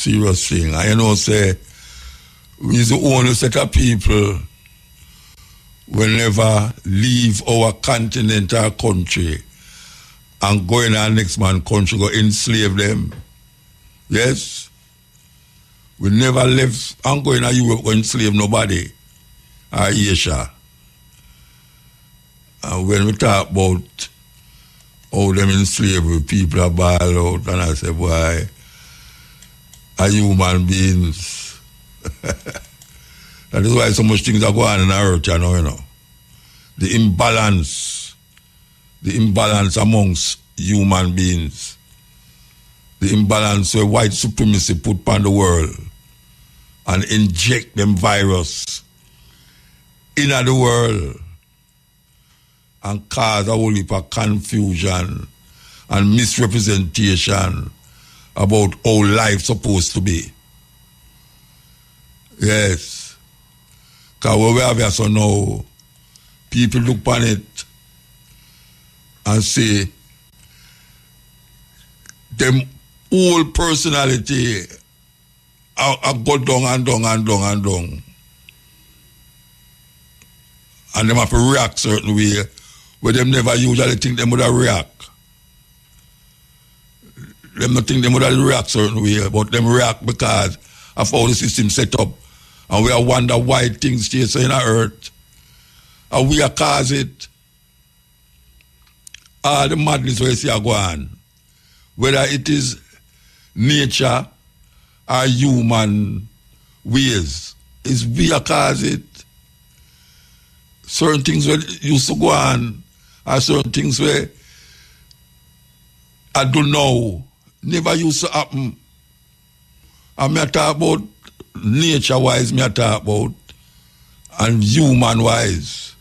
serious thing. And you know, say, we're the only set of people will never leave our continent or country and go in our next man's country, go enslave them. Yes? We never left and go in Europe, go enslave nobody or Asia. And when we talk about how them in slavery, people are ball out, and I say, boy, are human beings. That is why so much things are going on in the earth, you know. The imbalance amongst human beings. The imbalance where white supremacy put upon the world and inject them virus into the world and cause a whole heap of confusion and misrepresentation about how life's supposed to be. Yes. Because what we have here so now, people look upon it and say, them whole personality are go down and down and down and down. And them have to react certain way where them never usually think them would have react. Them not think them would have react certain way, but them react because of how the system set up. And we are wonder why things stay so in the earth. And we are cause it. All the madness where you see are going. Whether it is nature or human ways, is we are cause it. Certain things where used to go on, or certain things where I don't know, never used to happen. And I talk about nature-wise, I talk about, and human-wise.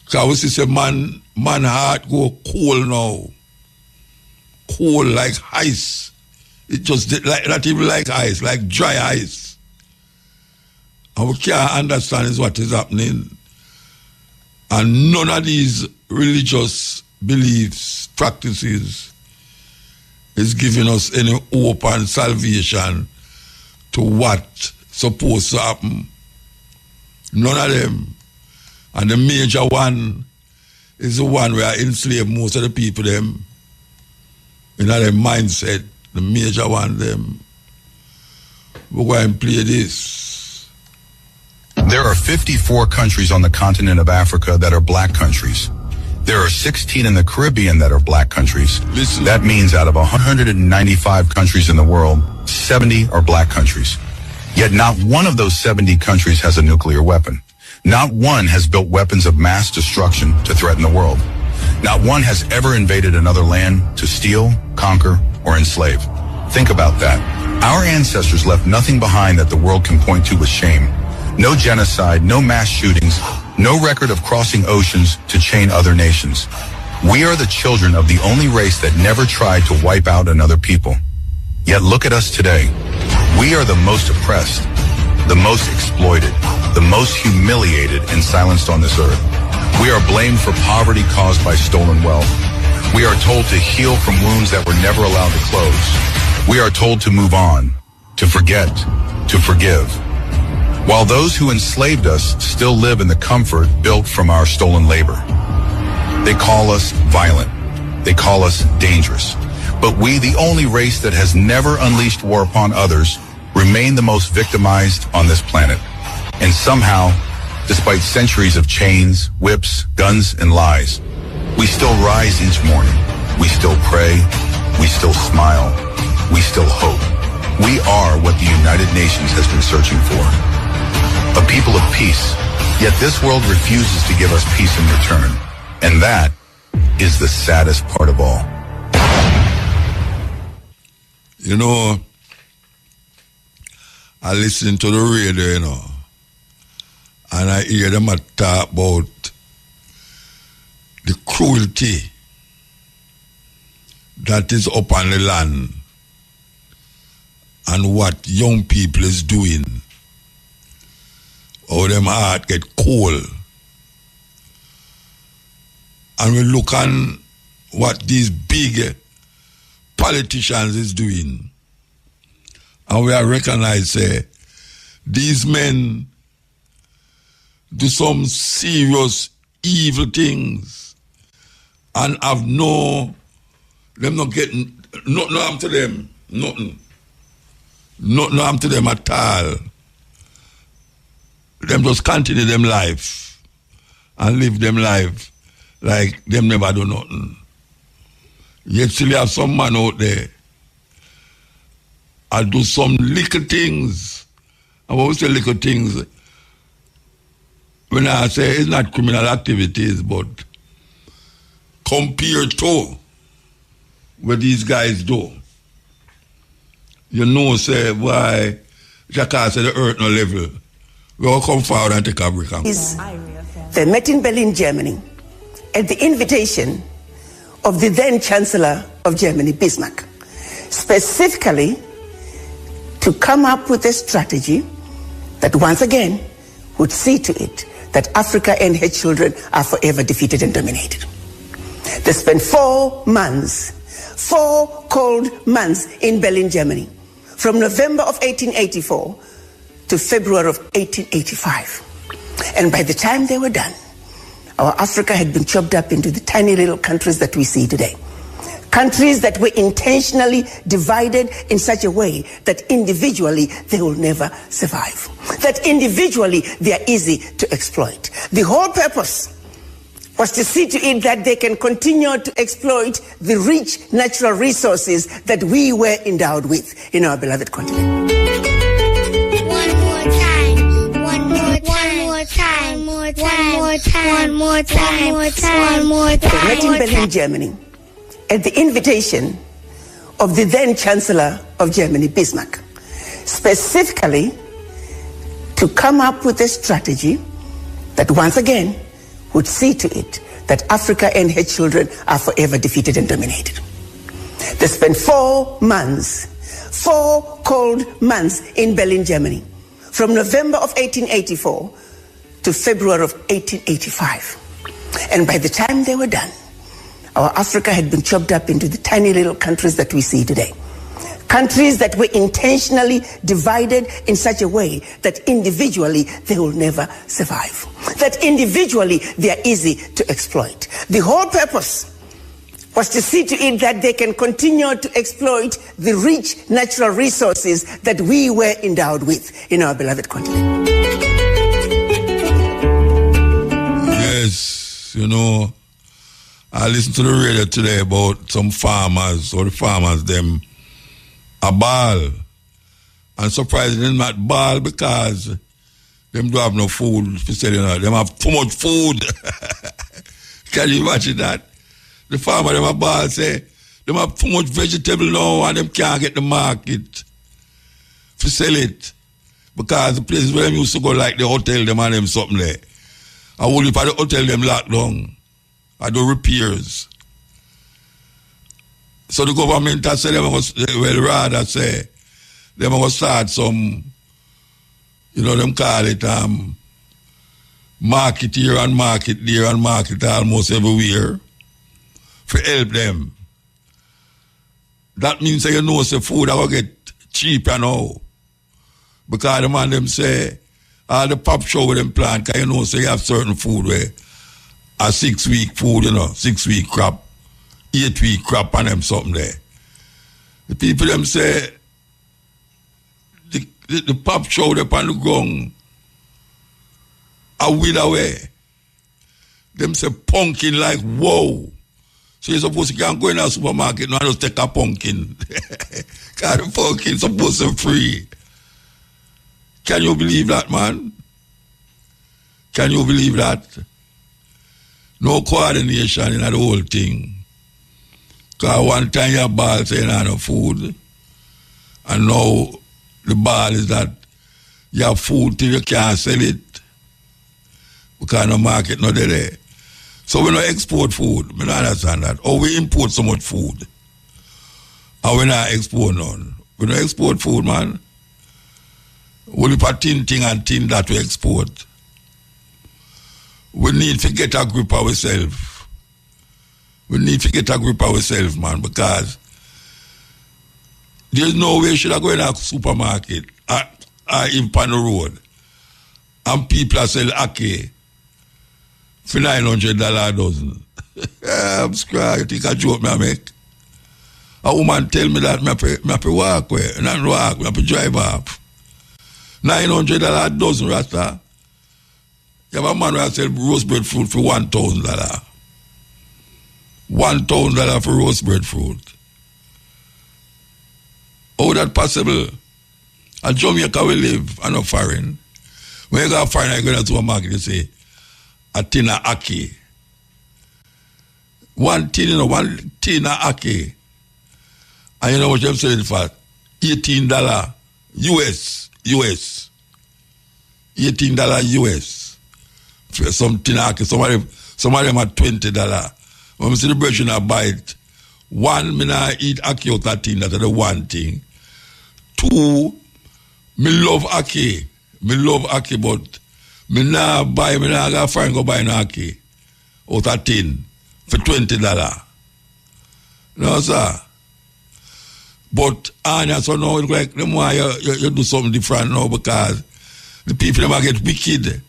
Because we see man heart go cold now. Cold like ice. It just like not even like ice, like dry ice. And we can't understand is what is happening. And none of these religious beliefs, practices, is giving us any hope and salvation to what supposed to happen. None of them. And the major one is the one where I enslave most of the people them. In their mindset, the major one them. We're going to play this. There are 54 countries on the continent of Africa that are black countries. There are 16 in the Caribbean that are black countries. Listen. That means out of 195 countries in the world, 70 are black countries. Yet not one of those 70 countries has a nuclear weapon. Not one has built weapons of mass destruction to threaten the world. Not one has ever invaded another land to steal, conquer, or enslave. Think about that. Our ancestors left nothing behind that the world can point to with shame. No genocide, no mass shootings, no record of crossing oceans to chain other nations. We are the children of the only race that never tried to wipe out another people. Yet look at us today. We are the most oppressed, the most exploited, the most humiliated and silenced on this earth. We are blamed for poverty caused by stolen wealth. We are told to heal from wounds that were never allowed to close. We are told to move on, to forget, to forgive. While those who enslaved us still live in the comfort built from our stolen labor. They call us violent. They call us dangerous. But we, the only race that has never unleashed war upon others, remain the most victimized on this planet. And somehow, despite centuries of chains, whips, guns, and lies, we still rise each morning. We still pray. We still smile. We still hope. We are what the United Nations has been searching for. A people of peace. Yet this world refuses to give us peace in return. And that is the saddest part of all. You know, I listen to the radio, you know, and I hear them talk about the cruelty that is upon the land and what young people is doing. How them heart get cold. And we look on what these big politicians is doing. And we are recognized, these men do some serious evil things and have them not getting, nothing harm to them, nothing harm to them at all. Them just continue them life and live them life like them never do nothing. Yet still have some man out there and do some little things. And when we say little things, when I say it's not criminal activities, but compared to what these guys do, you know, say, why, Jacques said the earth no level. We all come forward and take a break. They met in Berlin, Germany, at the invitation of the then Chancellor of Germany, Bismarck, specifically to come up with a strategy that once again would see to it that Africa and her children are forever defeated and dominated. They spent 4 months, 4 cold months in Berlin, Germany, from November of 1884 to February of 1885. And by the time they were done, our Africa had been chopped up into the tiny little countries that we see today. Countries that were intentionally divided in such a way that individually they will never survive. That individually they are easy to exploit. The whole purpose was to see to it that they can continue to exploit the rich natural resources that we were endowed with in our beloved continent. One more time. One more time. They met in Berlin, Germany, at the invitation of the then Chancellor of Germany, Bismarck, specifically to come up with a strategy that once again would see to it that Africa and her children are forever defeated and dominated. They spent 4 months, 4 cold months in Berlin, Germany, from November of 1884 to February of 1885. And by the time they were done, our Africa had been chopped up into the tiny little countries that we see today. Countries that were intentionally divided in such a way that individually they will never survive. That individually they are easy to exploit. The whole purpose was to see to it that they can continue to exploit the rich natural resources that we were endowed with in our beloved continent. Yes, you know, I listened to the radio today about some farmers, or the farmers, them, a ball. And surprisingly, them not ball because them don't have no food for selling out. Them have too much food. Can you imagine that? The farmer, them a ball, say, them have too much vegetable now and them can't get the market to sell it. Because the places where them used to go, like the hotel, them and them something there. I only for the hotel, them locked down. I do repairs. So the government has said, well, rather say, they going to start some, you know, them call it market here and market there and market almost everywhere for help them. That means that you know, say food are going to get cheaper now. Because the man them say, all the pop show with them plant, because you know, say you have certain food where a 6-week food, you know, 6-week crop, 8-week crop and them something there. The people them say, the pop show up on the ground are wither away. Them say pumpkin like, whoa. So you're supposed to can't go in a supermarket and just take a pumpkin. Because the pumpkin supposed to be free. Can you believe that, man? Can you believe that? No coordination in the whole thing. Because one time your ball saying you have no food, and now the ball is that you have food till you can't sell it. Because no market not there. So we don't export food. I don't understand that. Or we import so much food. And we not export none. We don't export food, man. Only for tin and tin that we export. We need to get a grip of ourselves. We need to get a grip of ourselves, man, because There's no way should I go in a supermarket or in on the road and people are selling ackee for $900 a dozen. I'm scared. You think a joke me make? A woman tell me that me have to walk where, not walk, me have to drive off. $900 a dozen, Rasta. You have a man who sell roast bread fruit for $1,000. $1,000 for roast bread fruit. How that possible? In Jamaica we live, and not foreign. When you go foreign, you go to a market, you say, a tin of ackee. One tin of ackee. And you know what I'm selling for? $18 US. $18 US. For some tin of ackee. Some of them are $20. When I see the brethren I buy it, one, me not eat ackee out of tin, that's the one thing. Two, me love ackee. But me not go find go buy no ackee out of tin for $20. No, sir. But Anya, so now it's like the more you do something different now because the people never get wicked.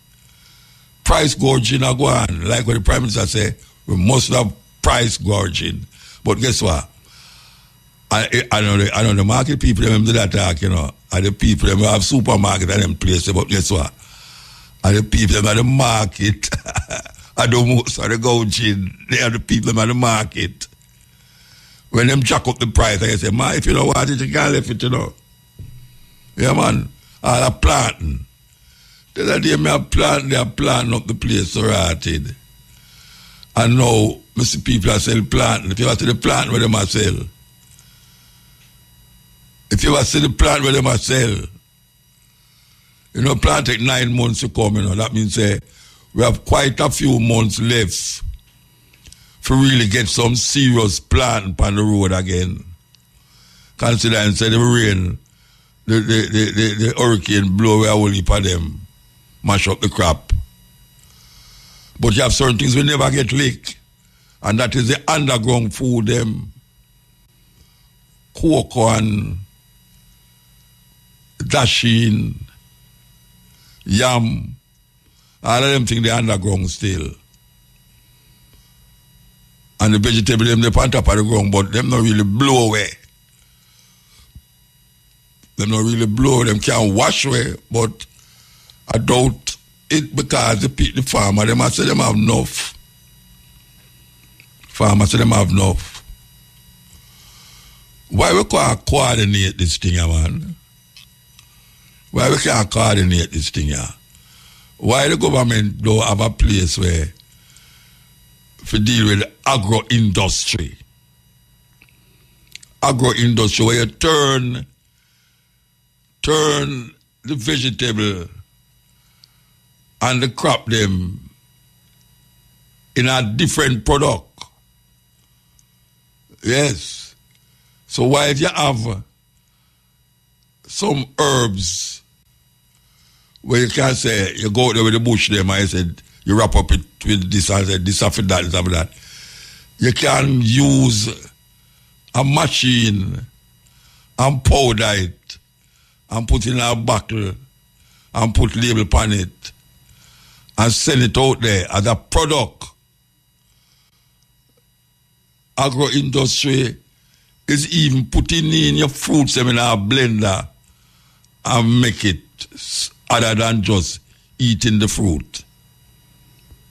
Price gouging are going. Like what the Prime Minister say, we must have price gouging. But guess what? I know the market people them do that talk, you know. And the people them have supermarket and them places, but guess what? And the people them at the market are the most of the gouging. They are the people them at the market. When them jack up the price, I say, man, if you don't want it, you can't leave it, you know. Yeah, man. All a planting. The other day, they are planting up the place so rotted. And now, I see people are selling planting. If you want to see the plant where they must sell. If you want to see the plant where they must sell. You know, plant take 9 months to come, you know. That means we have quite a few months left for really get some serious plant on the road again. Consider instead of rain, the hurricane blow away a whole heap of them, mash up the crop. But you have certain things we never get leak, and that is the underground food, them cocoa and dasheen, yam, all of them things the underground still. And the vegetable, them on top of the ground, but them not really blow away. Them not really blow, them can't wash away, but I doubt it because the farmer, them say them have enough. Farmer say them have enough. Why we can't coordinate this thing, man? Why we can't coordinate this thing, yeah? Why the government don't have a place where to deal with agro-industry. Agro-industry where you turn the vegetable and the crop them in a different product. Yes. So why if you have some herbs where you can say you go out there with the bush them and you said you wrap up it with this and say this after that, this after that. You can use a machine and powder it and put it in a bottle and put label on it and send it out there as a product. Agro-industry is even putting in your fruits in a blender and make it other than just eating the fruit.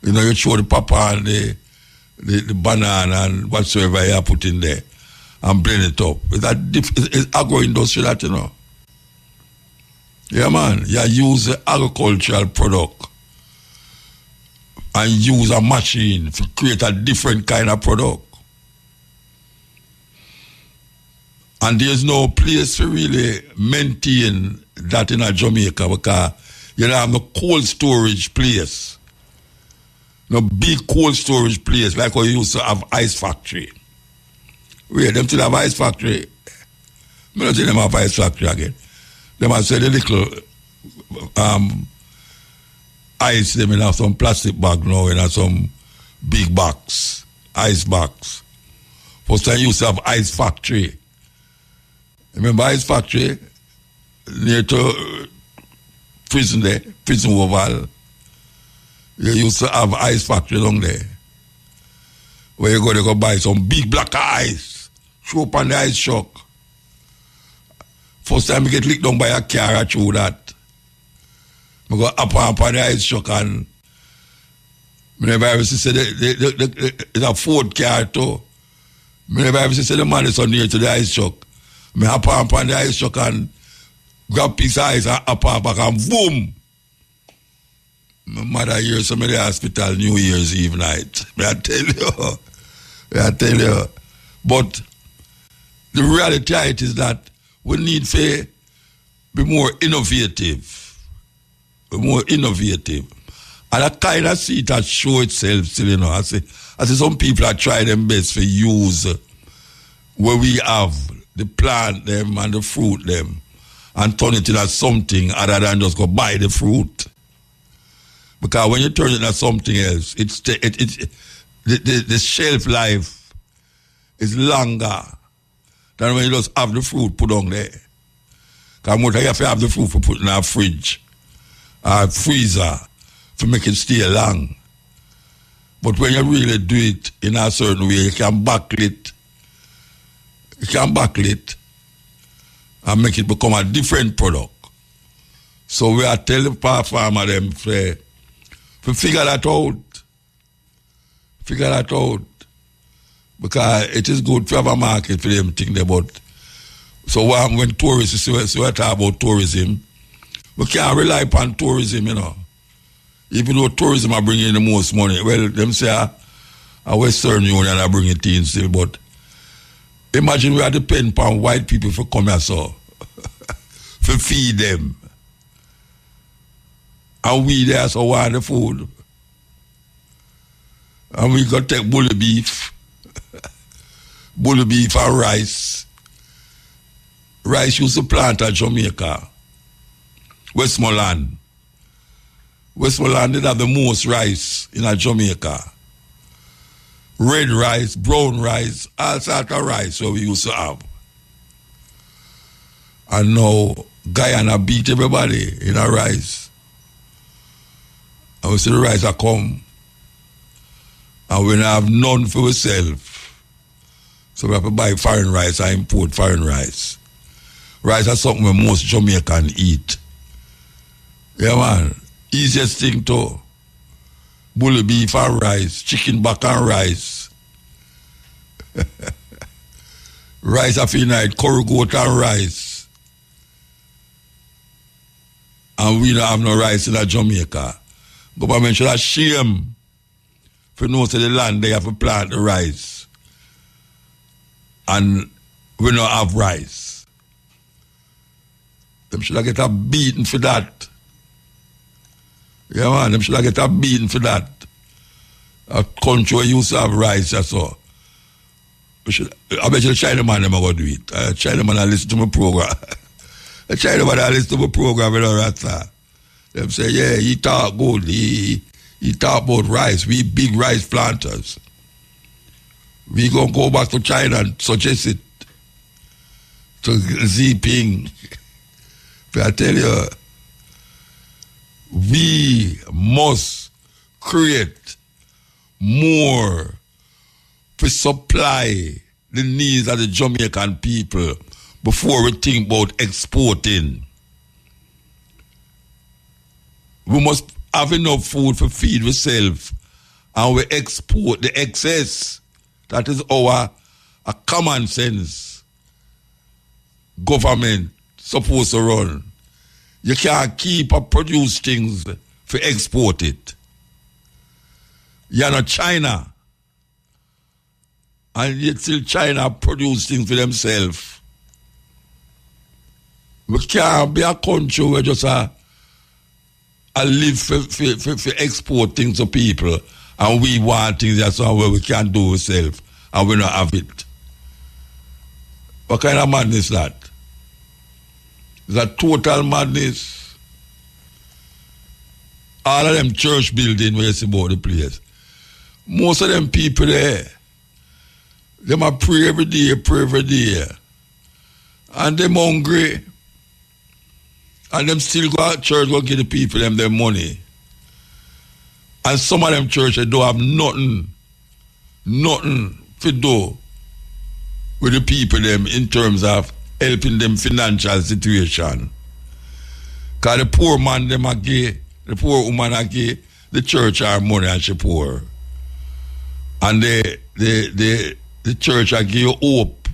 You know, you throw the papa and the banana and whatsoever you put in there and blend it up. It's agro-industry that, you know. Yeah, man. You use the agricultural product and use a machine to create a different kind of product. And there's no place to really maintain that in a Jamaica because you don't have no cold storage place. No big cold storage place like we used to have ice factory. Wait, them still have ice factory. I don't see them have ice factory again. Them have said a little ice them in some plastic bag now in some big box, ice box. First time used to have ice factory. Remember ice factory near to prison there, prison oval. You used to have ice factory down there. Where you go buy some big block of ice. Show up on the ice truck. First time you get licked down by a car, I through that. I go up on the ice truck and I never ever see it's a Ford car too. I never ever see the man is on near to the ice truck. I hop on the ice truck and grab piece of ice and up back and boom. My mother here, some of the hospital New Year's Eve night. I tell you. But the reality is that we need to be more innovative. And that kind of see it show itself still, you know. I see some people are trying their best to use where we have the plant them and the fruit them and turn it into something other than just go buy the fruit. Because when you turn it into something else, the shelf life is longer than when you just have the fruit put on there. Because you have to have the fruit for put in a fridge or freezer to make it stay long. But when you really do it in a certain way, you can backle it. And make it become a different product. So we are telling the farmer them to figure that out. Because it is good to have a market for them think about. So when tourists, so we talk about tourism, we can't rely upon tourism, you know. Even though tourism are bringing in the most money, well, them say a Western Union are bringing it in still, but imagine we are depending upon white people for come here, so for feed them. And we there so want the food. And we got to take bully beef and rice. Rice used to plant at Jamaica. Westmoreland did have the most rice in Jamaica. Red rice, brown rice, all sorts of rice so we used to have. And now Guyana beat everybody in a rice. And we see the rice a come. And we don't have none for ourselves. So we have to buy foreign rice and import foreign rice. Rice is something we most Jamaican eat. Yeah, man. Easiest thing to bully beef and rice, chicken back and rice. Rice a few night, curry goat and rice. And we don't have no rice in Jamaica. Government should have shame for know to the land they have to plant the rice. And we don't have rice. Them should have get a beating for that. Yeah, man, them should have get a beating for that. A country where used to have rice, that's all. I bet you the Chinaman them are going to do it. Chinaman I listen to my program. The Chinaman I listen to my program and all that. Them say, yeah, he talk good. He talk about rice. We big rice planters. We gonna go back to China and suggest it to Xi Jinping. But I tell you, we must create more to supply the needs of the Jamaican people before we think about exporting. We must have enough food to feed ourselves and we export the excess. That is our a common sense government supposed to run. You can't keep or produce things for export it. You're not China. And yet still China produce things for themselves. We can't be a country where just a live for export things to people and we want things that's where we can't do ourselves and we don't have it. What kind of madness is that? Is that total madness? All of them church building where you see about the place. Most of them people there, them a pray every day. And them hungry. And them still go out church, go give the people them their money. And some of them churches don't have nothing to do with the people them in terms of helping them financial situation. Because the poor man them a give, the poor woman a give the church her money and she poor. And the church a give you hope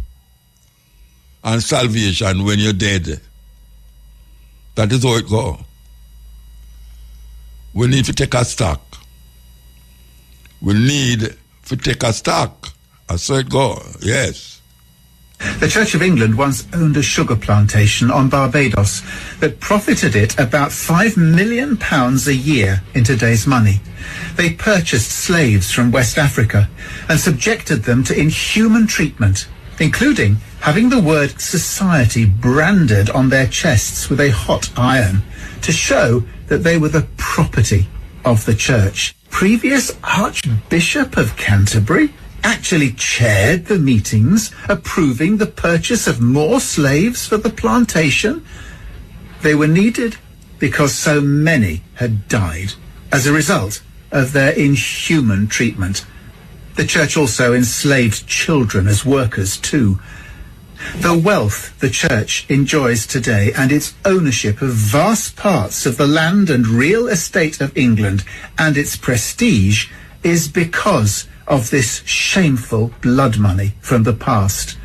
and salvation when you're dead. That is how it goes. We need to take a stock. We need to take a stock. I saw it go, yes. The Church of England once owned a sugar plantation on Barbados that profited it about £5 million a year in today's money. They purchased slaves from West Africa and subjected them to inhuman treatment, including having the word society branded on their chests with a hot iron to show that they were the property of the church. Previous Archbishop of Canterbury actually chaired the meetings approving the purchase of more slaves for the plantation. They were needed because so many had died as a result of their inhuman treatment. The church also enslaved children as workers too. The wealth the church enjoys today and its ownership of vast parts of the land and real estate of England and its prestige is because of this shameful blood money from the past.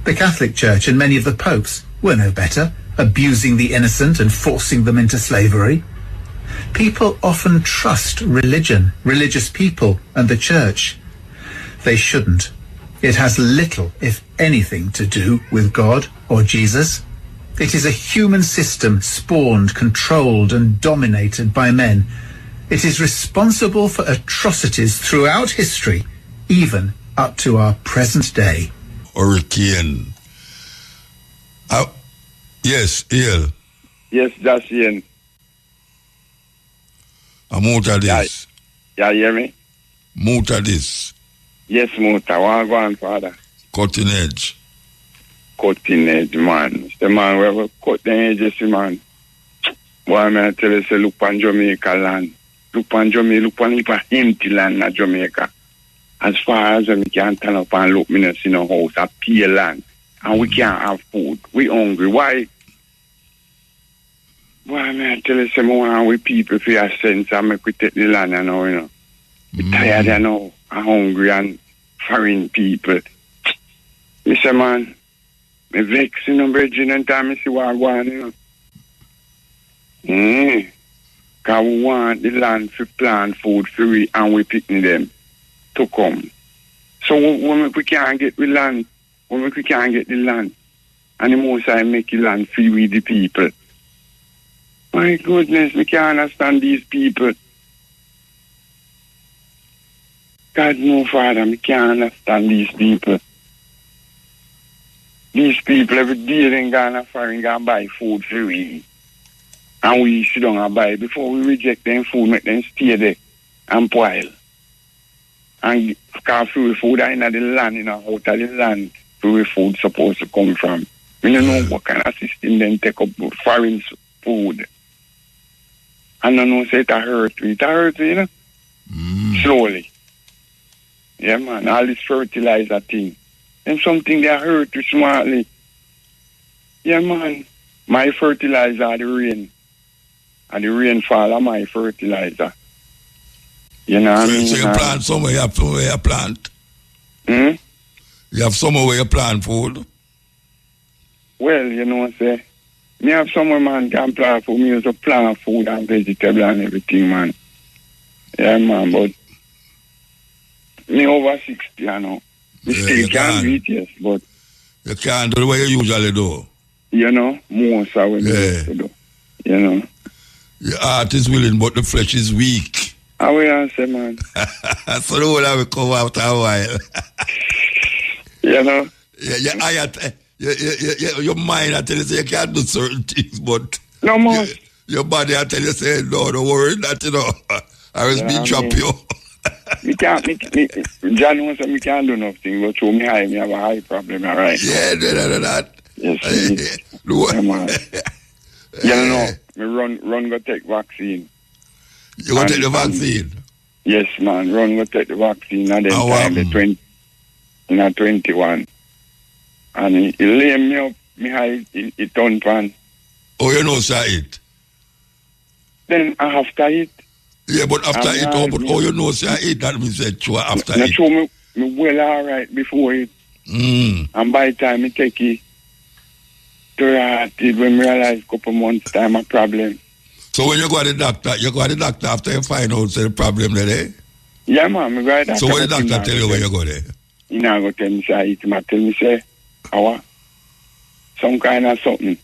The Catholic Church and many of the popes were no better, abusing the innocent and forcing them into slavery. People often trust religion, religious people, and the church. They shouldn't. It has little, if anything, to do with God or Jesus. It is a human system spawned, controlled, and dominated by men. It is responsible for atrocities throughout history, even up to our present day. Hurricane. Yes, Ian. Yes, that's Ian. Muta this. Yeah, you hear me? Muta this. Yes, muta. What go on, Father? Cutting edge. Cutting edge, man. The man we have cut the edges, man. Boy, may I tell you, say, look on Jamaica land. Look on Jamaica, look on empty land in Jamaica. As far as we can turn up and look, me in a house, a pay land. And we can't have food. We hungry. Why? Boy, may I tell you, say, we people for your sense and make we take the land and all, you know. We tired and all. And hungry and foreign people. Me say, man, me vex, you know, bridging and time me see what I want, you know. Because we want the land to plant food for we and we picking them to come. So when we can't get the land, and the most I make the land free with the people. My goodness, we can't understand these people. God, no, Father, I can't understand these people. These people every day they go foreign and buy food for we. And we sit down and buy. Before we reject them food, make them stay there and boil. And because food are in the land, you know, out of the land, where food supposed to come from. We don't know what kind of system then take up foreign food. And I know say it hurt me. It hurt me, you know? Slowly. Yeah, man, all this fertilizer thing. And something that hurt you smartly. Yeah, man, my fertilizer are the rain. And the rainfall are my fertilizer. You know what I mean? So you plant somewhere, you have somewhere you plant? You have somewhere where you plant food? Well, you know what I say? Me have somewhere, man, can plant food. Me also plant food and vegetable and everything, man. Yeah, man, but me over 60, I know. Me still can't do it, yes, but you can't do the way you usually do. You know, most of what you used to do. You know. Your heart is willing, but the flesh is weak. I will answer, man. So the whole will come after a while. You know? Your mind, I tell you, say you can't do certain things, but no more. Your body, I tell you, say, no, don't worry, that, you know, I was being chopped you. John knows that me can't do nothing, but show me high, me have a high problem, all right? Yeah, that. Yes, yeah, man. You know, me run go take vaccine. You go take the vaccine? Yes, man, run go take the vaccine and then time the 21. And he lay me up, me high, he turn pan. Oh, you know, sir, it? Then after it. Yeah, but after it, you know, sir, it, that means that you are after it. Sure, me well all right before it. And by the time I take it, when I realize a couple months time a problem. So when you go to the doctor after you find out the problem there, eh? Yeah, man, I go to the doctor. So when the doctor tell you when you go there? He not go tell me, say, he tell me, say, some kind of something.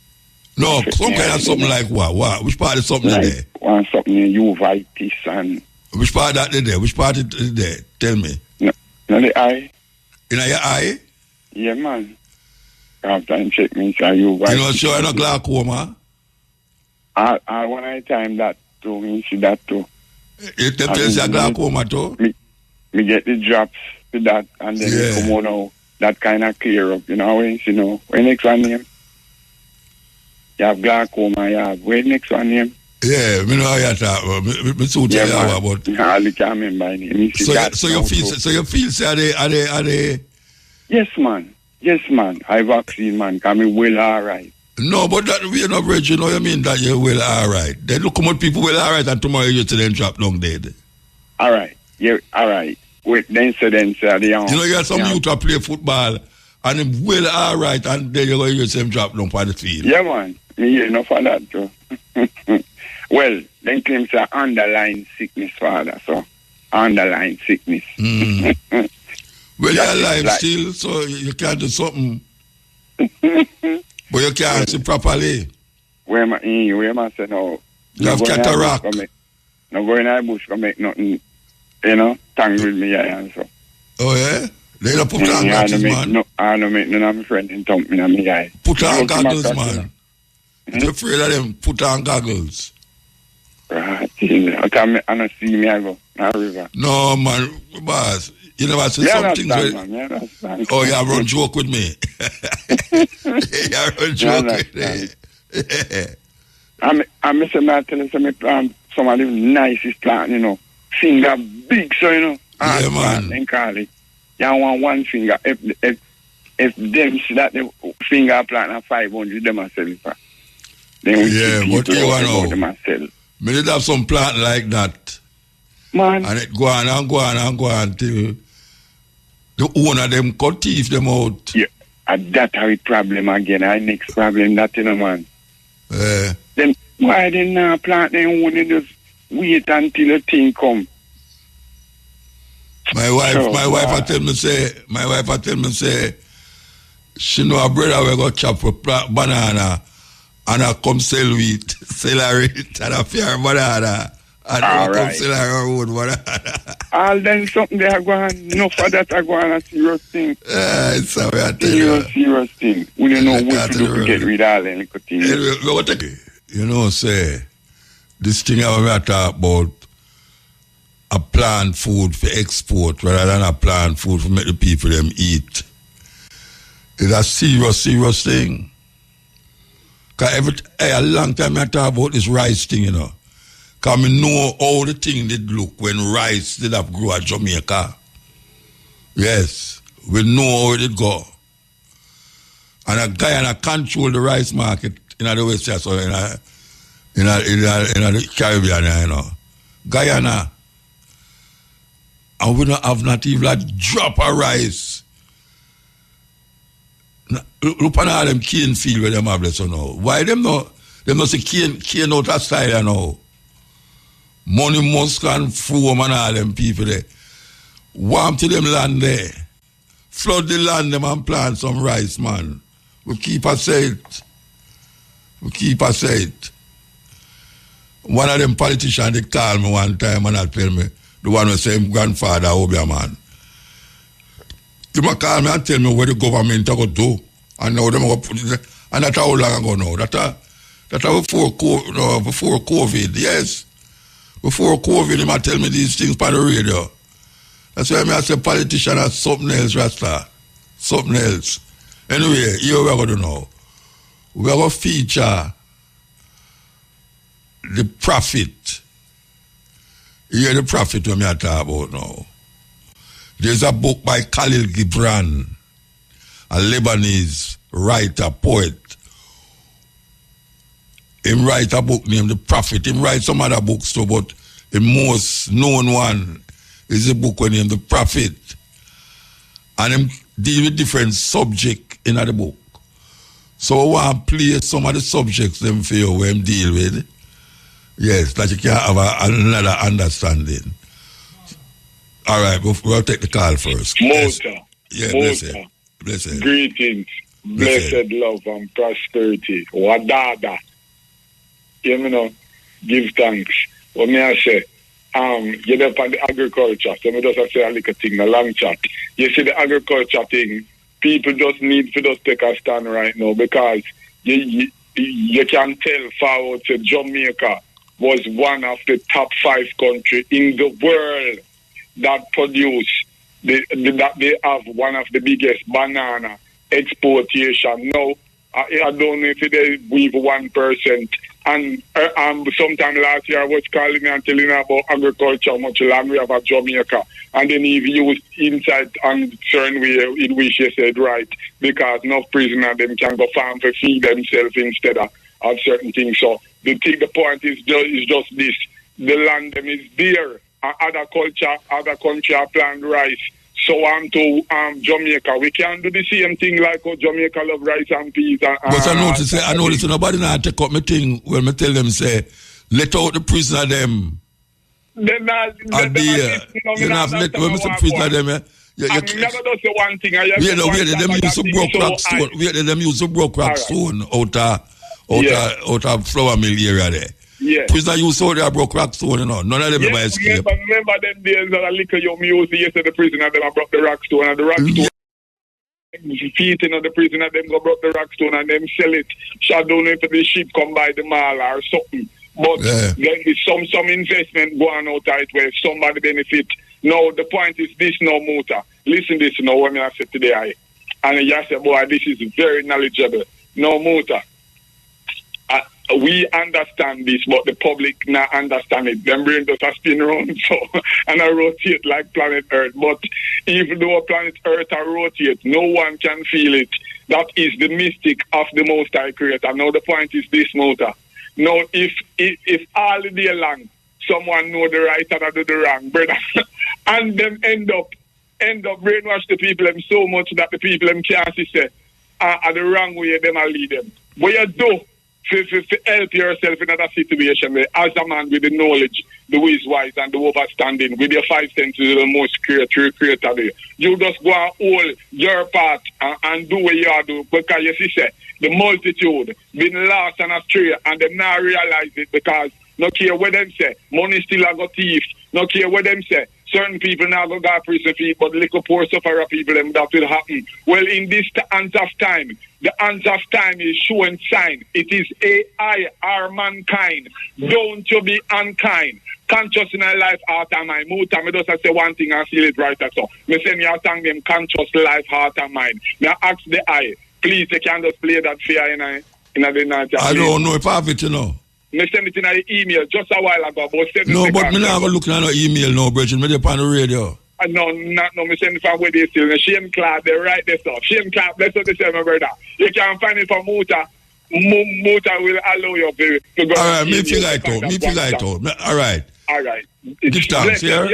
No, some kind of something like what? What? Which part of something like, there? One something uveitis and... Which part that there? Which part is there? Tell me. No, the eye. In your eye? Yeah, man. After I check me, say uveitis. You know, sure you're not glaucoma? I one at a time that too, me see that too. You tell you glaucoma too? Me get the drops to that and then it come on now. That kind of clear up, you know, when next one name? You have glaucoma, you have, when next one name? Yeah, me know how you talk, me so tell you about. I can't remember my name. So you feel say are they? Yes, man. I vaccine, man, can me well all right. No, but that we are not rich, you know what I mean, that you're well all right. Then look how much people well all right and tomorrow you tell them drop down dead. All right. Yeah, all right. Wait, then say they you know, you have some youth to play football and them well all right and then you're going to use them drop down for the field. Yeah, man. Me hear enough of that too. Well, then claim say underlying sickness, father, so underlying sickness. Well, you're alive still, so you can't do something. But you can't see properly. Where am I say no? You have cataract. No go in the bush to make nothing, you know, tangle with me and so. Oh yeah? They don't put on goggles, man. No, I don't make none of my friends and thump me on my eye. Put on goggles, man. You're afraid of them, put on goggles. Right. I don't see me, I go. River. No, man, boss. You never see some things where... Oh, you run joke with me. You run joke with me. I miss a man telling some plant, some of the nicest plant, you know. Finger big, so, you know. Yeah, man. Then call it. You want one finger. If them see that the finger plant at 500, them are selling for. Then we yeah, but you know, them are selling. Me did have some plant like that. Man. And it go on till the owner them cut teeth them out. Yeah, and that are a problem again. Our next problem, that, you know, man. Then why they not plant them when they just wait until the thing come? My wife I tell me say, she know her brother will go chop a banana and I come sell wheat, sell her it, and I fear banana. And all right. Sell her own banana. All then something they are going, no for that are going a serious thing. It's a way I tell you. Serious thing. We don't know what to do to get rid of all them little things. Anyway, you know, say, this thing I talk about, a plant food for export rather than a plant food for make the people them eat. It's a serious thing. Because a long time I talk about this rice thing, you know. Because I know how the thing did look when rice did have grow at Jamaica. Yes, we know how it did go. And a guy and I control the rice market in the West, so in the Caribbean, you know. Guyana. And we don't have not even a drop of rice. Look at all them cane field where them have this, you know. Why them no say cane out of style, you know. Money Musk and Foam and all them people there. Warm to them land there. Flood the land them and plant some rice, man. We keep a say it. One of them politicians, they call me one time and they tell me, the one who say him grandfather Obia, man. They might call me and tell me what the government are going to do. And now them going to put it, and that's how long ago now. That's before COVID, yes. Before COVID, they might tell me these things by the radio. That's why I say politician has something else, Rasta. Something else. Anyway, here we're going to know. we're going to feature the prophet. You hear the prophet when I talk about now. There's a book by Khalil Gibran, a Lebanese writer, poet. He write a book named The Prophet. He write some other books too, but the most known one is a book named The Prophet. And him deal with different subjects in the book. So I want to play some of the subjects them for you where him deal with. Yes, that you can have another understanding. All right, we'll take the call first. Muta. Yeah, Muta. Blessed. Greetings, blessed love and prosperity. Wadada. You know, give thanks. What me I say, you up on the agriculture. So me just say a little thing, a long chat. You see the agriculture thing, people just need to just take a stand right now because you can tell forward to Jamaica was one of the top 5 countries in the world that produce, that they have one of the biggest banana exportation. Now, I don't know if they with 1%. And sometime last year I was calling me and telling me about agriculture, how much land we have at Jamaica. And then he used insight and certain way in which he said right, because no prisoner them can go farm to feed themselves instead of certain things. So the point is just this. The land them is there. Other country are plant rice. So to Jamaica, we can do the same thing like how Jamaica love rice and peas. But I notice nobody now take up my thing when I tell them say, let out the prisoner them. You don't have to let the prisoner them. never does the one thing. Them use some broke rock stone. Them use some broke rock stone out of flour mill area there. Yeah. Prisoner you saw there broke rock stone, you know. None of them ever escape. Remember them days that a liquor you use yesterday the prisoner them broke the rock stone and the rock stone. Feeding of the prisoner them go broke the rock stone and them sell it. So I don't know if the ship come by the mall or something. But then there's some investment going out of it where somebody benefit. No, the point is this no Muta. Listen this now when I said today. And you say, boy, this is very knowledgeable. No Muta. We understand this, but the public not understand it. Them brain does a spin around, so and I rotate like planet Earth. But even though planet Earth I rotate, no one can feel it. That is the mystic of the Most High Creator. Now the point is this, Muta. Now if all the day long someone know the right and I do the wrong, brother, and them end up brainwash the people them so much that the people them can't see say the wrong way them I lead them. What you do? To help yourself in another situation where, as a man with the knowledge, the wise, and the understanding, with your 5 senses, the most creator, you just go and hold your part and do what you are doing. Because you see, the multitude been lost and astray, and they now realize it because no care what them say, money still a got thief, no care what them say. Certain people now go prison feet, but little poor sufferer people, them that will happen. Well, in this hands of time, the hands of time is showing sign. It is AI, our mankind. Don't you be unkind. Conscious in our life, heart and mind. Muta, me just say one thing and seal it right at all. Me say me I thank them conscious life, heart and mind. Me I ask the eye, please, they can just play that fear in the night. I don't know if I have it, you know. Me send it in an email just a while ago. No, but me not going to look at no email now, Bridget. Me dey on the radio. No, me send it from where they still. Shame Clark, they write this stuff. Shame Clark, that's what they say, my brother. You can find it from Muta. Muta will allow you to go. All right, me feel like out. All right. Give thanks, yeah?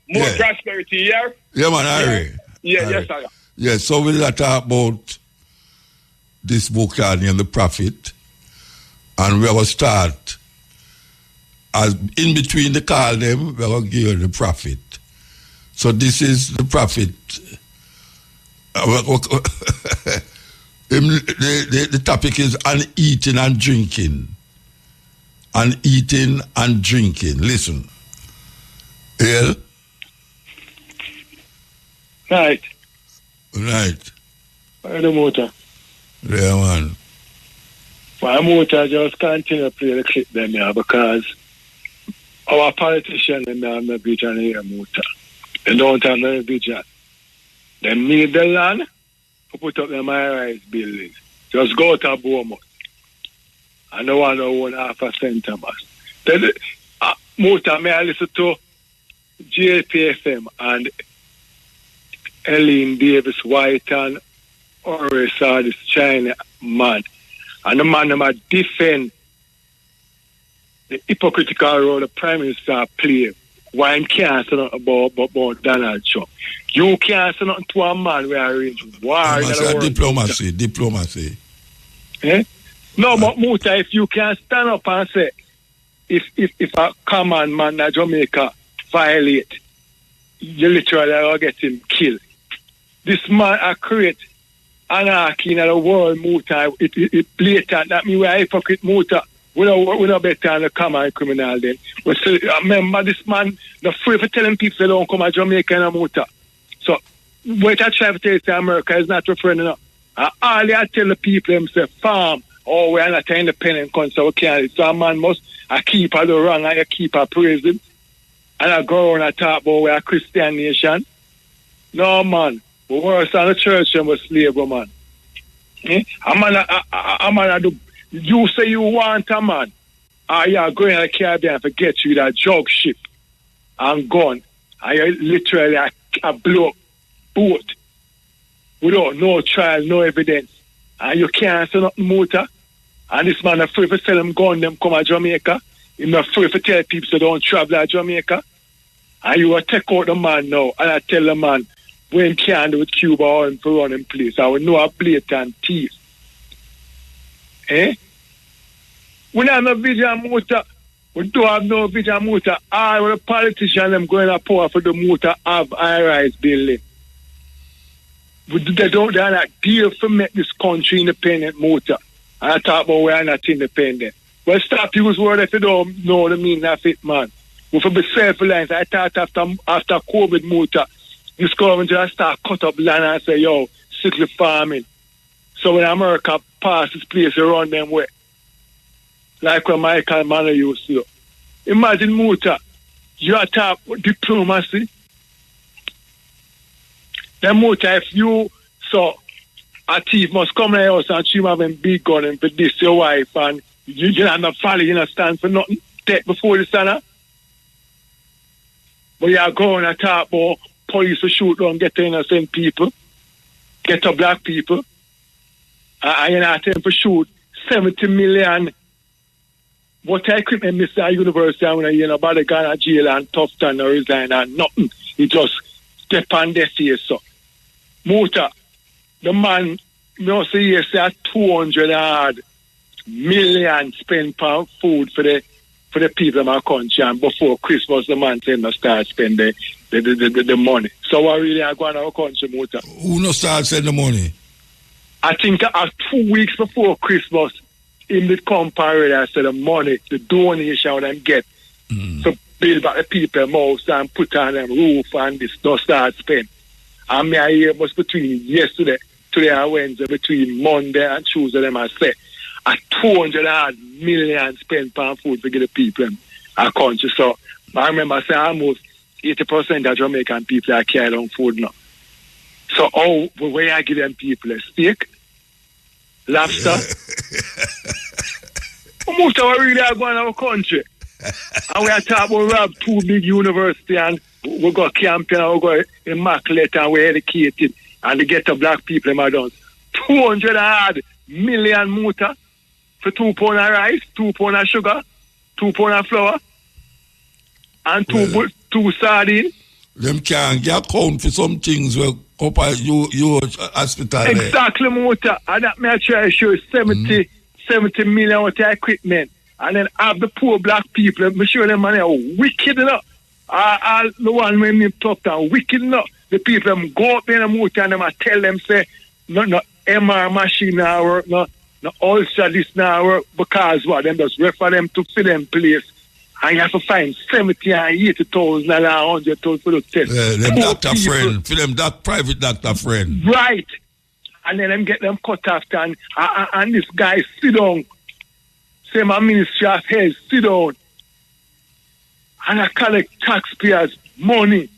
More prosperity, yeah? Yeah, man, Harry. Yeah, yes, sir. Yes, so we'll talk about this book named The Prophet. And we will start, as in between the call them, we will give you the prophet. So this is the prophet. The topic is on eating and drinking. On eating and drinking. Listen. Yeah? Right. Right. Where's the motor? Yeah, man. My motor just continue to play the clip them here because our politicians and have no vision here, motor. They don't have no vision. They need the land to put up the high-rise buildings. Just go to Beaumont. I know I know 1.5% Thomas. Then Muta, may I listen to JPFM and Ellen Davis White and Ori saw this China man. And the man them defend the hypocritical role the Prime Minister play. Why he can't say nothing about Donald Trump. You can't say nothing to a man where arrange war. Diplomacy. Eh? No, but Muta, if you can stand up and say, if a common man in Jamaica violate, you literally will get him killed. This man create anarchy in the world, Muta. It blatant. That means we are hypocrite, Muta. We're not better than the common criminal then. But still, remember, this man, not free for telling people they don't come to Jamaica and Muta. So, what I try to tell you to America is not referring enough. All I tell the people themselves, farm, we are not an independent country, so we can't. So a man must keep the wrong and keep praising. And I go on and talk about we're a Christian nation. No, man. We're worse than the church and we're slave, man. Eh? A man do. You say you want a man, you're going to the Caribbean to get you that jug ship and gun, and you literally a blow boat without no trial, no evidence, and you can't say nothing Muta. And this man afraid to sell them gun, them come to Jamaica. He's afraid to tell people they don't travel to Jamaica. And you will take out the man now, and I tell the man, when he can't do with Cuba or him for running place, I will know a blatant thief. Eh? We don't have no vision Muta. We don't have no vision Muta. All the politicians them going to power for the Muta have high-rise building. They don't deal to make this country independent, Muta. And I talk about we are not independent. Well, stop use word if you don't know the meaning of it, man. We have to be self-reliant. I thought after COVID, Muta, this government just start cut up land and say, yo, strictly farming. So when America pass this place, they run them way. Like when Michael Mann used to. Imagine, Muta, you attack diplomacy. Then, Muta, if you saw a thief must come to your house and she having big gun and for this your wife and you not the folly, you not stand for nothing, take before the sun. But you are going to talk about police to shoot down, get innocent people, get to black people. And you're not telling for shoot 70 million. What equipment Mr. University when you know body gone to jail and Tufton or resign and nothing. He just step on their face. So Muta, the man must say yes, 200 million spent on food for the people in my country, and before Christmas the man said no start spend the money. So what really are going to our country, Muta? Who no start send the money? I think 2 weeks before Christmas, in the compare the money, the donation them get to build back the people house and put on them roof and this no start spend. And me I hear was between yesterday, today and Wednesday, between Monday and Tuesday, them I say 200 million spent on food to get the people in our country. So I remember saying almost 80% of Jamaican people are carrying on food now. So where I give them people a steak, lobster. Most of us really are going to our country. And we are talking about rob 2 big universities and we got campaign and we got immaculate and we're educated and they get the black people in my dance. 200 million muta for 2 pounds of rice, 2 pounds of sugar, 2 pounds of flour, and two sardines. Them can't get account for some things where up at your hospital. Exactly, Muta. And that may I try to show 70 million worth of equipment. And then have the poor black people, I'm sure them money are wicked enough. All the one when me talk down, wicked enough. The people them go up there in the Muta and them I tell them say, no MR machine now work, no ulcer this now work, because what, them just refer them to fill them place. And you have to find 70 and 80,000 and 100,000 for the test. Them doctor people. Friend, for them private doctor friend. Right. And then them get them cut off and this guy sit down. Say my Ministry of Health, sit down. And I collect taxpayers' money.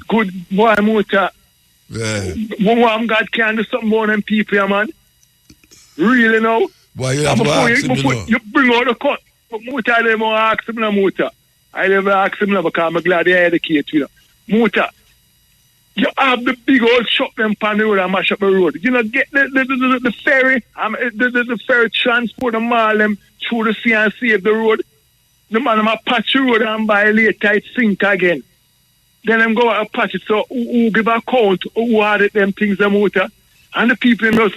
Good boy, Muta. Yeah. One God can do something about them people, man. Really now? Why you have to ask him, you bring out the cut. But Muta, I never ask him, no, Muta. I never ask him, no, because I'm glad they educate you. Muta, you have the big old shop them pan the road and mash up the road. You know, get the ferry, the ferry transport them all them through the sea and save the road. The man them patch the road and buy later it sink again. Then them go out and patch it. So who give account who added them things them Muta? And the people just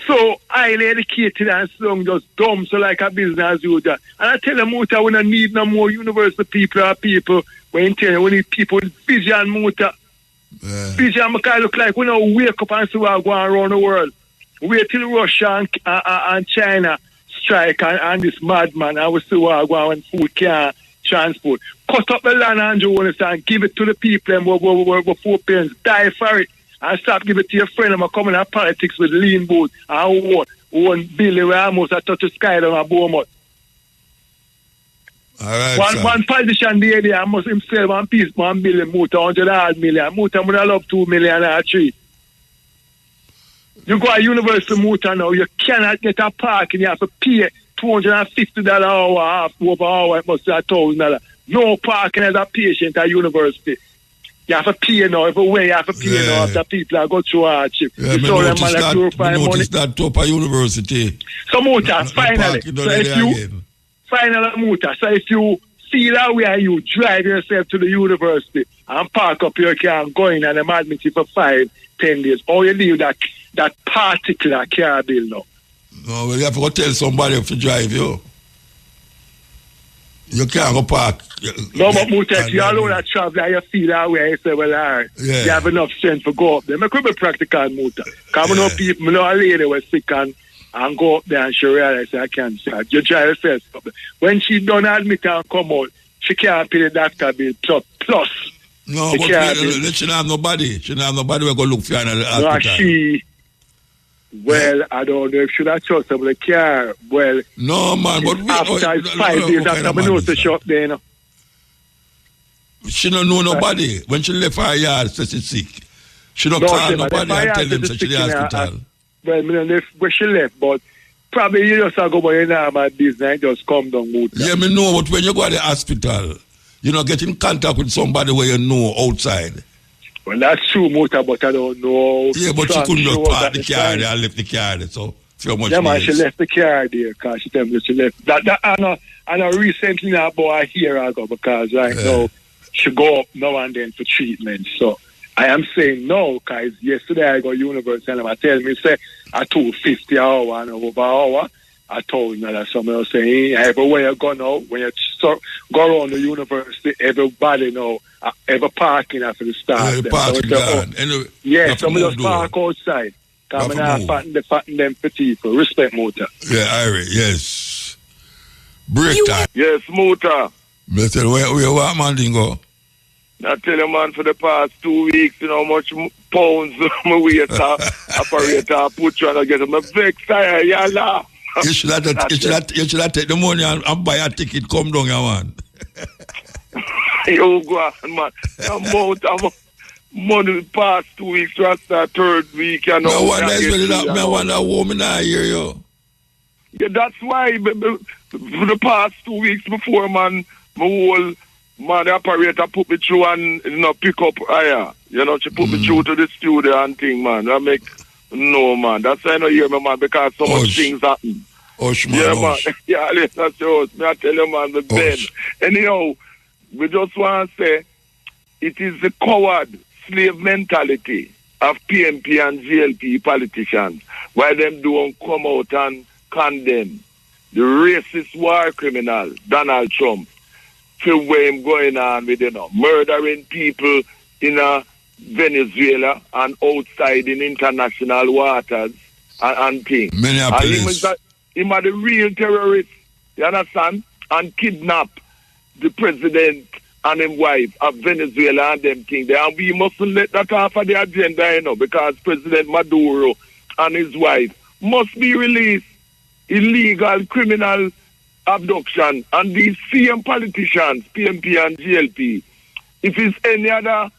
so highly educated and so just dumb, so like a business as usual. And I tell them, Muta, we don't need no more university people or people. We need people with vision, Muta. Vision, because look like we don't wake up and see what's going around the world. Wait till Russia and China strike and this madman, and we see what's going on when food can't transport. Cut up the land, Andrew, and give it to the people and where 4 parents die for it. And stop giving it to your friend. I'm coming out politics with lean boat and one Billy Ramos I touch the sky down a Beaumont. All right, one politician there, I must himself 1 piece, 1 billion, Muta, 100 million. Muta would have loved 2 million or 3. You go to University Muta now, you cannot get a park and you have to pay $250 an hour, over hour, it must be $1,000. No parking as a patient at university. You have to pay now, everywhere you have to pay now after people are go through hardship. Yeah, you saw them man that notice that top of university. So Muta, finally, so if you feel that way, you drive yourself to the university and park up your car and go in and them admit you for 5-10 days. Or you leave that particular car bill now. No, well, you have to go tell somebody to drive you. You can't go park. No, but Muta, if you alone that travel and you feel that way, you say, well, all right, you have enough strength to go up there. I could be practical, Muta. Because I know people, I know a lady was sick and go up there and she realized I can't start. You try to say something. When she done admit and come out, she can't pay the doctor bill plus. No, but she don't have nobody. She don't have nobody who go look for her in the hospital. Well, I don't know if she have trust of the car. Well, no, man, but after 5 days after I know the shop there, you know. She don't know nobody. When she left her yard, says she's sick. She don't call nobody and tell them she's in the hospital. Well, I don't know where she left, but probably you just go by your normal business and just come down, Muta. Yeah, me know, but when you go to the hospital, you know, get in contact with somebody where you know outside. Well, that's true, Muta, but I don't know. Yeah, but she couldn't just park the car there and left the car there, so so much. Yeah, man, she left the car there because she told me she left. I know recently now, boy, I hear her go because right now she go up now and then for treatment. So I am saying no, because yesterday I go to university and I tell me, say, I $250 an hour and over an hour. I told you that someone else saying, everywhere you go now, when you go around the university, everybody know, every parking after the start. The parking gone. Anyway, yeah, some of us park outside. Come and fatten them for people. Respect, Muta. Yeah, Irie, yes. Break time. Yes, Muta. I tell where what man didn't go? I tell you, man, for the past 2 weeks, you know how much pounds my waiter, operator, put you on and get my vex tire, yalla. You should have take the money and buy a ticket, come down here, man. You go on, man. I'm money past 2 weeks to start 3rd week. You know, I wonder how woman I hear you. Yeah, that's why for the past 2 weeks before, man, my whole the operator put me through and pick up higher. You know, she put me through to the studio and thing, man. No, man. That's why I don't hear me, man, because so much things happen. Man. Man. Yeah, that's yours. I tell you, man, the Ben. Anyhow, we just want to say it is the coward slave mentality of PMP and GLP politicians why them don't come out and condemn the racist war criminal, Donald Trump, to where him going on with, murdering people in Venezuela and outside in international waters and things. Minneapolis. Him are the real terrorists, you understand? And kidnap the president and his wife of Venezuela and them things there. And we mustn't let that off of the agenda, because President Maduro and his wife must be released. Illegal criminal abduction. And these same politicians, PMP and GLP, if it's any other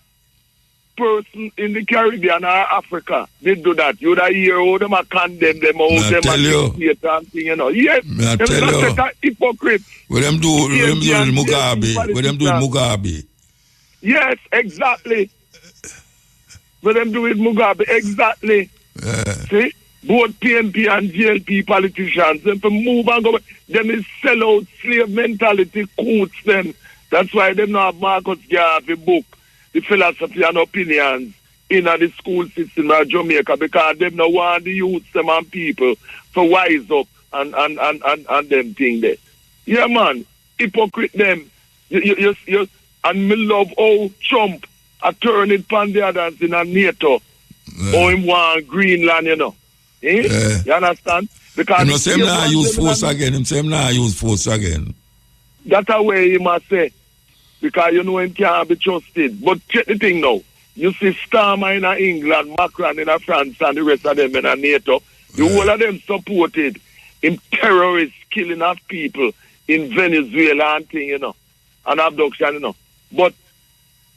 person in the Caribbean or Africa did do that, you would hear how them condemn them, how them and thing, you know. Yes, them just a hypocrite. What them do with Mugabe? What them do with Mugabe? Yes, exactly. What them do with Mugabe? Exactly. See? Both PNP and GLP politicians, them to move and go, them is sell out slave mentality coats them. That's why them not have Marcus Garvey book, the philosophy and opinions in the school system of Jamaica, because them not want the youth, them and people to wise up and them thing there. Yeah, man, hypocrite them. You, and me love how Trump a turn it pan the others in a NATO. How him want Greenland, you know. You understand? Because him not use force again. Him say him not use force again. That's the way he must say. Because you know him can't be trusted. But check the thing now. You see Starmer in England, Macron in France, and the rest of them in NATO. The whole of them supported in terrorists killing of people in Venezuela and thing, you know. And abduction, you know. But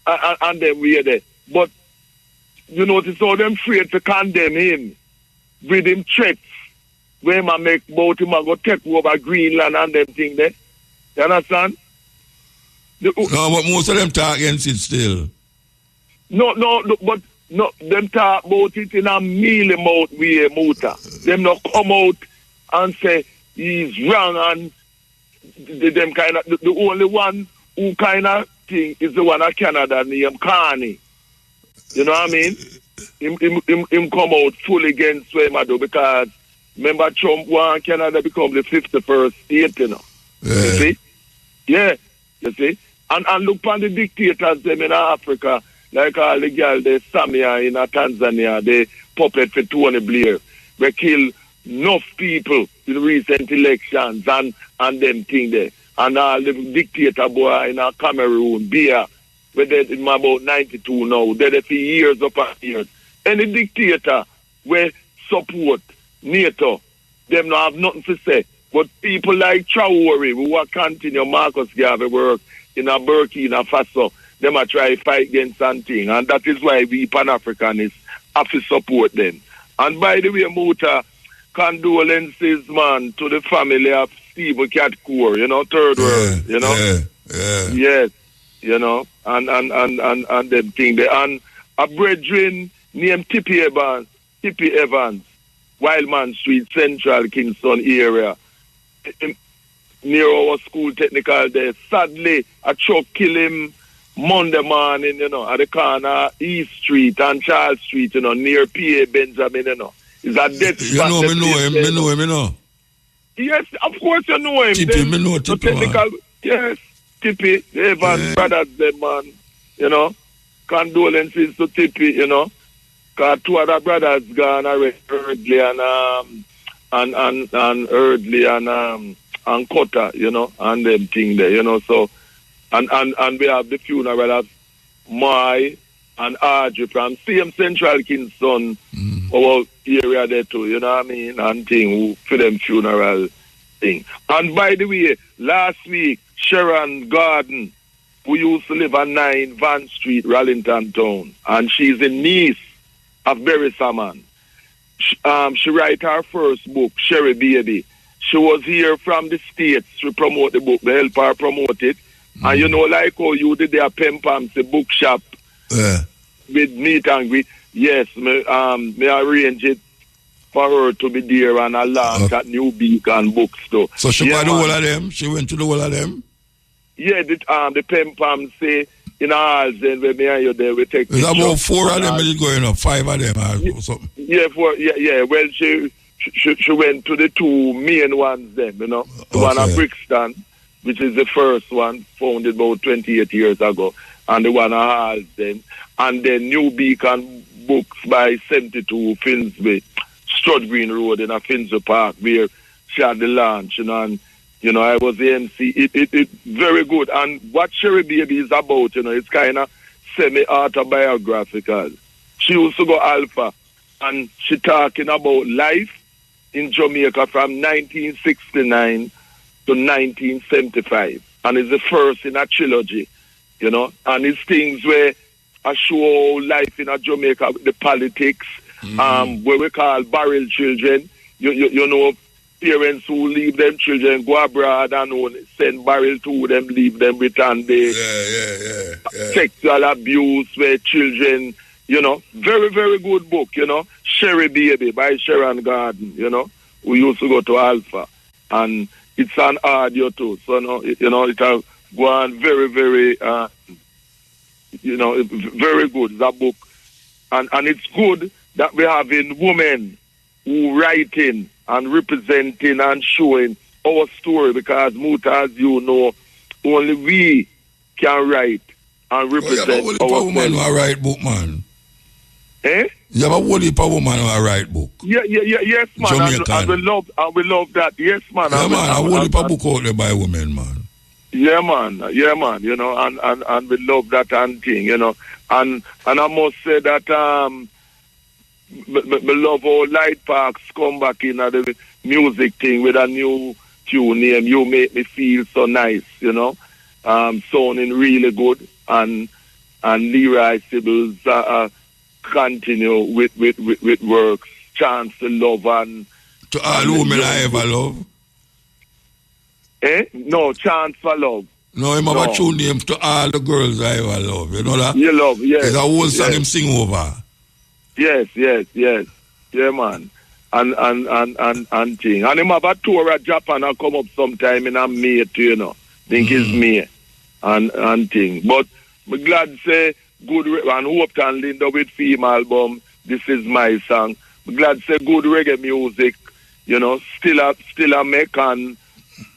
and then we are there. But you notice how them afraid to condemn him with him threats where man make boat him and go take over Greenland and them thing there. You understand? No, but most of them talk against it still. No, but no, them talk about it in a mealy mouth way, muta. Them not come out and say he's wrong and them kind of the only one who kind of thing is the one of Canada named Carney. You know what I mean? Him come out full against Swemado because remember Trump want Canada become the 51st state, you know. You see? Yeah, you see? And look on the dictators them in Africa, like all the girls, the Samia in Tanzania, the puppet for Tony Blair. They kill enough people in recent elections and them thing there. And all the dictator boy in Cameroon, Bia, where they're about 92 now, they're there for years upon years. Any dictator where support NATO, them not have nothing to say. But people like Traore, who will continue Marcus Garvey work in a Burkina Faso, them are try to fight against something. And that is why we Pan-Africanists have to support them. And by the way, Muta, condolences, man, to the family of Stephen Catcourt, you know, third world, you know. Yes, you know, and them thing there. And a brethren named Tippy Evans, Wildman Street, Central Kingston area, near our school technical there. Sadly, a truck killed him Monday morning, you know, at the corner East Street and Charles Street, you know, near P.A. Benjamin, you know. It's a death spot. You know, me know him. Yes, of course you know him. Tippy, me know Tippy, man. Yes, Tippy, Evans brothers, them, man, you know. Condolences to Tippy, you know. Because two other brothers gone already, Eardley and Cotta, you know, and them thing there, you know. So, and we have the funeral of Mai and Audrey from same Central Kingston, our area there too, you know what I mean, and thing for them funeral thing. And by the way, last week, Sharon Garden, who used to live on 9 Van Street, Rallington Town, and she's a niece of Berry Salmon. She write her first book, Sherry Baby. She was here from the States to promote the book, to help her promote it. And you know, like how you did their Pen Pams, the bookshop with meet and greet. Yes, me arrange it for her to be there and I launch at New Beacon Bookstore. So she got the whole of them? She went to the whole of them? Yeah, the Pen Pams say, in ours, then when me and you there, we take there's about 4 of them going up, 5 of them or something. Yeah, 4, yeah. Well, she went to the 2 main ones then, you know. The one at Brixton, which is the first one, founded about 28 years ago, and the one at Halsden, and then New Beacon Books by 72 Finsbury, Stroud Green Road in a Finsbury Park, where she had the launch, you know, and you know, I was the MC. It very good. And what Sherry Baby is about, you know, it's kind of semi-autobiographical. She used to go Alpha, and she talking about life in Jamaica from 1969 to 1975. And it's the first in a trilogy, you know. And it's things where I show life in Jamaica, the politics, where we call barrel children. You know, parents who leave them children go abroad and send barrel to them, leave them return the sexual abuse where children, you know, very, very good book, you know, Sherry Baby by Sharon Garden, you know, we used to go to Alpha, and it's an audio too, so you know, it has gone very, very, you know, very good, that book, and it's good that we have in women who writing and representing and showing our story, because Muta, as you know, only we can write and represent you have a whole woman who write book, man. Eh? You have a whole heap of woman who write book. Yes, man. And we love that. Yes, man. Yeah, man. A whole heap of book out there by women, man. Yeah, man. You know, and we love that and thing, you know. And I must say that we love how Light Parks come back in at the music thing with a new tune name, You Make Me Feel So Nice, you know. Sounding really good, and Leroy Sybil's continue with works, Chance to Love, and to all women I ever love. No, Chance for Love. No, him have a tune name to all the girls I ever love. You know that? You love, yes. It's a whole song him sing over. Yes. Yeah, man. And thing. And him have a tour at Japan and come up sometime in a May too, you know. Think it's May and thing. But I'm glad to say good and hope and Linda with female album, This Is My Song. I'm glad to say good reggae music, you know, still a make, and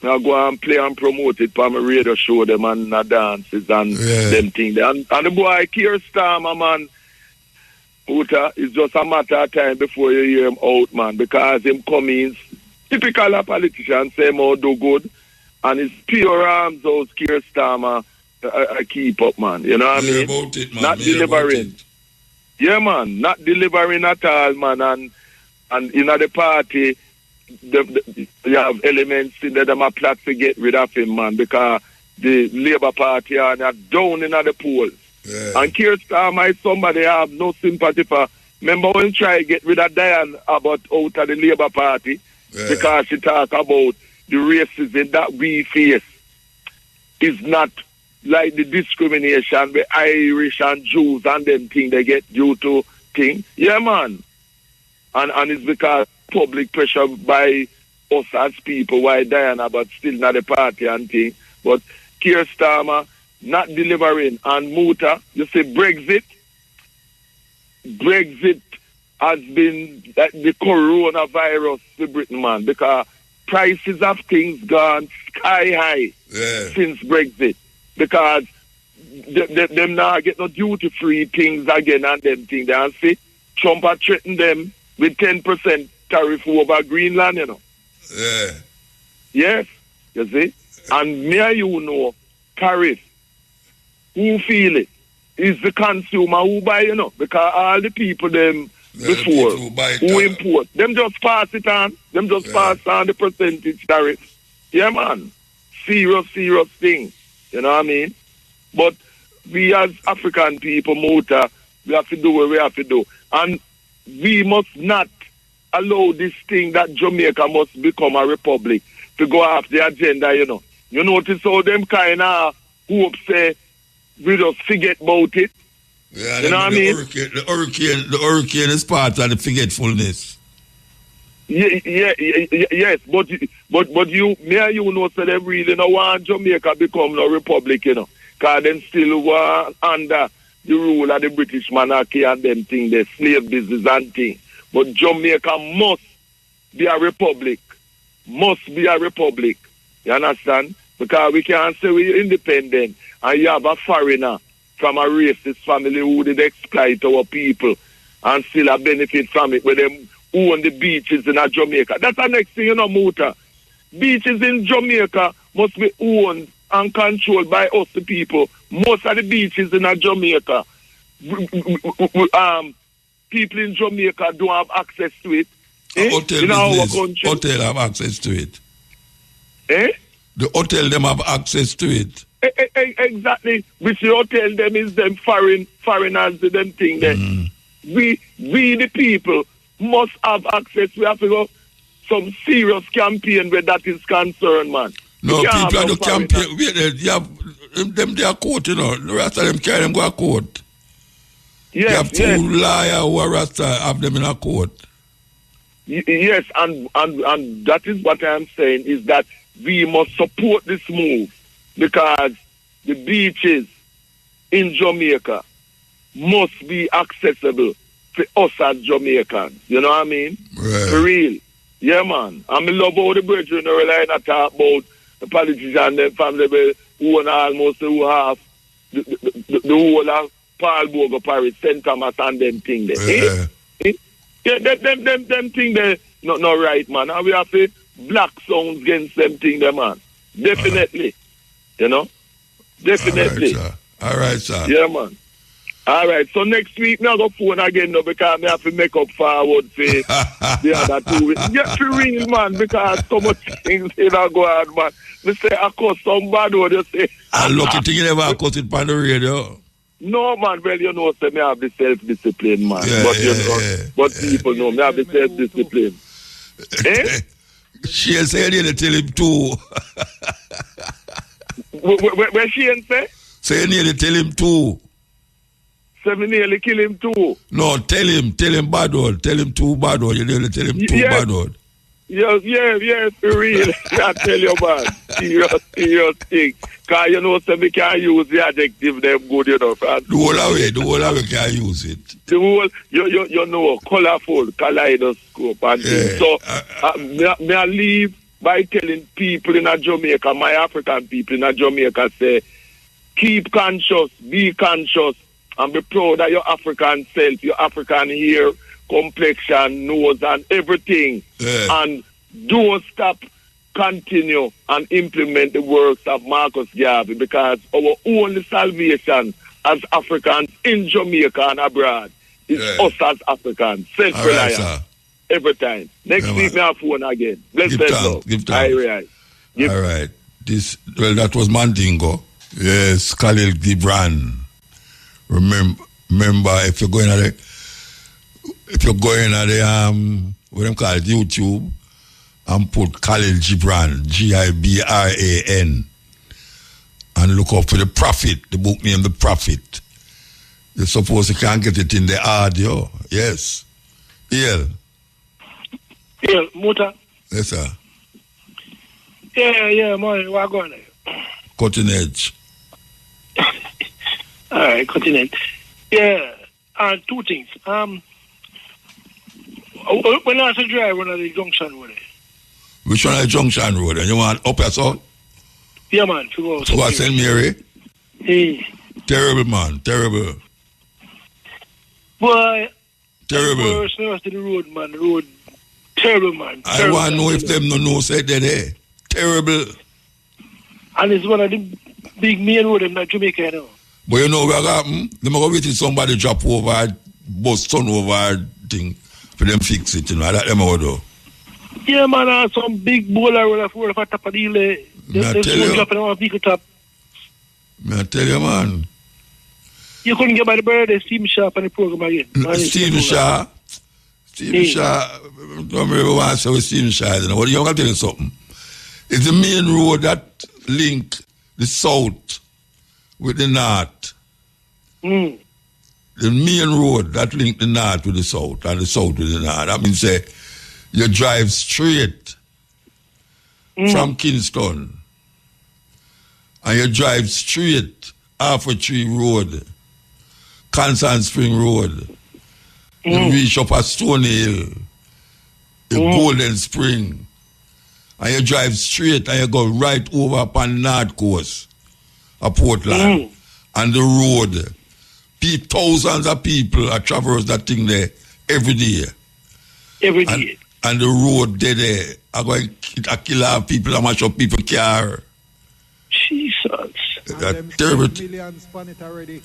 I go and play and promote it for my radio show them and dances and them things. And the boy Keir Starmer, man, Muta, it's just a matter of time before you hear him out, man, because him coming, typical a politician, say more do good, and his pure arms out, Keir Starmer, I keep up, man. You know what I mean? About it, man. Not delivering. Yeah, man. Not delivering at all, man. And in the party, you have elements in there that are plot to get rid of him, man, because the Labour Party are down in the polls. Yeah. And Keir Starmer is somebody I have no sympathy for. Remember when he tried to get rid of Diane Abbott out of the Labour Party because she talk about the racism that we face is not like the discrimination with Irish and Jews and them thing they get due to thing. Yeah, man. And it's because public pressure by us as people, why Diana, but still not the party and thing. But Keir Starmer not delivering. And Muta, you say Brexit has been the coronavirus to Britain, man, because prices of things gone sky high since Brexit. Because them now get no duty-free things again and them things. And see, Trump had threatened them with 10% tariff over Greenland, you know. Yeah. Yes, you see. And me and you know, tariff, who feel it? Is the consumer who buy, you know. Because all the people them before who import, them just pass it on. Them just pass on the percentage tariff. Yeah, man. Serious thing. You know what I mean? But we as African people, Muta, we have to do what we have to do. And we must not allow this thing that Jamaica must become a republic to go off the agenda, you know. You notice how them kind of hope say we just forget about it. Yeah, you know what I mean? The hurricane is part of the forgetfulness. Yes, but you, me and you know, so they really don't want Jamaica become no republic, you know, because them still were under the rule of the British monarchy and them thing, the slave business and thing. But Jamaica must be a republic. Must be a republic. You understand? Because we can't say we're independent and you have a foreigner from a racist family who did exploit our people and still a benefit from it with them own the beaches in Jamaica. That's the next thing, you know, Muta. Beaches in Jamaica must be owned and controlled by us, the people. Most of the beaches in Jamaica, people in Jamaica don't have access to it. Hotel in our business, country. hotel have access to it. Eh? The hotel, them have access to it. Exactly. Which you tell them is them foreigners to them thing there. We the people must have access. We have to go some serious campaign where that is concerned, man. No, people are the campaign. You have them they are court, you know. The rest of them carry them go to court. Yes, you have two liars who are Rasta have them in a court. Yes, and that is what I am saying is that we must support this move because the beaches in Jamaica must be accessible for us as Jamaicans. You know what I mean? Right. For real. Yeah, man. I love how the brethren are relying to talk about the politicians and the family who own almost who have the whole of Paul Bogo Paris, St. Thomas and them thing there. Yeah, them thing there not right, man. And we have to black sounds against them thing there, man. Definitely. You know? Definitely. All right, sir. Yeah, man. All right, so next week, now go phone again, no, because I have to make up forward for the other 2 weeks. Yeah, for real, man, because so much things in a go on, man. Me say, I cause somebody would just say... I'm lucky to you never cause it on the radio. No, man, well, you know, say, me have the self-discipline, man. But people know, me have the self-discipline. She said you need to tell him too. Where she say? Say you need to tell him too. So me nearly kill him too. No, tell him bad word. Tell him too bad word. You nearly tell him too bad word. Yes, for real. I tell you, man. Serious thing. Because you know, so we can't use the adjective them good, you know. The whole way can use it. The whole, you know, colorful, kaleidoscope and things. So, may I leave by telling people in Jamaica, my African people in Jamaica, say, keep conscious, be conscious, and be proud of your African self, your African hair, complexion, nose, and everything. Yeah. And don't stop, continue, and implement the works of Marcus Garvey, because our only salvation as Africans in Jamaica and abroad is us as Africans. Self-reliant. Right, every time. Next week, we have phone again. Bless them. Give time. All right. That was Mandingo. Yes, Khalil Gibran. Remember, if you're going at the what them call it, YouTube, and put Khalil Gibran, Gibran, and look up for the Prophet, the book named The Prophet. You're supposed you can't get it in the audio. Yes. Yeah, Muta. Yes, sir. Yeah, man, we're going there. Cutting edge. All right, cutting edge. Yeah, two things. When I was driving on the junction road. Which one is the junction road? And you want up your son? Yeah, man. To go St. Mary? Hey. Terrible, man. Terrible. Boy. Terrible. Worse to the road, man. The road. Terrible, man. I want to know if them no know say they're there. Terrible. And it's one of the big main road in Jamaica, you know. But you know what happened? They're going to wait till somebody drop over, bust turn over thing for them fix it, you know. That's them how do. Yeah, man, some big bowler road of top of the hill. They're dropping on a vehicle top. I tell you, man. You couldn't get by the bird, Steve Shaw on the program again. Steve Shaw, don't remember what I said with Steve Shaw. You know what? I'm going to tell you something. It's the main road that link the south with the north. The main road that link the north with the south and the south with the north. That means say you drive straight from Kingston and you drive straight Halfway Tree Road, Constant Spring Road. You reach up at Stony Hill, the Golden Spring, and you drive straight and you go right over upon North Coast of Portland. And the road, thousands of people are traverse that thing there every day. Every day. And the road there, are going to kill our people, and mash up people car. Jesus. That's terrible. Millions on it already.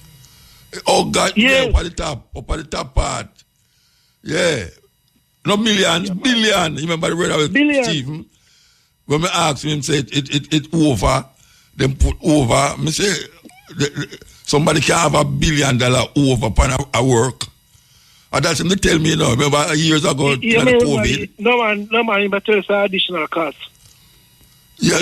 Oh God, yeah, up at the top part. Yeah. Not millions, billion. You remember the word I was Stephen? When I asked him, said it over them put over. Me say somebody can have $1 billion over upon a work. And that's him. They tell me now. Remember years ago, COVID. No man, but it's additional cost. Yeah,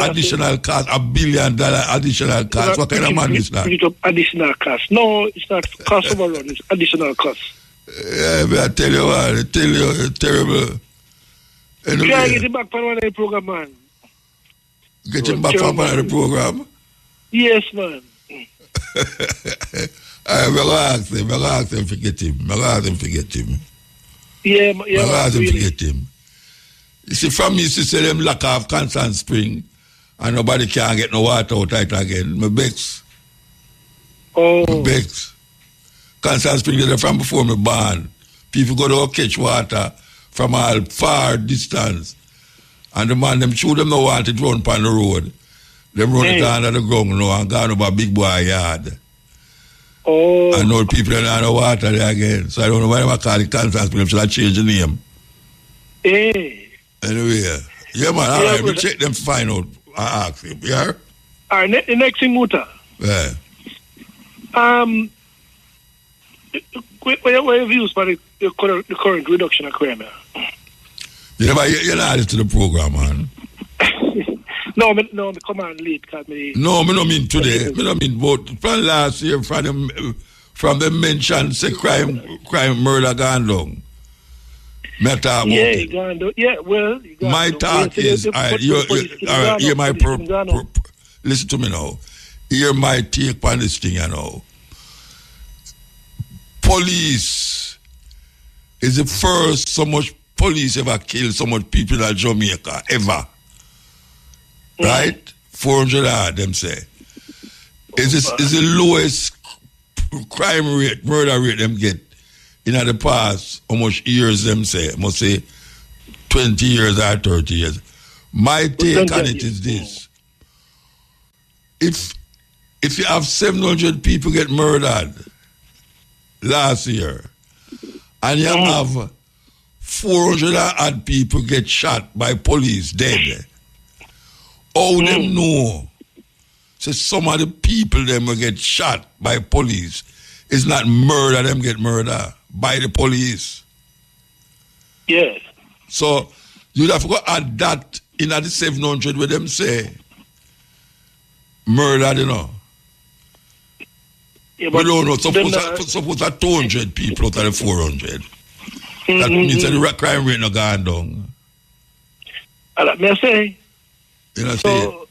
additional cost, $1 billion additional cost. What kind of man is that? Additional cost. No, it's not cost overrun. It's additional cost. Yeah, but I tell you what, it's terrible. Anyway, can I get him back from one of the program, man? Get him back from one of the program? Yes, man. I'm going to ask him to get him. Yeah, forget him. You see, from me, say them lack of Constant Spring and nobody can get no water out it again. My begs. Constant Spring is from before me born. People go to catch water from all far distance. And the man, them shoot them no want it run upon the road. Them run it under the ground now and gone over big boy yard. And now people don't have no water there again. So I don't know why they call it Constant Spring. Should I change the name? Anyway, yeah, man, all right, we check them to find out. I ask him, yeah? All right, the next thing, Muta. Yeah. What are your views for the current reduction of crime? You're not added to the program, man. No, come on, late. No, I don't mean today. I don't mean both. From last year, from the mention, say crime, murder gone down. My talk is, listen to me now. Hear my take on this thing, you know. Police is the first so much police ever killed so much people in Jamaica, ever. Right? 400 odd, them say. Is the lowest crime rate, murder rate them get in the past, how much years them say? Must say 20 years or 30 years. My take on it is this. If you have 700 people get murdered last year, and you have 400 odd people get shot by police dead, how them know? So some of the people them will get shot by police. It's not murder, them get murder by the police. Yes. So you'd have to go add that in at the 700 where them say murder, you know. Yeah, we don't know. Suppose that 200 people out of the 400. That means that the crime rate not gone down. May I say? You know, so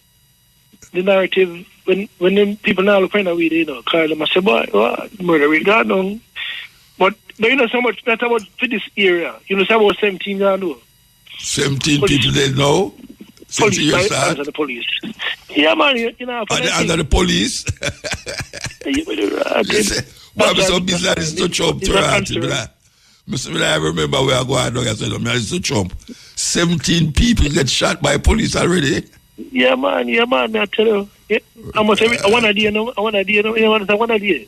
the narrative, when them people now look kind of weird, you know, call them and say, boy, murder rate gone down. But you know so much, not about for this area. You know, so about 17 gone down. 17 police, people they know? Since the year start? Under the police. Yeah, man, you know. Under the police? Why so busy that is to Trump to I remember where I go out and I said, it's to Trump. 17 people get shot by police already. Yeah, man, I tell you. Yeah, I want idea, you know what I want idea.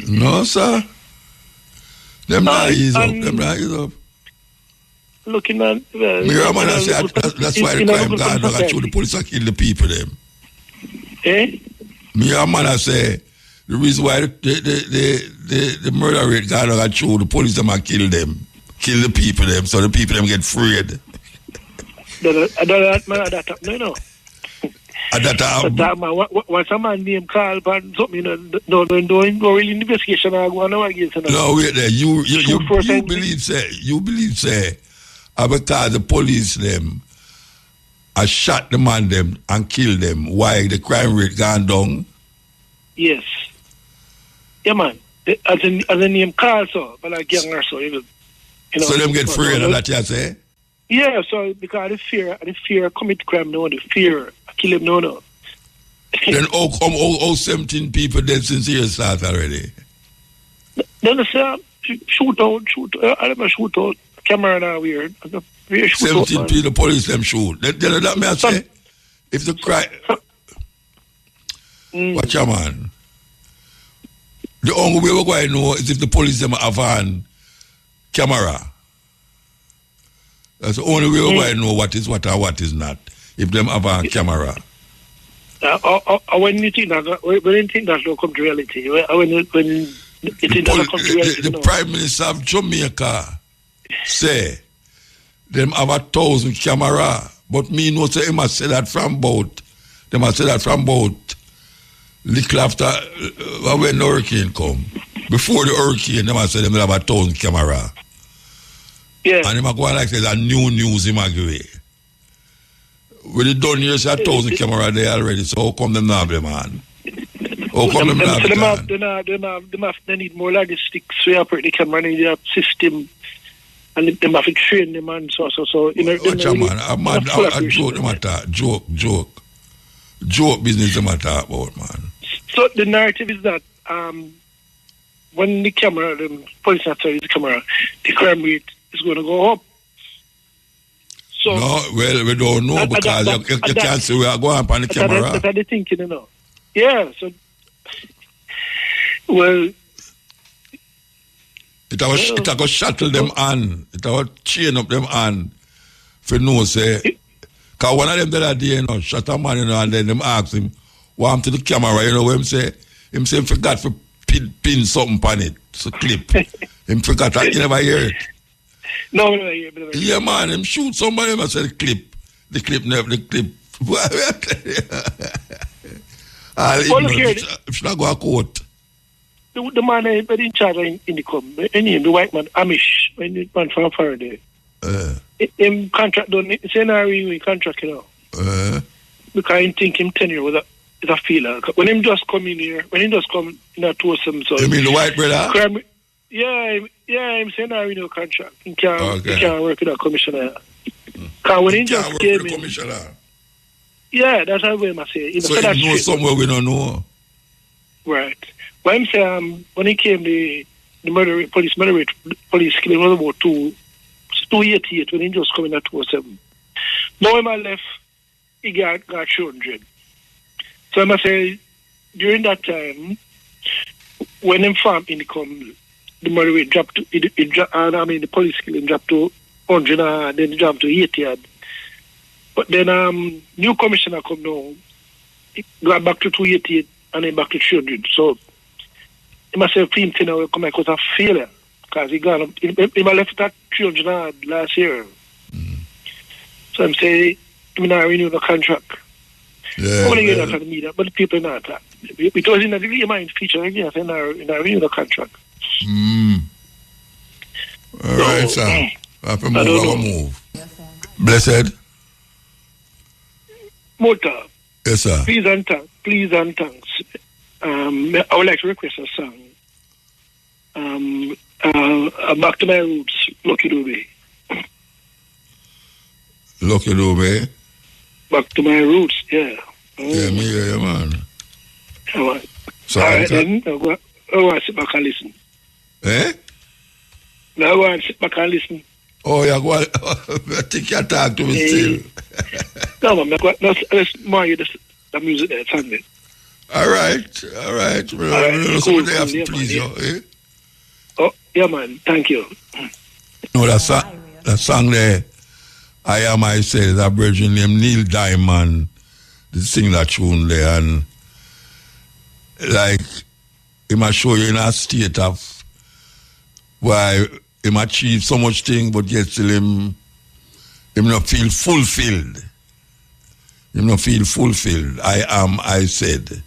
No, sir. Them eyes up. Looking at that's why the crime gone down. I the police are kill the people them. I say the reason why the murder rate gone down, I the police them are kill them. Kill the people them, so the people them get freed. No. Once a man named Carl but something, you know, don't go really investigation or go on against him. No, wait there. You believe say because the police them I shot the man them and killed them, why the crime rate gone down? Yes. Yeah, man. As a name Carl, so, but like gang or so, you know. So them get free, that you say? Yeah, so because the fear commit crime, no, the fear kill him, no. Then all 17 people dead since the year start already. Then they say shoot out. I never shoot out. Camera now weird. 17 people, the police them shoot. Then that may I say, if the crime, watch your man. The only way we're going to know is if the police them have on camera. That's the only way we're going to know what is what or what is not. If them have on camera. When you think that, will come to reality, when you think that will come to reality, the Prime Minister of Jamaica say them have 1,000 camera, but me know say him must say that from about little after when the hurricane come. Before the hurricane, they must say them have 1,000 camera. Yeah. And him go like say that new news him give away. When they done here, say 1,000 camera there already, so how come them not have them on? How come them not have them on? They need more logistics to operate the camera, they need a system, and they have to train them and so. Watch a man, a joke them attack, joke business them attack about, man. So the narrative is that when the camera, the police officer is the camera, the crime rate is going to go up. So, no, well, we don't know because you can't see we are going on the camera. That's what they're thinking, you know. Yeah, so, well... It will shuttle them on. It will chain up them on. For no say... Because one of them the other day, you know, shut a man, you know, and then them ask him, what happened to the camera, you know, what him say he forgot to pin something on it, so clip. Him forgot that, you never hear it. No. Yeah, man, him shoot somebody, him say the clip. The clip. If you not go to court. The man in charge in the com, the white man, Amish, when the man from Faraday. Him contract done, it's an area contract, you know. Because I think him tenure was a feeler. When him just come in here, when him just come in a twosome, so... You mean the white brother? Yeah, I'm saying I renew contract. He can't work with a commissioner. Because when he just came in... Commissioner. Yeah, that's how I say. So he knows somewhere we don't know. Right. When I'm saying, when he came, the police killing was about 288 when he just come in at 207. Now when I left, he got 200. So I must say, during that time, when him farm income, the murder rate dropped to, the police killing dropped to 100 and then it dropped to 80. But then new commissioner come down, it got back to 288 and then back to 300. So he must have him will come back with a failure because he left that 300 last year. So I'm saying, I'm not renew the contract. Yeah, I want to get that on the media, but the people not that. Because in the mind feature, again, I renew the contract. All right, sir. Happy move. Blessed. Muta. Yes, sir. Please and thanks. I would like to request a song. Back to my roots, Lucky Dube. Lucky Dube? Back to my roots, yeah. Yeah, me hear you, man. All right. So, all right, then, I want to sit back and listen. Eh? Now I want to sit back and listen. Oh, you go I think you talk to me still. No, man, let's marry the music there, it's on me. All right. Somebody have to please you, eh? Oh, yeah, man, thank you. No, that song there, I Am I Said, that virgin named Neil Diamond, they sing that tune there, and like, he might show you in a state of why he might achieve so much thing, but yet still him not feel fulfilled. Him not feel fulfilled. I said.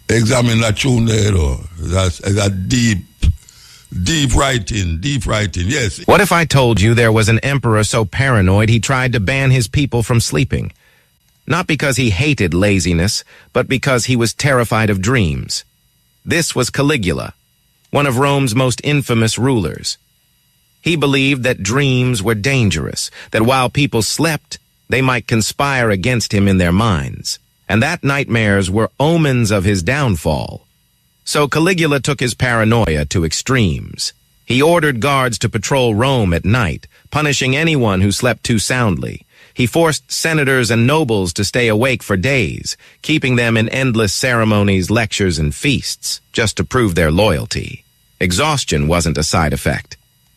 Examine that tune there, though. That's a deep writing, yes. What if I told you there was an emperor so paranoid he tried to ban his people from sleeping? Not because he hated laziness, but because he was terrified of dreams. This was Caligula, one of Rome's most infamous rulers. He believed that dreams were dangerous, that while people slept, they might conspire against him in their minds, and that nightmares were omens of his downfall. So Caligula took his paranoia to extremes. He ordered guards to patrol Rome at night, punishing anyone who slept too soundly. He forced senators and nobles to stay awake for days, keeping them in endless ceremonies, lectures, and feasts, just to prove their loyalty. Exhaustion wasn't a side effect.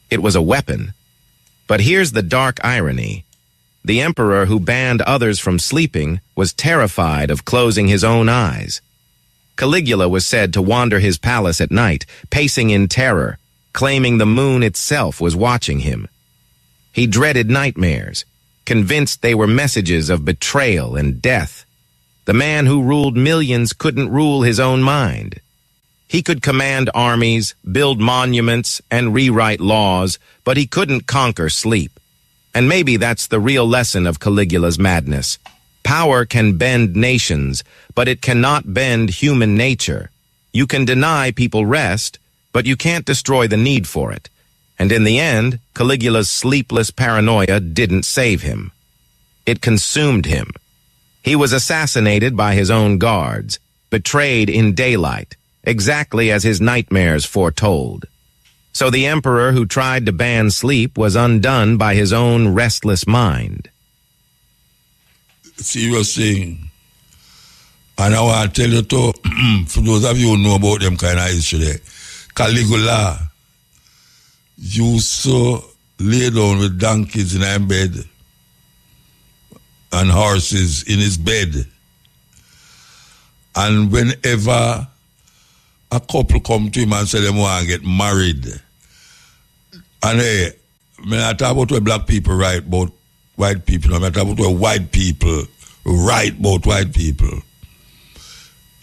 It was a weapon. But here's the dark irony. The emperor who banned others from sleeping was terrified of closing his own eyes. Caligula was said to wander his palace at night, pacing in terror, claiming the moon itself was watching him. He dreaded nightmares, convinced they were messages of betrayal and death. The man who ruled millions couldn't rule his own mind. He could command armies, build monuments, and rewrite laws, but he couldn't conquer sleep. And maybe that's the real lesson of Caligula's madness. Power can bend nations, but it cannot bend human nature. You can deny people rest, but you can't destroy the need for it. And in the end, Caligula's sleepless paranoia didn't save him. It consumed him. He was assassinated by his own guards, betrayed in daylight, exactly as his nightmares foretold. So the emperor who tried to ban sleep was undone by his own restless mind. Serious thing. And I want to tell you too, for those of you who know about them kind of history, Caligula used to lay down with donkeys in his bed and horses in his bed. And whenever a couple come to him and say they want to get married, and hey, I mean, I talk about what black people write about white people, I talk about what white people write about white people.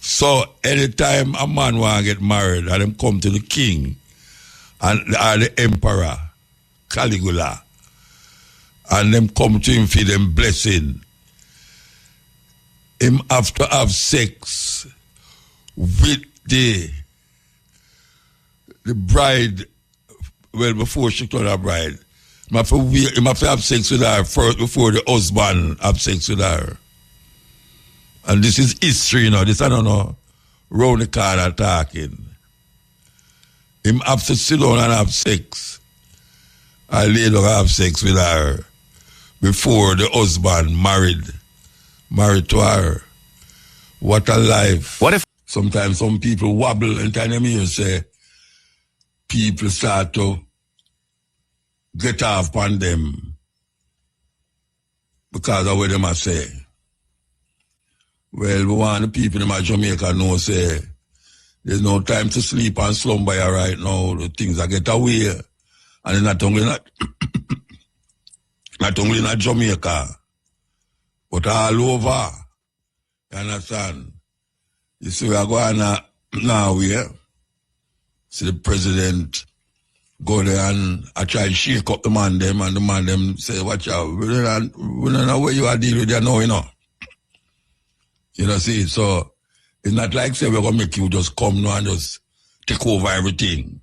So anytime a man want to get married and them come to the king and the emperor, Caligula, and them come to him for them blessing, him have to have sex with the bride, well, before she turn a bride. He have to have sex with her first before the husband have sex with her. And this is history, you know. This I don't know. Round the corner talking. Him have to sit down and have sex. I lay down and have sex with her before the husband married to her. What a life. What if sometimes some people wobble and time you say people start to get off on them because of what them are say. Well, we want the people in Jamaica know say there's no time to sleep and slumber here right now. The things are get away. And it's not only not only in Jamaica, but all over. You understand? You see, we are going now here. See the president go there and I try to shake up the man them, and the man them say, watch out, we don't know where you are dealing with there now, you know. You know, see, so it's not like say we're going to make you just come now and just take over everything.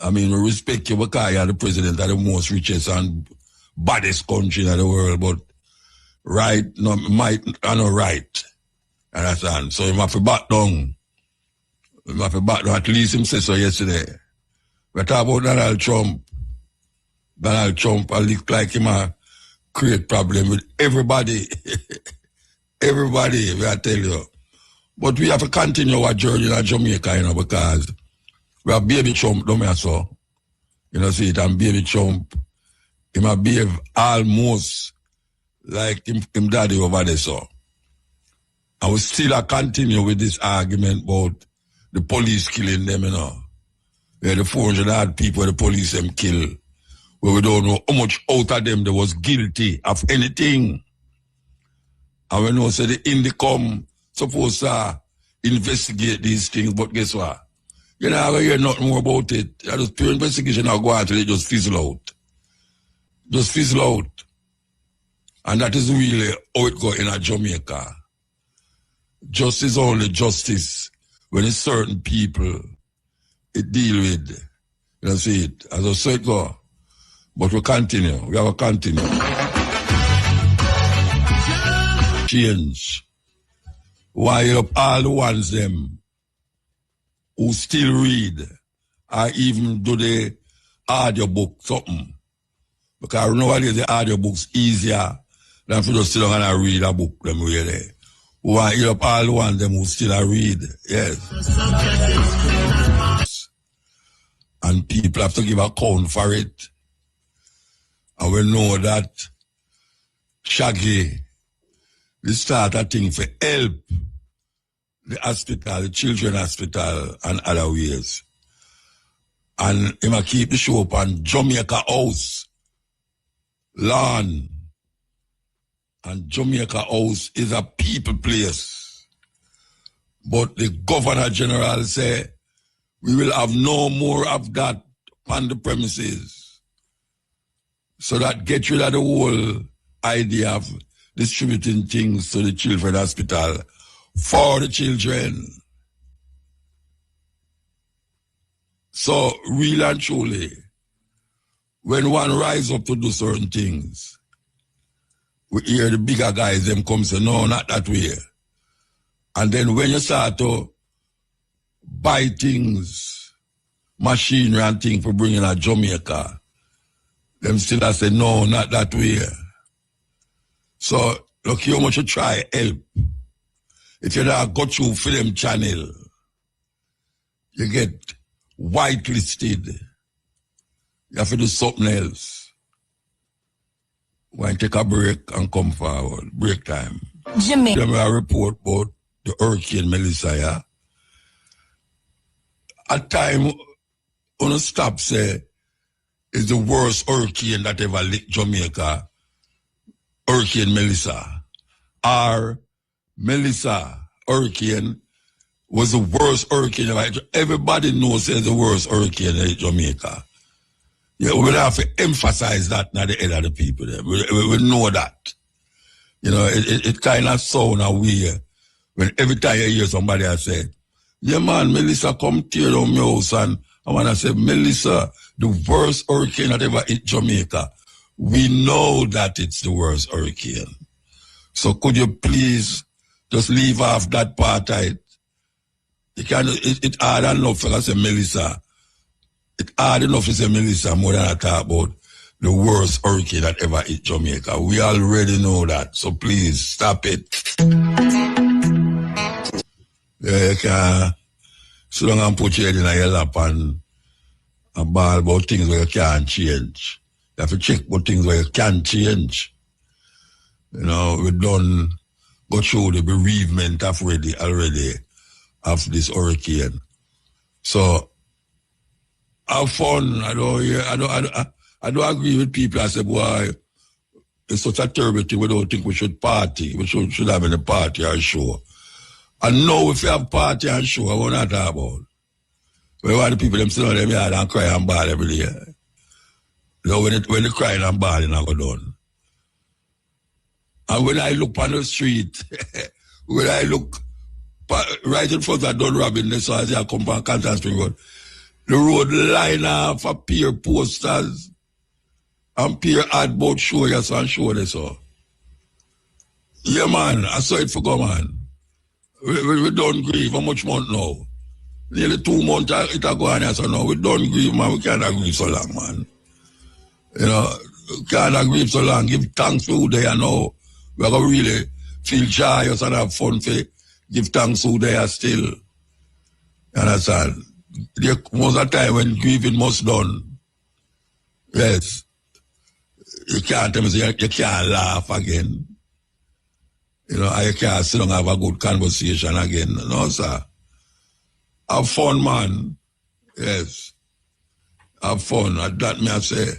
I mean, we respect you because you're the president of the most richest and baddest country in the world, but right, no, might, I know right. Understand? So you have to back down. You have to back down. At least him said so yesterday. We talk about Donald Trump. Donald Trump, I look like him a create problem with everybody. Everybody, we I tell you. But we have to continue our journey in Jamaica, you know, because we have baby Trump, don't we, so? You know, see it, and baby Trump, he might behave almost like him daddy over there, so. And we still continue with this argument about the police killing them, you know. Yeah, the 400 odd people the police them kill, where we don't know how much out of them that was guilty of anything. And we know, say the Indicom supposed to investigate these things, but guess what? You know, I hear nothing more about it. Just pure investigation now go out till it just fizzle out. Just fizzle out. And that is really how it goes in Jamaica. Justice is only justice when it's certain people it deal with. You know, see it. As I said, go. But we continue. We have to continue. Change. While up all the ones them who still read or even do the audiobook something. Because nowadays the audiobooks easier than for just sit down and read a book them really. While up all the ones them who still read. Yes. And people have to give account for it. And we know that Shaggy, they start a thing for help the hospital, the children hospital, and other ways. And he might keep the show up on Jamaica House, lawn. And Jamaica House is a people place. But the Governor General say, we will have no more of that on the premises. So that get rid of the whole idea of distributing things to the children hospital for the children. So, real and truly, when one rise up to do certain things, we hear the bigger guys, them come say, no, not that way. And then when you start to buy things, machinery and things for bringing a Jamaica, them still say, no, not that way. So, look how much you try help. If you not go through film channel, you get whitelisted. You have to do something else. Why take a break and come forward? Break time. Jamaica. Let me report about the Hurricane Melissa, yeah? At time, on a stop say, is the worst hurricane that ever licked Jamaica, Hurricane Melissa. Or Melissa hurricane was the worst hurricane ever. Everybody knows it's the worst hurricane in Jamaica. Yeah, we have to emphasize that at the head of the people. We know that. You know, it kind of sound a weird when every time you hear somebody I say, yeah man, Melissa come tear down my house, and I want to say, Melissa, the worst hurricane that ever hit Jamaica. We know that it's the worst hurricane. So could you please just leave off that part of it? It's hard enough for us to say Melissa. It's hard enough to say Melissa more than I talk about the worst hurricane that ever hit Jamaica. We already know that. So please stop it. Yeah, you can sit down and put your head in your lap and ball about things where you can't change. You have to check about things where you can change. You know, we done go through the bereavement already of this hurricane. So have fun. I don't agree with people. I say, boy, it's such a terrible thing. We don't think we should party. We should have a party or show. And now if you have party and show, I want to talk about. We want the people them sit on them yard and cry and bawl every day. You know, when they crying and bawling, I go done. And when I look on the street, when I look right in front of Don Robin, so as I come from Canton Spring Road, the road line off a peer posters and peer ad board show us and show this so. Yeah man, I saw it for go man. We don't grieve. How much month now? Nearly 2 months it a go on here, so now we don't grieve, man. We can't grieve so long, man. You know, we can't grieve so long. Give thanks for who they are now. We're going to really feel joyous and have fun for give thanks who they are still. You understand? Most of the time when grieving must done, yes, you can't tell me you can't laugh again. You know, you can't sit down and have a good conversation again. No, sir. Have fun, man. Yes. Have fun. That may I say.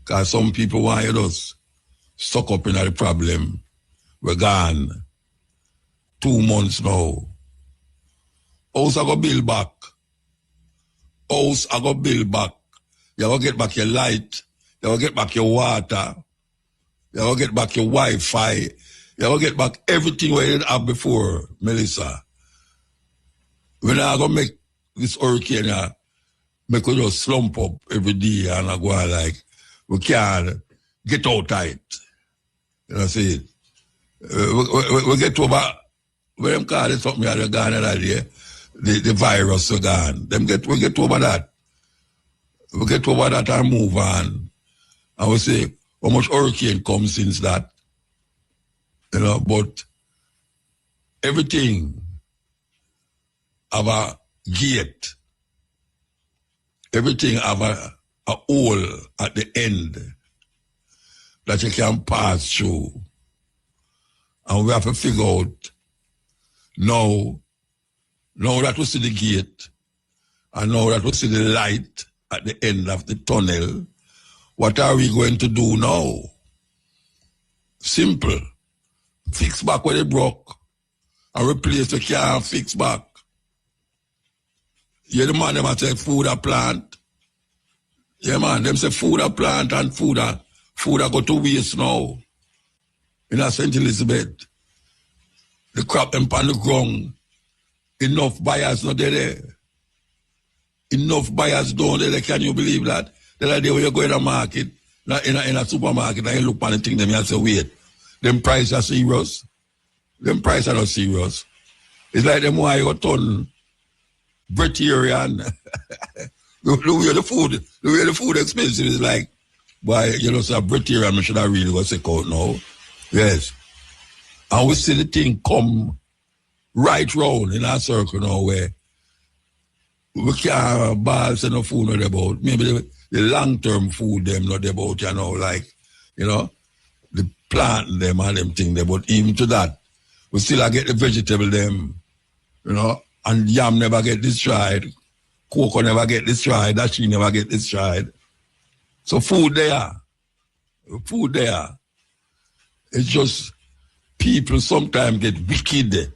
Because some people want you just stuck up in the problem. We're gone. 2 months now. House I go build back. House I go build back. You go get back your light. You go get back your water. You go get back your Wi-Fi. You go get back everything we didn't have before, Melissa. When I go make this hurricane, make us just slump up every day and I go like, we can't get out of it. You know what I'm saying? We get over, when them call it something they're gone that day, the virus is gone. We get over that. We get over that and move on. And we say, how much hurricane comes since that? You know, but everything have a gate. Everything have a hole at the end. that you can pass through. And we have to figure out now that we see the gate, and now that we see the light at the end of the tunnel, what are we going to do now? Simple. Fix back where they broke and replace the car and fix back. Yeah, the man, them say food a plant. Yeah, man, them say food a plant and food a go to waste now. In a St. Elizabeth, the crop them on the ground, enough buyers not there. Enough buyers don't there. Can you believe that? The other day when you go in a market, in a supermarket, and you look on the thing, them you say, wait, them prices are serious. Them prices are not serious. It's like them why you turn vegetarian. the way the food expensive is like, boy, you know, so vegetarian, I should have really go sick out now. Yes. And we see the thing come right round in our circle now where we can't balance enough food not about. Maybe the long-term food them not about, you know, like, you know, the plant them and them thing there. But even to that, we still get the vegetable them, you know, and yam never get destroyed, cocoa never get destroyed, dashi never get destroyed. So food there. It's just people sometimes get wicked.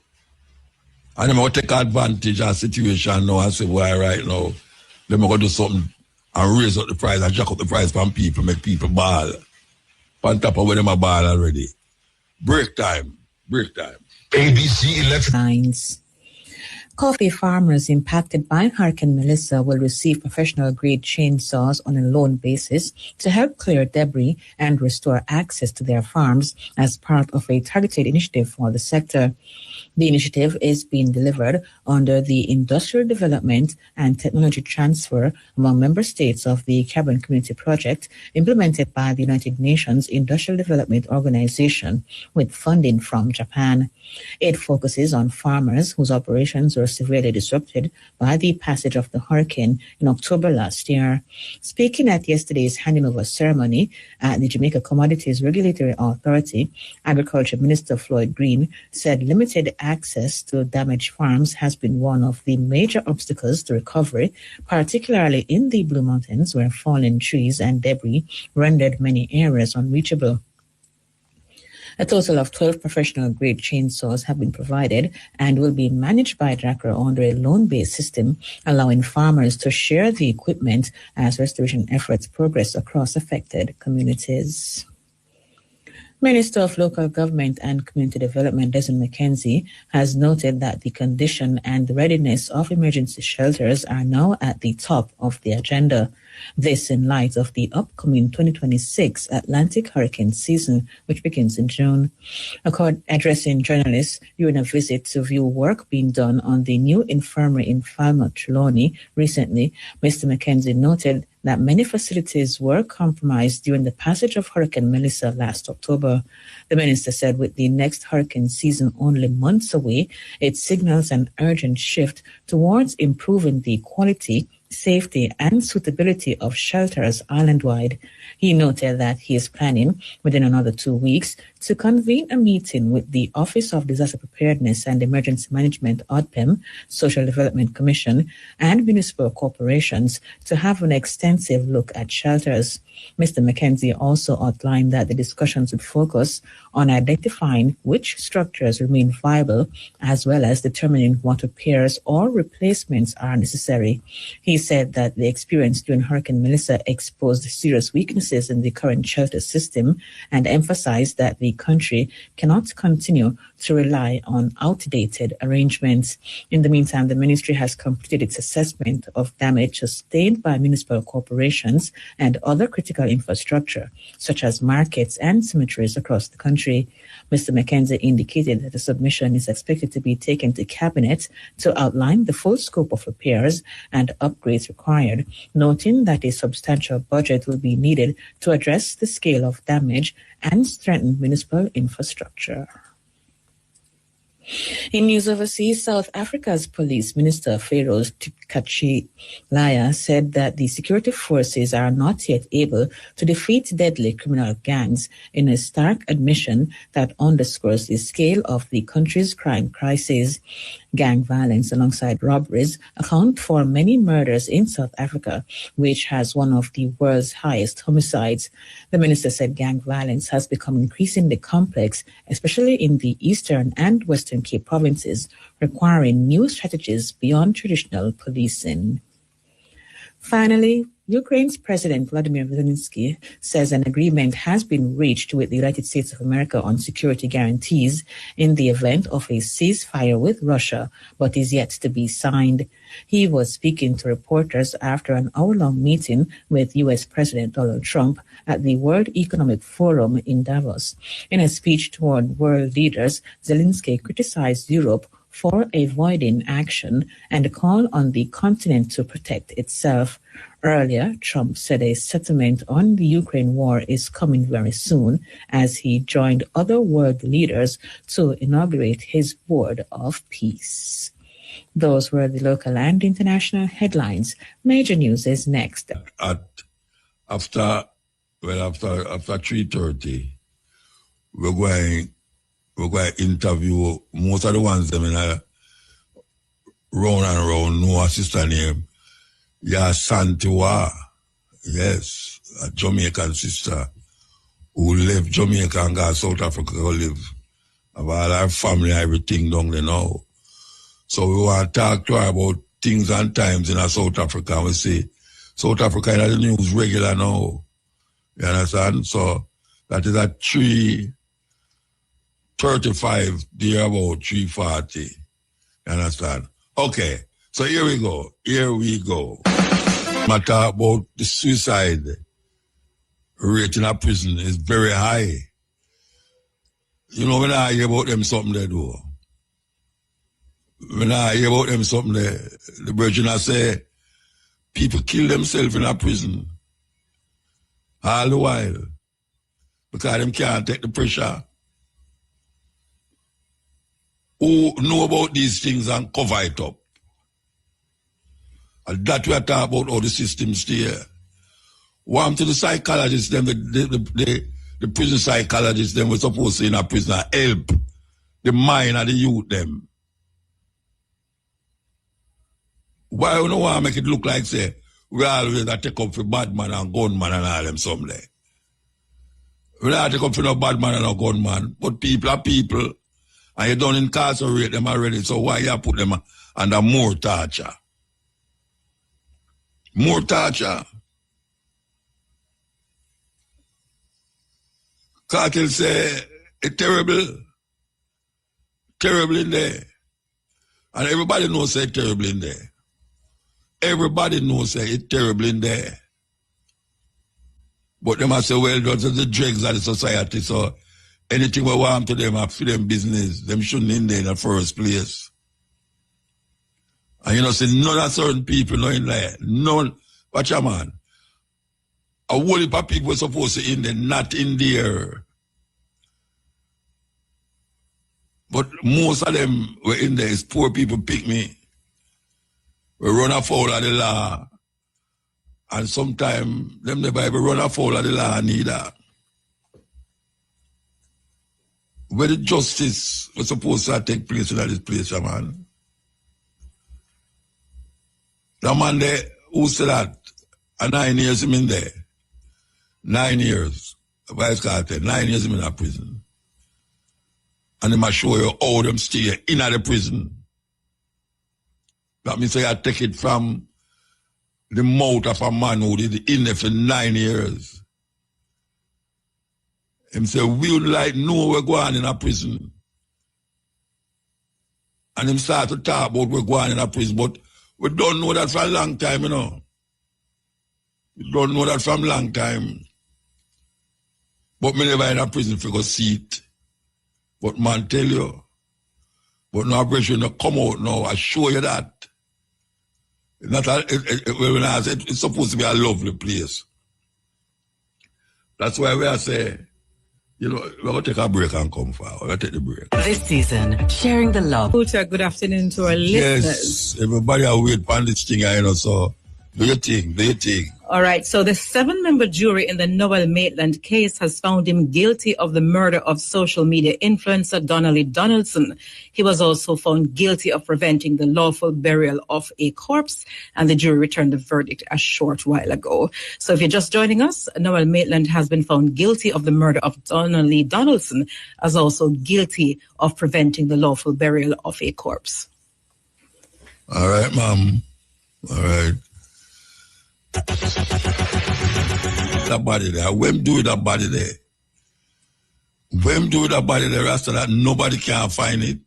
And they will take advantage of the situation now and say, why right now, they going to do something and raise up the price and jack up the price from people, make people ball. On top of where them a ball already. Break time. ABC Electric Lines. Coffee farmers impacted by Hurricane Melissa will receive professional-grade chainsaws on a loan basis to help clear debris and restore access to their farms as part of a targeted initiative for the sector. The initiative is being delivered under the Industrial Development and Technology Transfer among member states of the Caribbean Community Project implemented by the United Nations Industrial Development Organization with funding from Japan. It focuses on farmers whose operations were severely disrupted by the passage of the hurricane in October last year. Speaking at yesterday's handing over ceremony at the Jamaica Commodities Regulatory Authority, Agriculture Minister Floyd Green said limited access to damaged farms has been one of the major obstacles to recovery, particularly in the Blue Mountains, where fallen trees and debris rendered many areas unreachable. A total of 12 professional-grade chainsaws have been provided and will be managed by DRACRA under a loan-based system, allowing farmers to share the equipment as restoration efforts progress across affected communities. Minister of Local Government and Community Development, Desmond McKenzie, has noted that the condition and the readiness of emergency shelters are now at the top of the agenda. This in light of the upcoming 2026 Atlantic hurricane season, which begins in June. Addressing journalists during a visit to view work being done on the new infirmary in Falmouth, Trelawney recently, Mr. McKenzie noted that many facilities were compromised during the passage of Hurricane Melissa last October. The minister said with the next hurricane season only months away, it signals an urgent shift towards improving the quality, safety, and suitability of shelters island-wide. He noted that he is planning, within another 2 weeks, to convene a meeting with the Office of Disaster Preparedness and Emergency Management, ODPEM, Social Development Commission, and municipal corporations to have an extensive look at shelters. Mr. McKenzie also outlined that the discussions would focus on identifying which structures remain viable, as well as determining what repairs or replacements are necessary. He said that the experience during Hurricane Melissa exposed serious weaknesses in the current shelter system and emphasized that the country cannot continue to rely on outdated arrangements. In the meantime, the ministry has completed its assessment of damage sustained by municipal corporations and other critical infrastructure, such as markets and cemeteries across the country. Mr. McKenzie indicated that the submission is expected to be taken to Cabinet to outline the full scope of repairs and upgrades required, noting that a substantial budget will be needed to address the scale of damage and strengthen municipal infrastructure. In news overseas, South Africa's police minister, Pharaoh Laya, said that the security forces are not yet able to defeat deadly criminal gangs, in a stark admission that underscores the scale of the country's crime crisis. Gang violence alongside robberies account for many murders in South Africa, which has one of the world's highest homicides. The minister said gang violence has become increasingly complex, especially in the Eastern and Western Cape provinces, requiring new strategies beyond traditional policing. Finally, Ukraine's President Vladimir Zelensky says an agreement has been reached with the United States of America on security guarantees in the event of a ceasefire with Russia, but is yet to be signed. He was speaking to reporters after an hour-long meeting with U.S. President Donald Trump at the World Economic Forum in Davos. In a speech toward world leaders, Zelensky criticized Europe for avoiding action and called on the continent to protect itself. Earlier, Trump said a settlement on the Ukraine war is coming very soon as he joined other world leaders to inaugurate his Board of Peace. Those were the local and international headlines. Major news is next. After 3:30, we're going to interview most of the ones that in round and round know a sister named Santiwa. Yes, a Jamaican sister who left Jamaica and got South Africa to live. About our family, everything down there now. So we want to talk to her about things and times in South Africa. And we say, South Africa in the news regular now. You understand? So that is at 3:35, there about 3:40. You understand? Okay, so here we go. Matter about the suicide rate in a prison is very high. You know, when I hear about them something they do. When I hear about them something the Virgin I say, people kill themselves in a prison. All the while. Because them can't take the pressure. Who know about these things and cover it up. And that we are talking about how the system stay. One to the psychologists, them, the prison psychologists, them were supposed to in a prison help the mind of the youth them. Why you don't want to make it look like say we always take up for bad man and gunman and all them someday? We don't take up for no bad man and no gunman, but people are people. And you don't incarcerate them already, so why you put them under more torture? More torture. Cartel say it's terrible. Terrible in there. And everybody knows say it's terrible in there. Everybody knows say it's terrible in there. But they must say, well, those are the dregs of the society, so anything we want to them are for them business. Them shouldn't in there in the first place. And you know, say none of certain people know in there. None. Watch your man. A whole heap of people were supposed to in there, not in there. But most of them were in there. It's poor people pick me. We run afoul of the law. And sometimes them never ever run afoul of the law neither. Where the justice was supposed to take place in this place, man. The man there who said that, 9 years him in there. 9 years. Vice Cartel, 9 years him in a prison. And they must show you how them stay in the prison. That means you take it from the mouth of a man who did in there for 9 years. Him say, we would like know we're going in a prison. And him start to talk about we're going in a prison, but we don't know that for a long time, you know. We don't know that from a long time. But me never in a prison for go see it. But man tell you, but no pressure no come out now, I show you that. Not when I said it's supposed to be a lovely place. That's why we are saying, You know, we're going to take a break and come forward. We're going to take the break. This season, sharing the love. Muta, good afternoon to our listeners. Yes, everybody are waiting for this thing, you know, so do your thing. All right, so the 7-member jury in the Noel Maitland case has found him guilty of the murder of social media influencer Donnelly Donaldson. He was also found guilty of preventing the lawful burial of a corpse, and the jury returned the verdict a short while ago. So if you're just joining us, Noel Maitland has been found guilty of the murder of Donnelly Donaldson, as also guilty of preventing the lawful burial of a corpse. All right, ma'am. All right. That body there. When do that body there? When do that body there after that nobody can find it?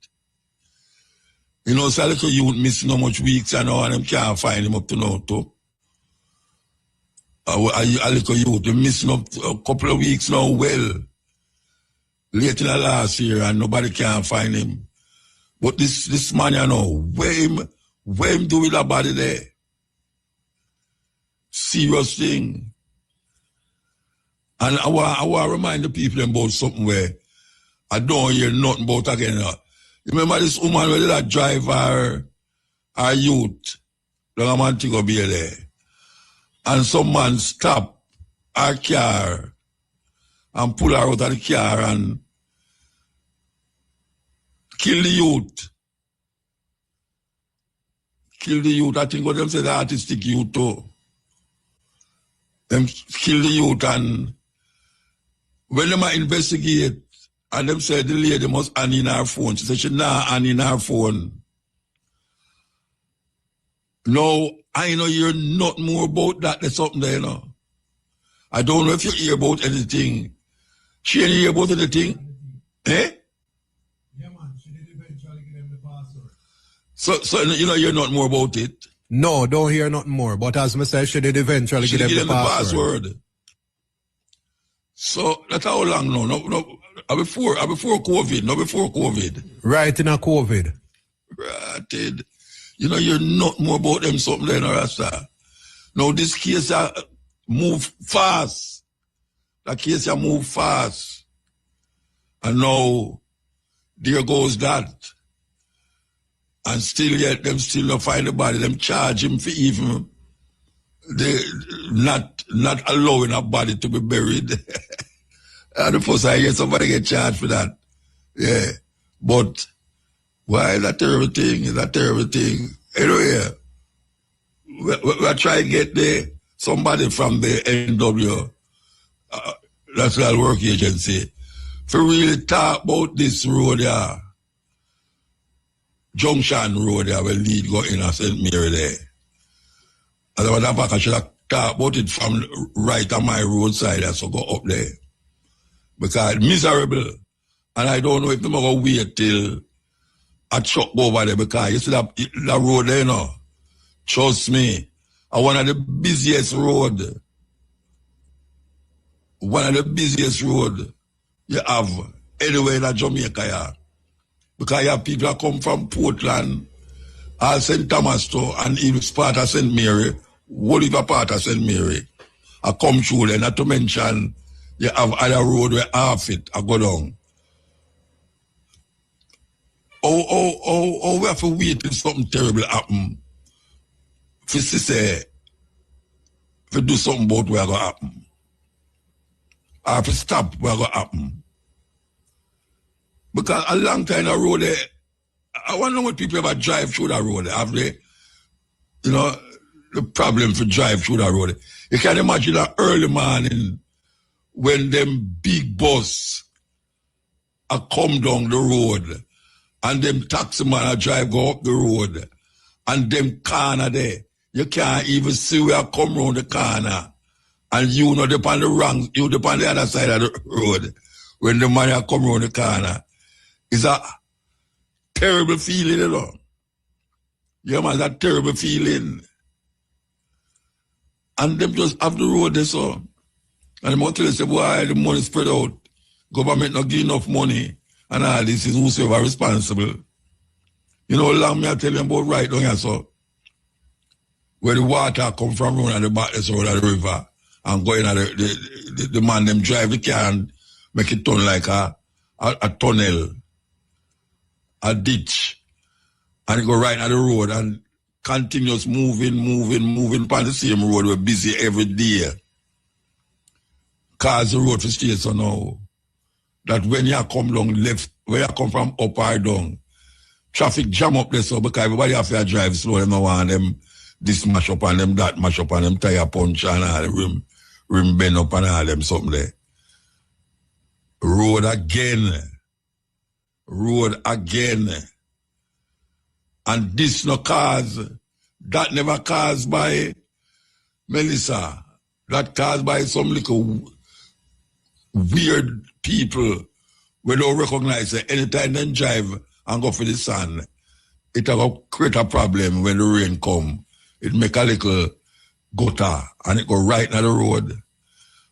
You know, so like you miss no much weeks and all, and them can't find him up to now too. I like you missing up a couple of weeks now, well, late in the last year, and nobody can find him. But this man, you know, where him do with that body there? Serious thing. And I want to remind the people about something where I don't hear nothing about again. You remember this woman where that drive her youth, the man to go be there. And some man stop her car and pull her out of the car and kill the youth. Kill the youth. I think what them say the artistic youth too. Them kill the youth, and when them investigate, and them say the lady must hand in her phone. She said she not hand in her phone. No, I know you're not more about that. There's something there, you know. I don't know if you hear about anything. She ain't hear about anything. Eh? Yeah, man. She did eventually give them the password. So you know you're not more about it. No, don't hear nothing more. But as I said, she did eventually give them the password. So that's how long now? No, before COVID, not before COVID. Right in a COVID. Right. You know, you're not more about them something there, no, Rasta. Now this case move fast. That case move fast. And now there goes that. And still yet, them still not find the body. Them charge him for even they not allowing a body to be buried. And the first I hear somebody get charged for that. Yeah. But why is that terrible thing? Is that terrible thing? Anyway, we're trying to get somebody from the NW, National Work Agency, to really talk about this road here. Junction Road there, where lead go in at St. Mary there. As a matter of fact, I should have talked about it from right on my roadside, so go up there. Because it's miserable. And I don't know if I'm going to wait till I truck over there, because you see that road there, you know. Trust me, one of the busiest road. One of the busiest road you have anywhere in Jamaica, yeah. Because you have people that come from Portland, St. Thomas too, and even part of St. Mary, whatever part of St. Mary, I come through there, not to mention you have other road where half it I go down. We have to wait till something terrible happen. For say, to do something about where going to happen. I have to stop where going to happen. Because a long time the road there, I wonder what people ever drive through that road. Have they, you know, the problem for drive through that road. You can imagine that early morning when them big bus are come down the road and them taxi man are drive go up the road and them corner there. You can't even see where I come round the corner. And you know, depend the other side of the road when the man come round the corner. It's a terrible feeling, you know. Yeah, man, that terrible feeling. And them just have the road there, so. And the motor say, boy, the money spread out. Government not give enough money. And all this is whosoever responsible. You know, long me I tell you about right down here, so. Where the water come from running at the back of the river and going at the man them drive the car and make it turn like a tunnel, a ditch, and it go right on the road and continuous moving on the same road. We're busy every day. Cause the road for stay so now. That when you come down left, when you come from up or down, traffic jam up there so because everybody have to drive slow. Them no want them this mash up and them that mash up and them tire punch and all the rim bend up and all them something there. Road again. And this no cause, that never caused by Melissa. That caused by some little weird people we don't recognize it. Anytime they drive and go for the sun, it will create a problem when the rain come. It make a little gutter and it go right on the road.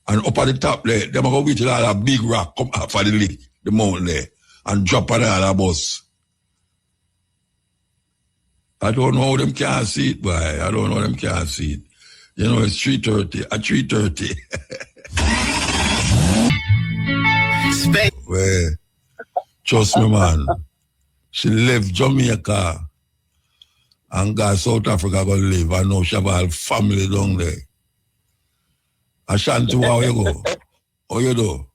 And up at the top there, they go wait till all a big rock come up for the lake, the mountain there, and drop on all the bus. I don't know how them can't see it, boy. I don't know how them can't see it. You know, it's 3:30. At 3:30. Well, trust me, man. She left Jamaica and got South Africa to live. I know she have a family down there. Ashanti, how you go? How you do?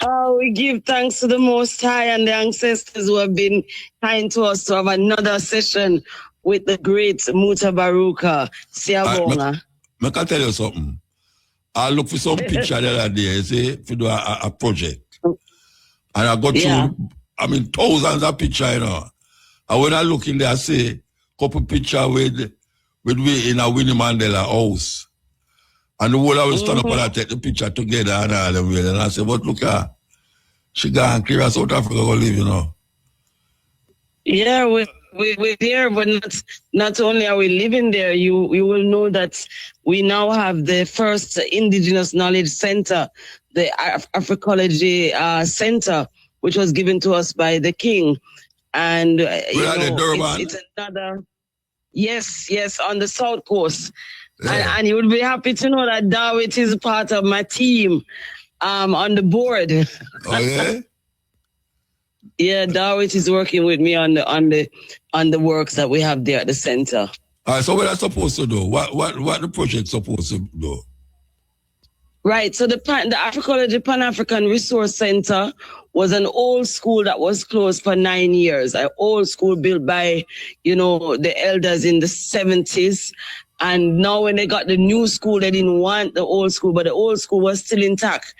Oh, we give thanks to the Most High and the ancestors who have been kind to us to have another session with the great Mutabaruka. Siabonga. I can tell you something. I look for some picture the other day, see, to do a project. And I got through, thousands of pictures, you know. And when I look in there, I see couple picture with we in a Winnie Mandela house. And the whole I will stand up and I take the picture together and all them way. And I say, but look at she gone clear as South Africa go live, you know. Yeah, we're there, but not only are we living there, you will know that we now have the first Indigenous Knowledge Center, the Africology Center, which was given to us by the King. And it's another, yes, on the South Coast. Yeah. And you would be happy to know that Dawit is part of my team on the board. Oh, yeah? Yeah, Dawit is working with me on the works that we have there at the center. All right, so what are supposed to do? What the project supposed to do? Right, so the Africology Pan-African Resource Center was an old school that was closed for 9 years. An old school built by, the elders in the 70s. And now when they got the new school, they didn't want the old school, but the old school was still intact.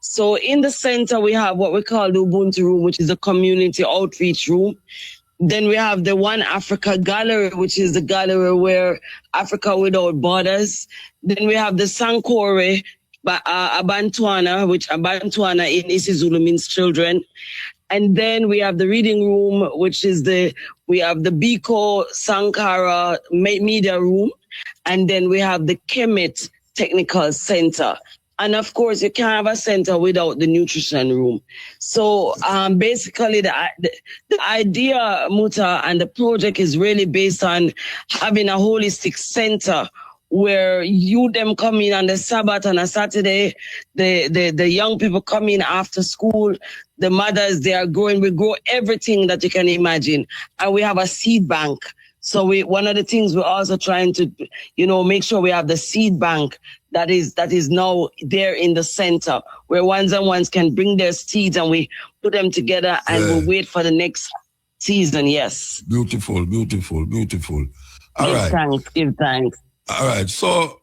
So in the center, we have what we call the Ubuntu room, which is a community outreach room. Then we have the One Africa Gallery, which is the gallery where Africa Without Borders. Then we have the Sankore, Abantwana, which Abantwana in isiZulu means children. And then we have the reading room, which is we have the Biko Sankara media room. And then we have the Kemet Technical Center. And of course, you can't have a center without the nutrition room. So basically, the idea, Muta, and the project is really based on having a holistic center where them come in on the Sabbath and a Saturday, the young people come in after school, the mothers, we grow everything that you can imagine. And we have a seed bank. So one of the things we're also trying to, make sure we have the seed bank that is now there in the center where ones and ones can bring their seeds and we put them together and we'll wait for the next season. Yes. Beautiful. All right. Give thanks. All right. So,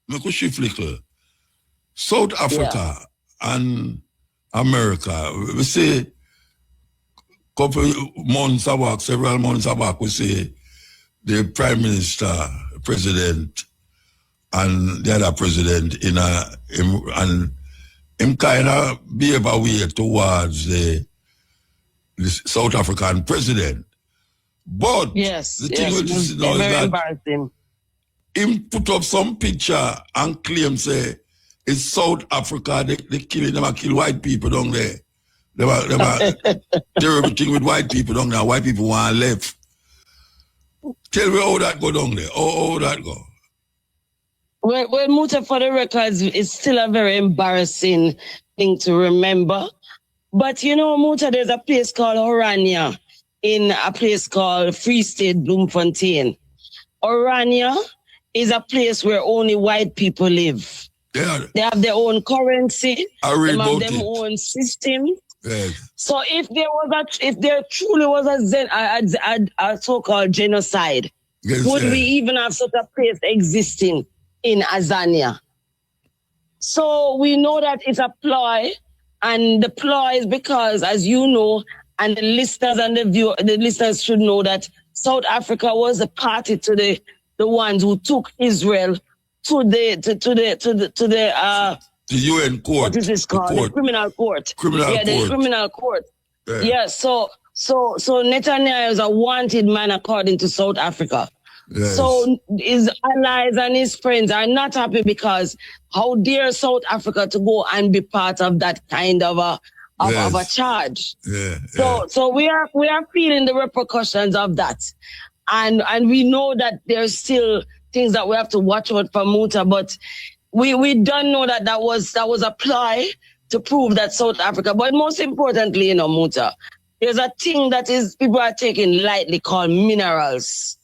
make a shift little. South Africa and America, we say several months back, we say the Prime Minister, President, and the other president him kind of behave a way towards the South African president. But the thing with this now is that embarrassing. Him put up some picture and claim say it's South Africa, they kill white people down there. They were terrible thing with white people down there. White people want left. Tell me how that go down there. How that go? Well, Muta, for the records, it's still a very embarrassing thing to remember. But you know, Muta, there's a place called Orania in a place called Free State, Bloemfontein. Orania is a place where only white people live. Yeah. They have their own currency. They have their own system. Yes. So if there truly was a so-called genocide, would we even have such a place existing in Azania? So we know that it's a ploy, and the ploy is because, as you know, and the listeners and the listeners should know that South Africa was a party to the ones who took Israel to the UN court. What is this called? The criminal court. The criminal court. Yeah. So Netanyahu is a wanted man according to South Africa. Yes. So his allies and his friends are not happy because how dare South Africa to go and be part of that kind of a charge. So we are feeling the repercussions of that. And we know that there's still things that we have to watch out for, Muta, but we don't know that was a ploy to prove that South Africa, but most importantly, you know, Muta, there's a thing that is people are taking lightly called minerals.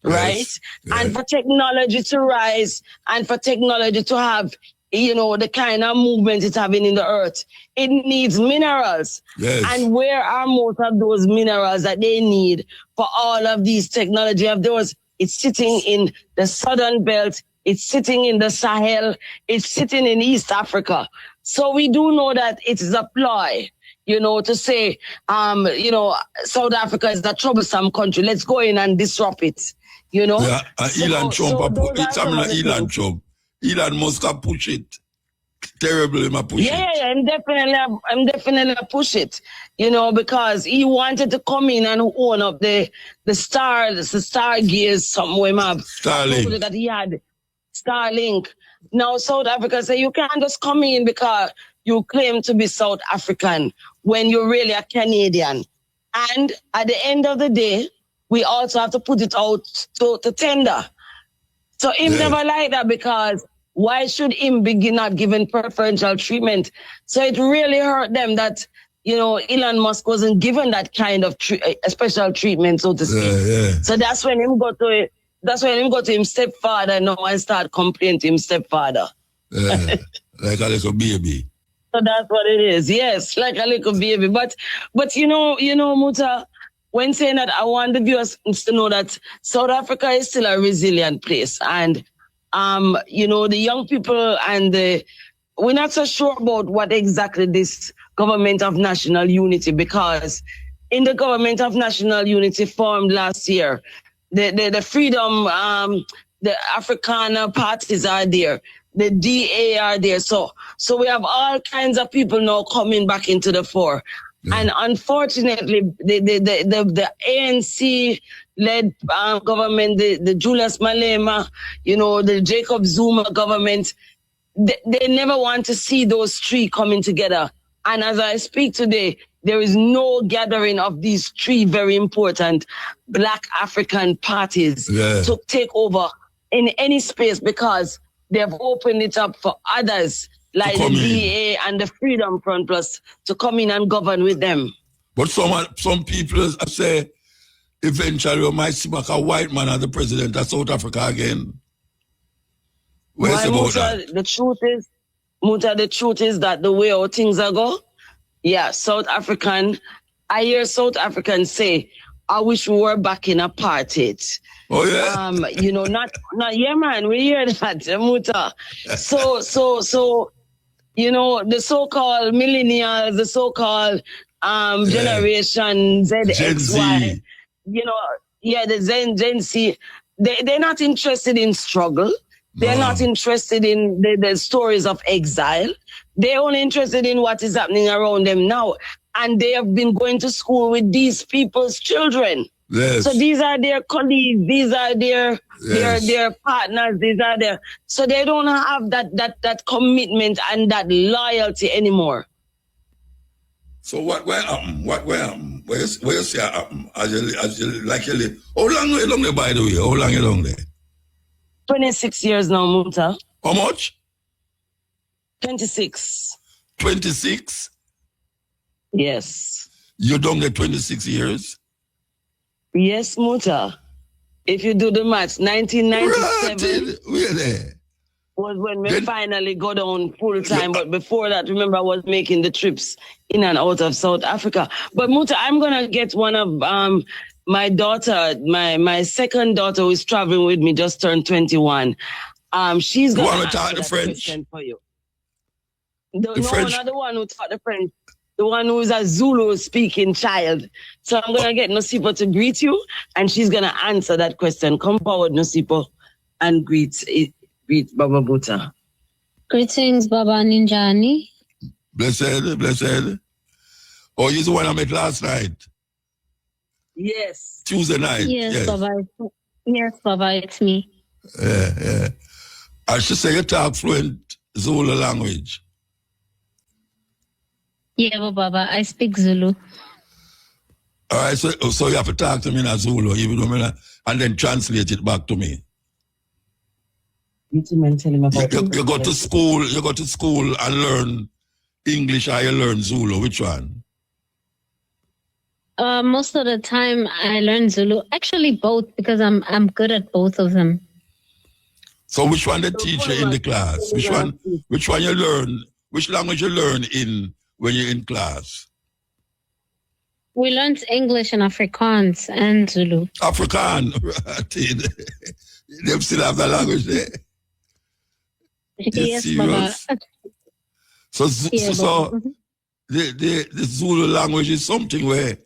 Right? Yes. And for technology to rise and for technology to have, you know, the kind of movement it's having in the earth, it needs minerals. Yes. And where are most of those minerals that they need for all of these technology of those? It's sitting in the southern belt. It's sitting in the Sahel. It's sitting in East Africa. So we do know that it is a ploy, you know, to say, you know, South Africa is a troublesome country. Let's go in and disrupt it. You know, Elon must have pushed it terribly. I'm definitely push it. You know, because he wanted to come in and own up the Stargaze, somewhere Starlink that he had. Starlink. Now South Africa say you can't just come in because you claim to be South African when you're really a Canadian. And at the end of the day, we also have to put it out to tender. So him never like that because why should him be not given preferential treatment? So it really hurt them that, you know, Elon Musk wasn't given that kind of special treatment, so to speak. So that's when him go to him stepfather now and start complaining to him stepfather. Like a little baby. So that's what it is. Yes, like a little baby. But you know, Muta, when saying that, I want the viewers to know that South Africa is still a resilient place. And, you know, the young people and we're not so sure about what exactly this government of national unity, because in the government of national unity formed last year, the freedom, the Afrikaner parties are there. The DA are there. So we have all kinds of people now coming back into the fore. And unfortunately, the ANC-led government, the Julius Malema, you know, the Jacob Zuma government, they never want to see those three coming together. And as I speak today, there is no gathering of these three very important Black African parties to take over in any space because they've opened it up for others like the DA and the Freedom Front Plus to come in and govern with them. But some people say eventually we might see like a white man as the president of South Africa again. Where's about that? The truth is that the way how things are go, I hear South Africans say, I wish we were back in apartheid. Oh yeah. You know, not man, we hear that, Muta. So you know, the so-called millennials, the so-called generation ZXY, you know, the Gen Z, they're not interested in struggle. They're not interested in the stories of exile. They're only interested in what is happening around them now. And they have been going to school with these people's children. Yes. So these are their colleagues, these are their partners, so they don't have that commitment and that loyalty anymore. So what happened? Where you see happen? As you like you live. How long there, by the way? How long you long there? 26 years now, Muta. How much? 26. 26? Yes. You don't get 26 years? Yes, Muta. If you do the maths, 1997 was when we finally got on full time. But before that, remember, I was making the trips in and out of South Africa. But Muta, I'm gonna get one of my daughter, my second daughter who is traveling with me, just turned 21. She's gonna answer that question for you. No, not the one who taught the French. The one who's a Zulu speaking child. So I'm going to get Nosipo to greet you, and she's going to answer that question. Come forward, Nosipo, and greet Baba Buta. Greetings, Baba Ninjani. Blessed. Oh, you're the one I met last night? Yes. Tuesday night? Yes, Baba. Yes, Baba, it's me. Yeah. I should say you talk fluent Zulu language. Yeah, Baba, I speak Zulu. All right, so you have to talk to me in Zulu, even though and then translate it back to me. You go to school and learn English, or you learn Zulu. Which one? Most of the time I learn Zulu. Actually, both, because I'm good at both of them. So which one they teach you in the class? Which one you learn? Which language you learn in when you're in class? We learned English and Afrikaans and Zulu. Afrikaan, they still have that language there. Yes, Baba. So the Zulu language is something where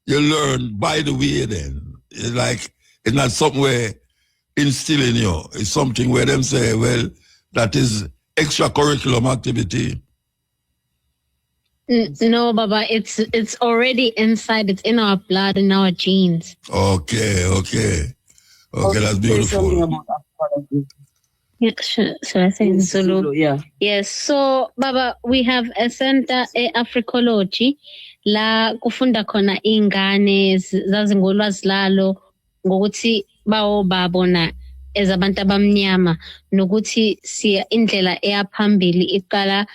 you learn by the way. Then it's not something where instilling you. It's something where them say, well, that is extracurriculum activity. No, Baba, it's already inside. It's in our blood, in our genes. Okay, that's beautiful. Yeah, should I say in Zulu? Yeah. Yes. So, Baba, we have a center Africology la kufunda khona ingane zazingolwazi lalo ngokuthi babona ezabantu abamnyama nokuthi siya indlela eyaphambili iqala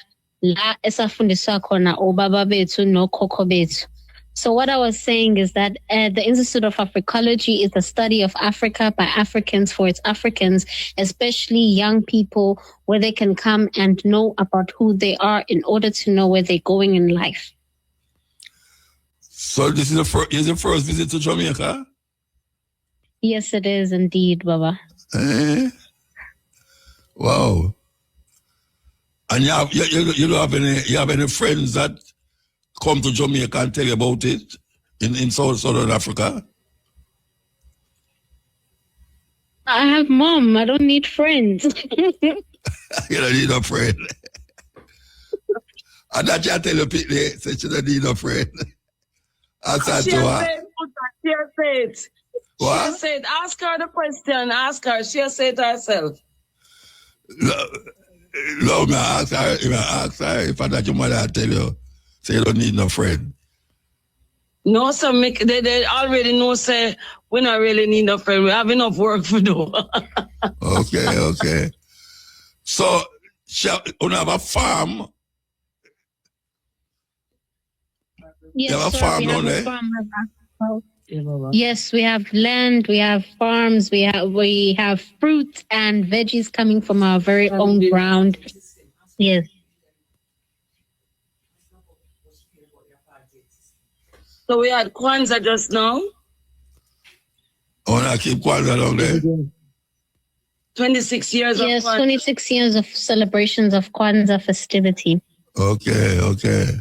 la esafundiswa khona obaba bethu nokhokho bethu. So what I was saying is that the Institute of Africology is the study of Africa by Africans for its Africans, especially young people, where they can come and know about who they are in order to know where they're going in life. So this is the first visit to Jamaica? Yes, it is indeed, Baba. Wow. And you don't have any friends that come to Jamaica and tell you about it in Southern Africa? I have mom. I don't need friends. You don't need a friend. And that you tell your people, say you don't need a friend. She said, ask her the question. Ask her. She said herself. No, I ask her if I that your mother tell you, say you don't need no friend. No, sir, they already know, say, we not really need no friend. We have enough work to do. Okay. So, you have a farm? Yes, you have a farm down there? Yes, we have land, we have farms, we have fruits and veggies coming from our very own ground. Yes. So we had Kwanzaa just now. Oh, I keep Kwanzaa down there. 26 years of Kwanzaa. 26 years of celebrations of Kwanzaa festivity. Okay.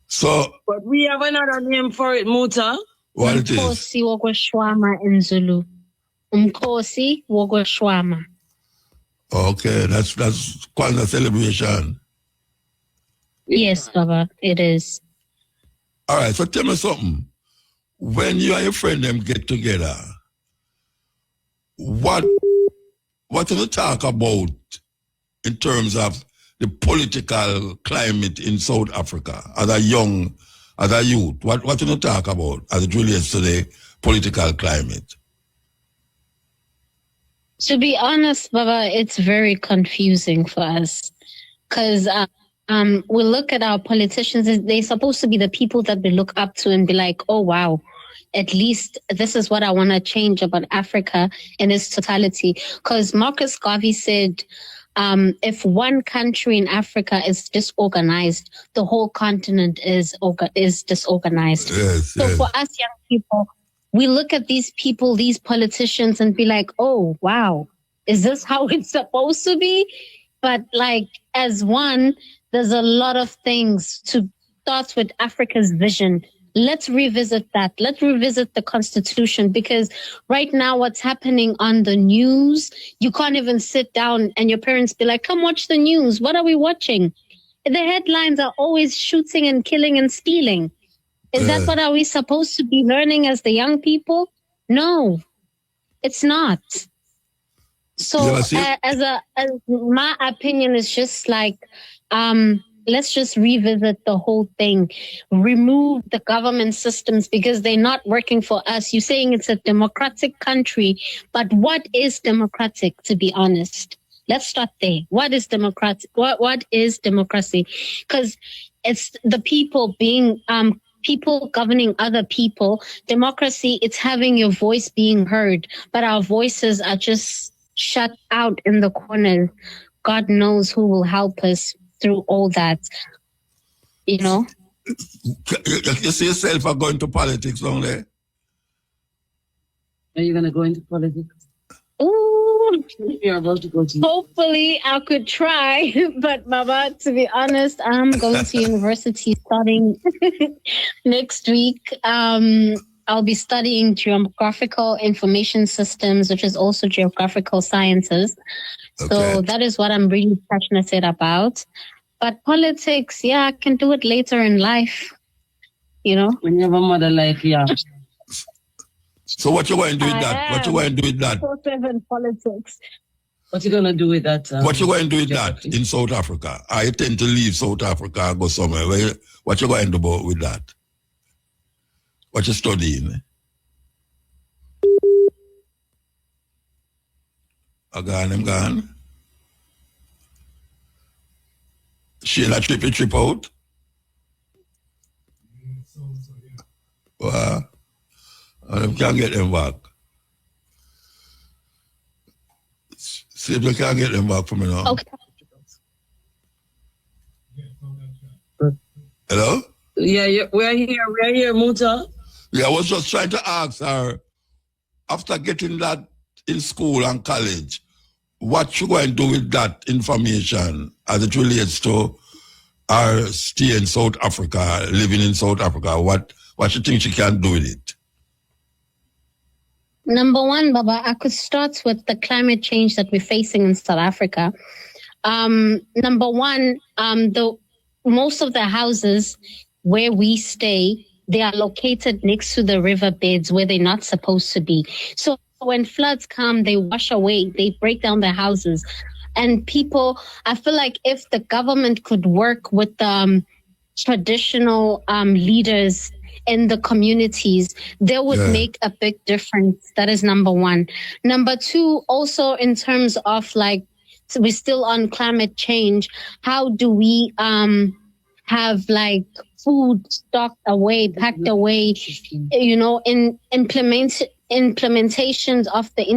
So, but we have another name for it, Muta. What it is? Umkhosi wokushwama in Zulu. Umkhosi wokushwama. Okay, that's Kwanzaa celebration. Yes, Baba, it is. All right, so tell me something. When you and your friend them get together, what do you talk about in terms of the political climate in South Africa as a youth? What do you talk about as it relates to the political climate? To be honest, Baba, it's very confusing for us because we look at our politicians, they're supposed to be the people that we look up to and be like, oh, wow, at least this is what I want to change about Africa in its totality. Because Marcus Garvey said, if one country in Africa is disorganized, the whole continent is disorganized. So for us young people, we look at these people, these politicians, and be like, oh, wow, is this how it's supposed to be? But like, as one, there's a lot of things to start with Africa's vision. Let's revisit that. Let's revisit the Constitution, because right now what's happening on the news, you can't even sit down and your parents be like, come watch the news. What are we watching? The headlines are always shooting and killing and stealing. Is that what are we supposed to be learning as the young people? No, it's not. So as my opinion is just like, let's just revisit the whole thing. Remove the government systems because they're not working for us. You're saying it's a democratic country, but what is democratic, to be honest? Let's start there. What is democratic? What is democracy? Because it's the people being people governing other people. Democracy, it's having your voice being heard, but our voices are just shut out in the corner. God knows who will help us through all that, you know. You see yourself are going to politics only? Are you going to go into politics? Ooh, you're about to go to. Hopefully, I could try, but Baba, to be honest, I'm going to university starting next week. I'll be studying geographical information systems, which is also geographical sciences. So that is what I'm really passionate about. But politics, yeah, I can do it later in life. You know? When you have a mother life, yeah. So what you going to do with that? What you going to do with that? Politics. What you going to do with that? What you going to do with that in South Africa? I tend to leave South Africa and go somewhere. What you going to do with that? What you studying? I'm gone. Sheila trip out. Well, I can't get them back. See if you can't get them back for me now. Okay. Hello? Yeah, we're here, Muta. Yeah, I was just trying to ask her, after getting that in school and college, what you going to do with that information as it relates to our stay in South Africa, living in South Africa? What you think she can do with it? Number one, Baba, I could start with the climate change that we're facing in South Africa. Number one, most of the houses where we stay, they are located next to the riverbeds where they're not supposed to be. So when floods come, they wash away, they break down the houses. And people, I feel like if the government could work with traditional leaders in the communities, they would make a big difference. That is number one. Number two, also in terms of like, so we're still on climate change, how do we have like food stocked away, packed away, you know, in implementations of the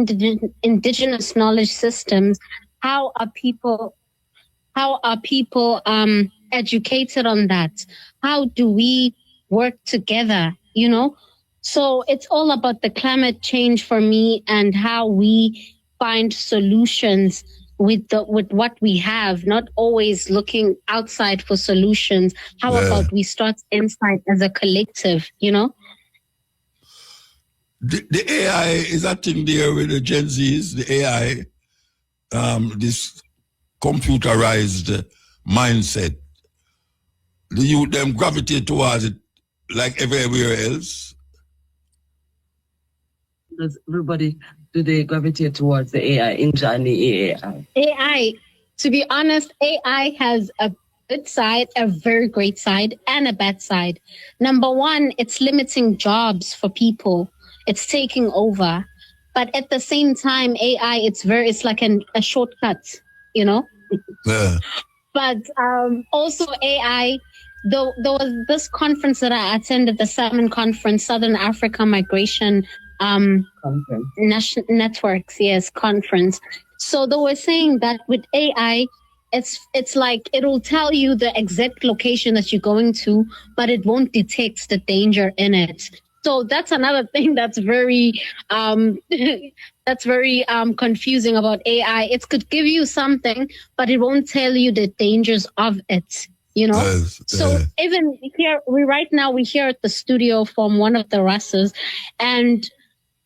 indigenous knowledge systems? How are people educated on that? How do we work together, you know? So it's all about the climate change for me and how we find solutions with what we have, not always looking outside for solutions. How about we start inside as a collective, you know? The AI is that thing there with the Gen Zs, the AI, this computerized mindset. The youth, them gravitate towards it like everywhere else. Does everybody, do they gravitate towards the AI, in Johnny AI? AI, to be honest, AI has a good side, a very great side, and a bad side. Number one, it's limiting jobs for people. It's taking over. But at the same time, AI, it's like a shortcut, you know? Yeah. But also AI, there was this conference that I attended, the Salmon Conference, Southern Africa Migration Networks, yes, conference. So they were saying that with AI, it's like it'll tell you the exact location that you're going to, but it won't detect the danger in it. So that's another thing that's very confusing about AI. It could give you something, but it won't tell you the dangers of it. You know, so even here, we're here at the studio from one of the Russes, and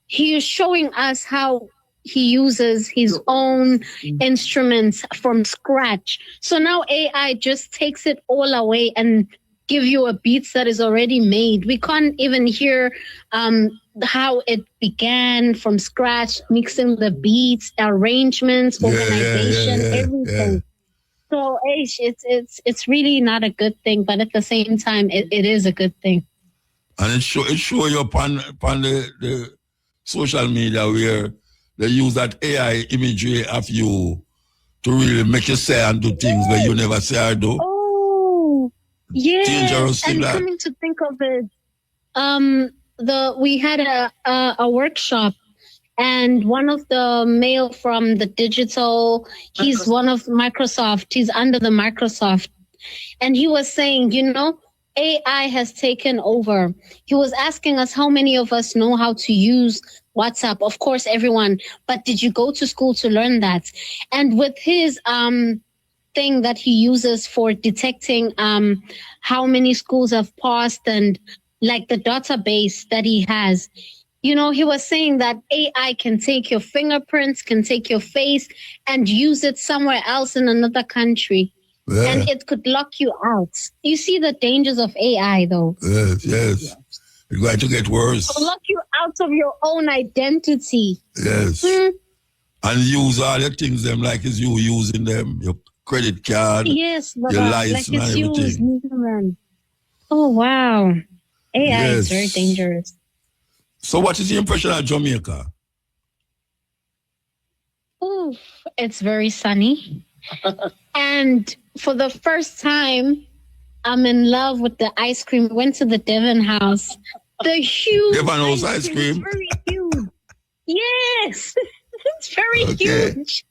he is showing us how he uses his own instruments from scratch. So now AI just takes it all away and give you a beat that is already made. We can't even hear how it began from scratch, mixing the beats, arrangements, organization, everything. So it's really not a good thing, but at the same time, it is a good thing. And it show you upon the social media where they use that AI imagery of you to really make you say and do things that you never say or do. Oh, yeah. Dangerous and that. Coming to think of it, we had a workshop, and one of the male from the digital, he's one of Microsoft, he's under the Microsoft. And he was saying, AI has taken over. He was asking us how many of us know how to use WhatsApp. Of course, everyone. But did you go to school to learn that? And with his thing that he uses for detecting how many schools have passed and like the database that he has, he was saying that AI can take your fingerprints, can take your face and use it somewhere else in another country. Yeah. And it could lock you out. You see the dangers of AI, though. Yes. It's going to get worse. It'll lock you out of your own identity. Yes. And use all the things them like it's you using them, your credit card, yes, your license like and everything. Oh, wow. AI is very dangerous. So what is your impression of Jamaica? Ooh, it's very sunny. And for the first time, I'm in love with the ice cream. Went to the Devon House. The huge Devon House ice cream. Very huge. Yes, it's very huge.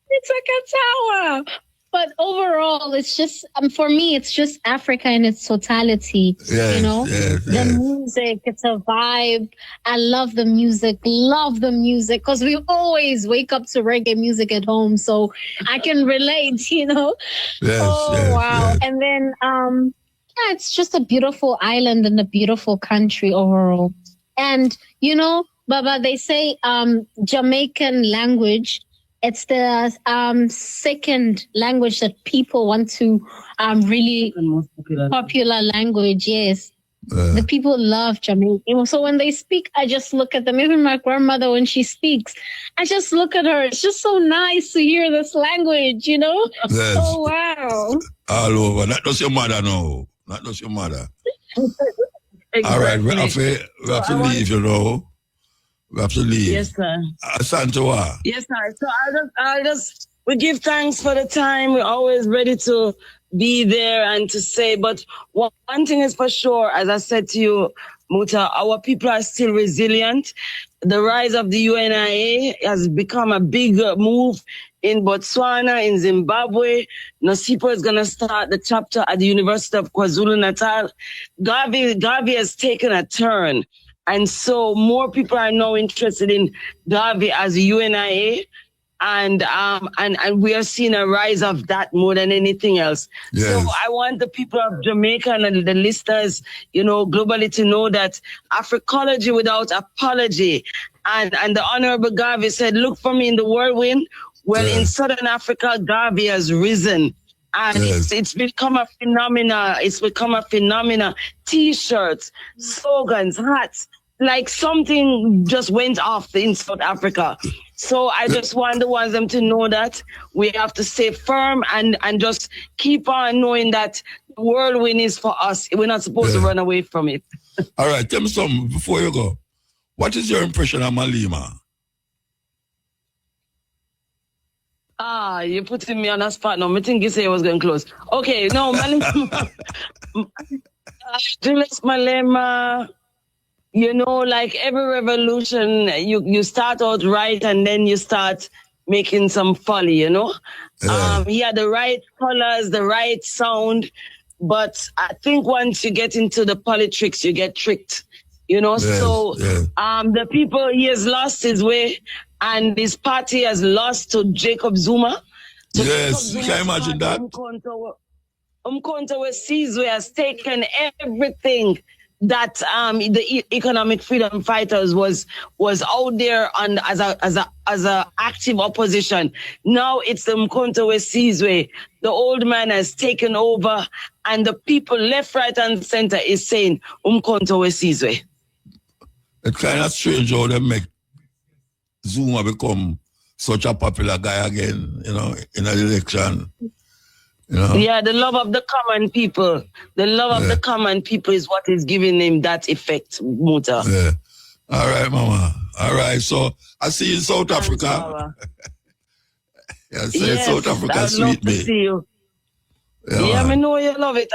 It's like a tower. But overall, it's just, for me, it's just Africa in its totality. Yes, the music, it's a vibe. I love the music, because we always wake up to reggae music at home. So I can relate, Wow. Yes. And then, it's just a beautiful island and a beautiful country overall. And, Baba, they say Jamaican language, it's the second language that people want to really popular language. Yes, the people love Jamaican. So when they speak, I just look at them. Even my grandmother, when she speaks, I just look at her. It's just so nice to hear this language. Yes. Oh wow! All over. Not just your mother, no. Not just your mother. Exactly. All right, we have to leave. We have to leave. Yes, sir. Santoa. Yes, sir. So we give thanks for the time. We're always ready to be there and to say, but one thing is for sure, as I said to you, Muta, our people are still resilient. The rise of the UNIA has become a big move in Botswana, in Zimbabwe. Nosipo is going to start the chapter at the University of KwaZulu-Natal. Garvey has taken a turn. And so more people are now interested in Garvey as a UNIA. And we are seeing a rise of that more than anything else. Yes. So I want the people of Jamaica and the listeners, globally to know that Africology without apology. And the Honorable Garvey said, look for me in the whirlwind. Well, in Southern Africa, Garvey has risen. And it's become a phenomenon. It's become a phenomenon. T-shirts, slogans, hats, like something just went off in South Africa. So I just want them to know that we have to stay firm and just keep on knowing that the whirlwind is for us. We're not supposed to run away from it. All right, tell me something before you go. What is your impression of Malema? You're putting me on a spot now. I think you say I was going to close. Okay, no, Julius Malema, you know, like every revolution, you start out right and then you start making some folly, you know? He had the right colors, the right sound, but I think once you get into the politics, you get tricked, you know? The people, he has lost his way and his party has lost to Jacob Zuma. So yes, you can imagine that. Umkhonto Wesizwe has taken everything that the economic freedom fighters was out there on as a active opposition. Now it's the Umkhonto Wesizwe. The old man has taken over, and the people left, right, and center is saying Umkhonto Wesizwe. It's kind of strange how they make Zuma become such a popular guy again, you know, in an election. You know? Yeah, the love of the common people. The love of the common people is what is giving him that effect, Muta. Yeah. All right, Mama. All right, so I see you in South Africa. Yes, South Africa, I'd love to see you. Yeah, I know you love it.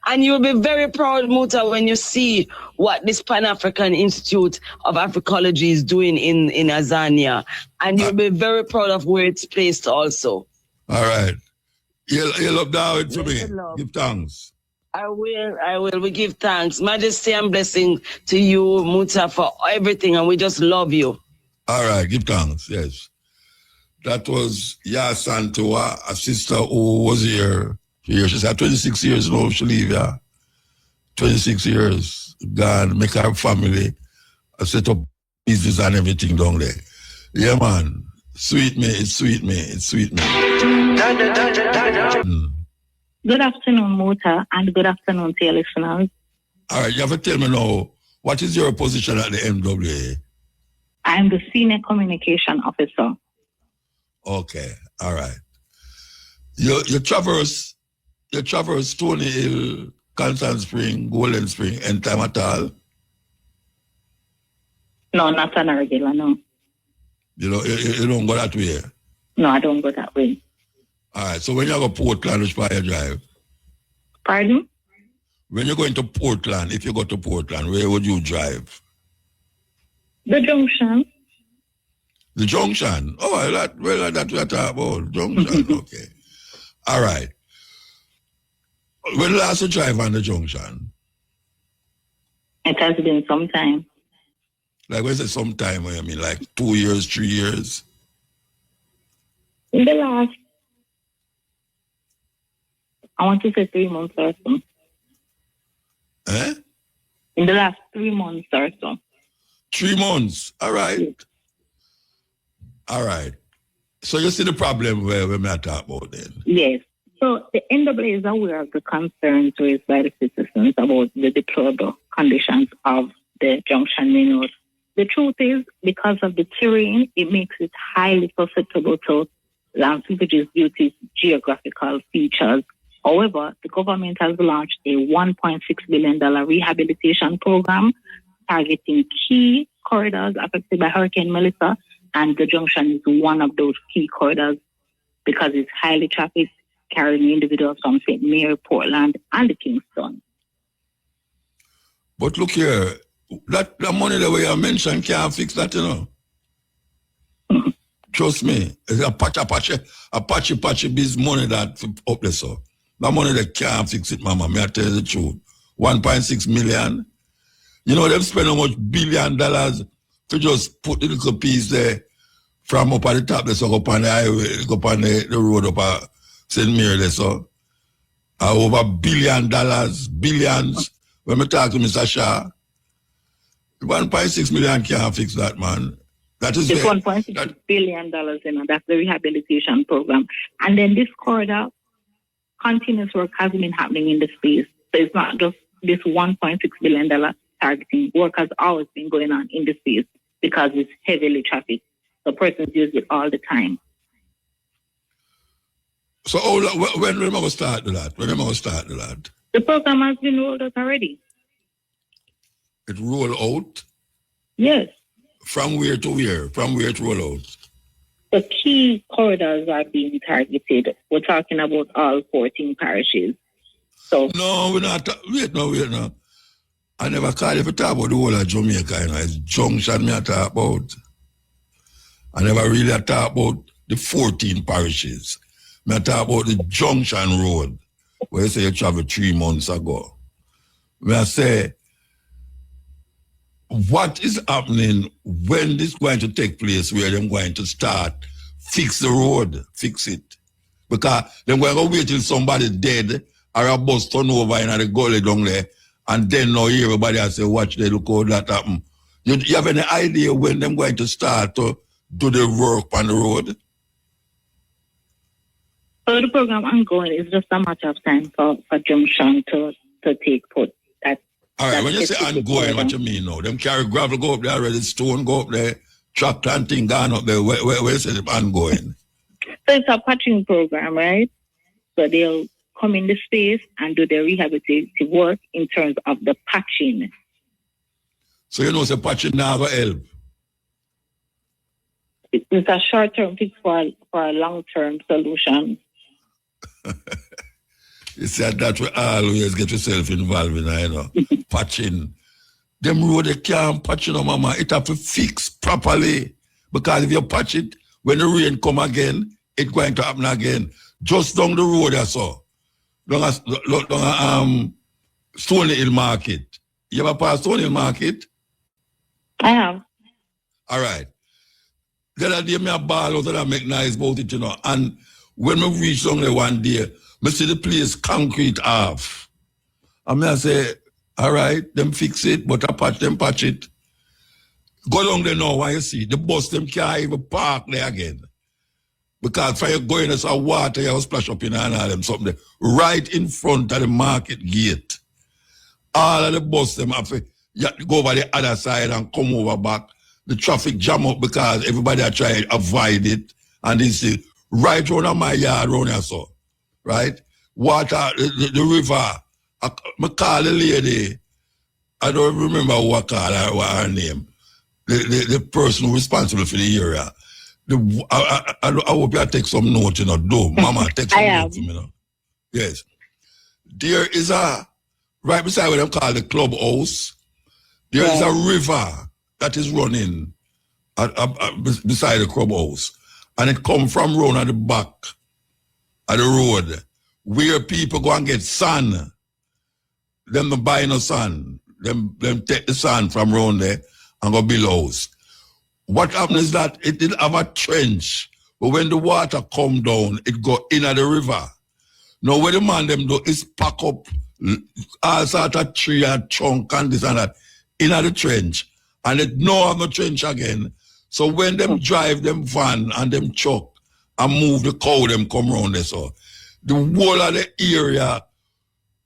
And you'll be very proud, Muta, when you see what this Pan-African Institute of Africology is doing in Azania. And you'll be very proud of where it's placed also. All right. You'll look down for me. Give thanks. I will. We give thanks. Majesty and blessing to you, Muta, for everything. And we just love you. All right. Give thanks. Yes. That was Ya Santua, a sister who was here. She's had 26 years now. She leave, 26 years. Gone, make her family, set up business and everything down there. Yeah, man. Sweet me. It's sweet me. It's sweet me. Good afternoon, Muta, and good afternoon to your listeners. All right, you have to tell me now, what is your position at the MWA? I'm the Senior Communication Officer. Okay, all right. You traverse Stony Hill, Constant Spring, Golden Spring, and time at all? No, not on a regular, no. You don't go that way? No, I don't go that way. All right, so when you go to Portland, which part you drive? Pardon? When you're going to Portland, if you go to Portland, where would you drive? The junction. The junction? Oh, that we are talking about. Junction, okay. All right. When last you drive on the junction? It has been some time. Like, when is it some time? I mean, like 2 years, 3 years? In the last, I want to say 3 months or so. Eh? In the last 3 months or so. 3 months? All right. Yes. All right. So you see the problem where we may talk about then? Yes. So the NAA is aware of the concerns raised by the citizens about the deplorable conditions of the junction main road. The truth is, because of the terrain, it makes it highly susceptible to land slippage due to its geographical features. However, the government has launched a $1.6 billion rehabilitation program targeting key corridors affected by Hurricane Melissa, and the junction is one of those key corridors because it's highly trafficked, carrying individuals from St. Mary, Portland, and Kingston. But look here, that money that we have mentioned can't fix that, you know. Trust me, it's a patchy biz money that up there, so. That money that can't fix it, mama, may I tell you the truth. 1.6 million. You know, they've spent how much $1 billion to just put the little piece there from up at the top, there, so go up on the highway, go up on the road up at St. Mary, there, so. Over $1 billion, billions. When we talk to Mr. Shah, 1.6 million can't fix that, man. That is it's $1.6 billion, you know, that's the rehabilitation program. And then this corridor, continuous work has been happening in the space. So it's not just this $1.6 billion targeting. Work has always been going on in the space because it's heavily trafficked. So persons use it all the time. So when am I going to start that? When am I going to start that? The program has been rolled out already. It rolled out? Yes. From where to where? From where to roll out? The key corridors are being targeted. We're talking about all 14 parishes. So no, we're not. Wait now. I never call you to talk about the whole of Jamaica. It's junction me I talk about. I never really talk about the 14 parishes. Me I talk about the junction road where you say you traveled 3 months ago. Where I say, what is happening when this is going to take place where they're going to start fix the road, fix it? Because they're going to wait till somebody dead or a bus turn over in the gully down there, and then now everybody has to watch they look how that happen. You have any idea when they're going to start to do the work on the road? So the program ongoing is just a matter of time for junction to take foot. All right, when you say ongoing, what you mean now? Them carry gravel go up there already, stone go up there, tractor and thing gone up there. Where you say them ongoing? So it's a patching program, right? So they'll come in the space and do their rehabilitative work in terms of the patching. So you know, say patching now will help. It's a short-term fix for a long-term solution. You said that we always get yourself involved in, you know, patching. Them road they can't patch, you know, mama. It have to fix properly. Because if you patch it, when the rain come again, it's going to happen again. Just down the road I saw. Down Stony Hill Market. You ever pass Stony Hill Market? I have. All right. The other day, me a ball out and I make nice about it, you know. And when we reach down there one day, I see the place concrete off. And I say, all right, them fix it, but I patch it. Go down there now, why you see, the bus them can't even park there again. Because for you going there's a water, you splash up in and all them something there. Right in front of the market gate. All of the bus them have to go over the other side and come over back. The traffic jam up because everybody are trying to avoid it. And this is right around my yard, around here, so. Right? Water, the river. I call the lady. I don't remember what call her, what her name. The person responsible for the area. I hope you take some notes, you know. Mama, take some notes, you know. Yes. There is right beside what they call the clubhouse, there is a river that is running beside the clubhouse. And it come from round at the back of the road where people go and get sand. Them no buy no sand. Them take the sand from round there and go build house. What happened is that it did have a trench, but when the water come down, it go in at the river. Now what the man them do is pack up all sort of tree and trunk and this and that in at the trench. And it no have no trench again. So when them drive them van and them truck and move the cow, them come round there, so the whole of the area,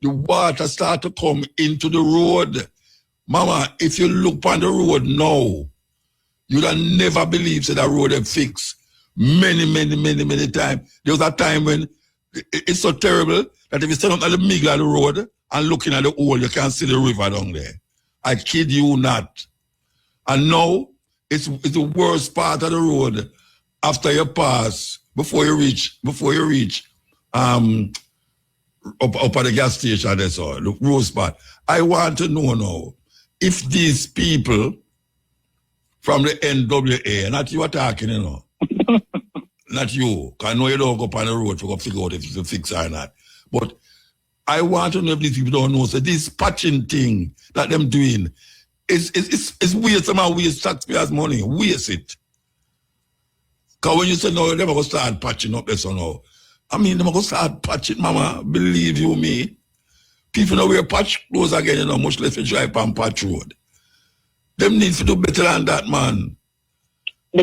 the water start to come into the road. Mama, if you look on the road now, you'd have never believed that road had fixed many times. There was a time when it's so terrible that if you stand up at the middle of the road and looking at the hole, you can't see the river down there. I kid you not. And now, it's the worst part of the road after you pass, before you reach up at the gas station, that's all, the road spot. I want to know now, if these people from the NWA, not you are talking, you know, not you, because I know you don't go up on the road to go figure out if it's a fix or not. But I want to know if these people don't know, so this patching thing that them doing, it's waste, somehow waste taxpayers' money, waste it. Because when you say, no, they're never going to start patching up this or no. I mean, they're going to start patching, mama, believe you me. People know wear patch clothes again, you know, much less to drive on patch road. Them need to do better than that, man.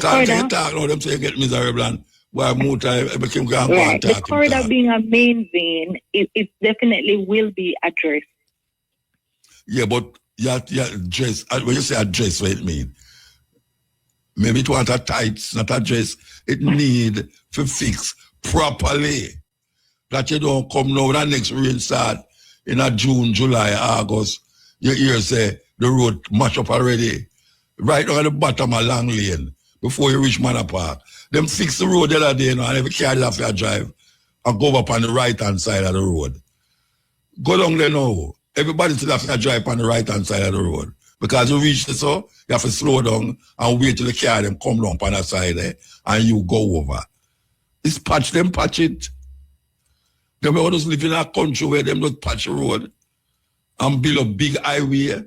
Can't you talk now, them say you get miserable and why muta became going to talk. The corridor being a main vein, it definitely will be addressed. Yeah, but you address, when you say address, what it mean? Maybe it want a tights, not address. It need to fix properly. That you don't come now, that next rain start in a June, July, August. You hear say the road mash up already. Right on the bottom of Long Lane. before you reach Manor Park. Them fix the road the other day, you know, and every car have to drive and go up on the right-hand side of the road. Go down there now. Everybody still have to drive on the right-hand side of the road. Because you reach the so, you have to slow down and wait till the car them come down on the side there and you go over. It's patch them, patch it. Them just live in a country where them just patch the road and build a big highway.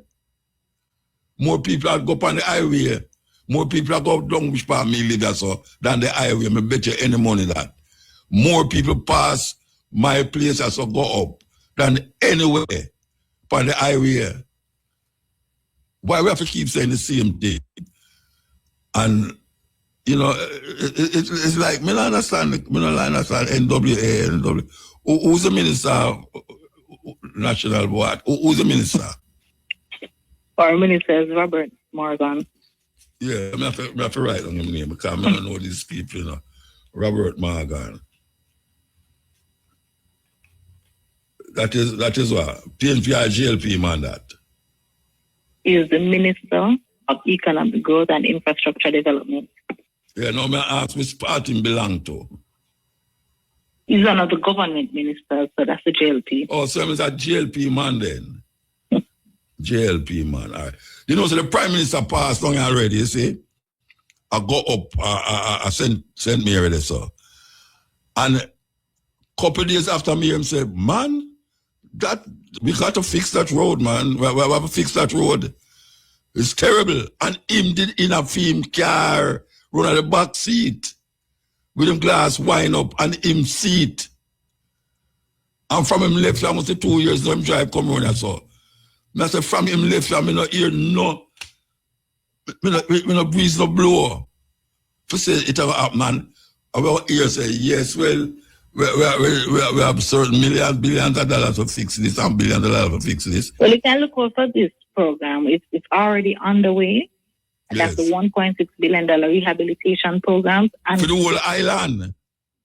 More people are go up on the highway. More people are go down which part me live there so than the highway. I bet you any money that. More people pass my place as so go up than anywhere on the highway. Why we have to keep saying the same thing? And, you know, it's like, I don't understand NWA, NWA. Who's the minister of national board? Who's the minister? Our minister is Robert Morgan. Yeah, I have to write on his name because I don't know these people, you know. Robert Morgan. That is what? PNP GLP man that. He is the Minister of Economic Growth and Infrastructure Development. Yeah, no, I ask which party he belong to. He's one of the government ministers, so that's the JLP. Oh, so he's a JLP man then? JLP man, all right. You know, so the Prime Minister passed on already, you see? I go up, I sent me already, so. And a couple of days after me, he said, man, we got to fix that road, man. We have to fix that road. It's terrible. And him did in a film car, run at the back seat with him glass wine up and him seat. And from him left, I must say 2 years, him drive come around and so. I said, from him left, I not hear no, me no breeze no blow. For say it ever happen, man. I will hear say, yes, well, we have certain billions of dollars to fix this and billions of dollars to fix this. Well, you can look out for this program. It's already underway. Yes. That's the $1.6 billion rehabilitation program. And for the whole island.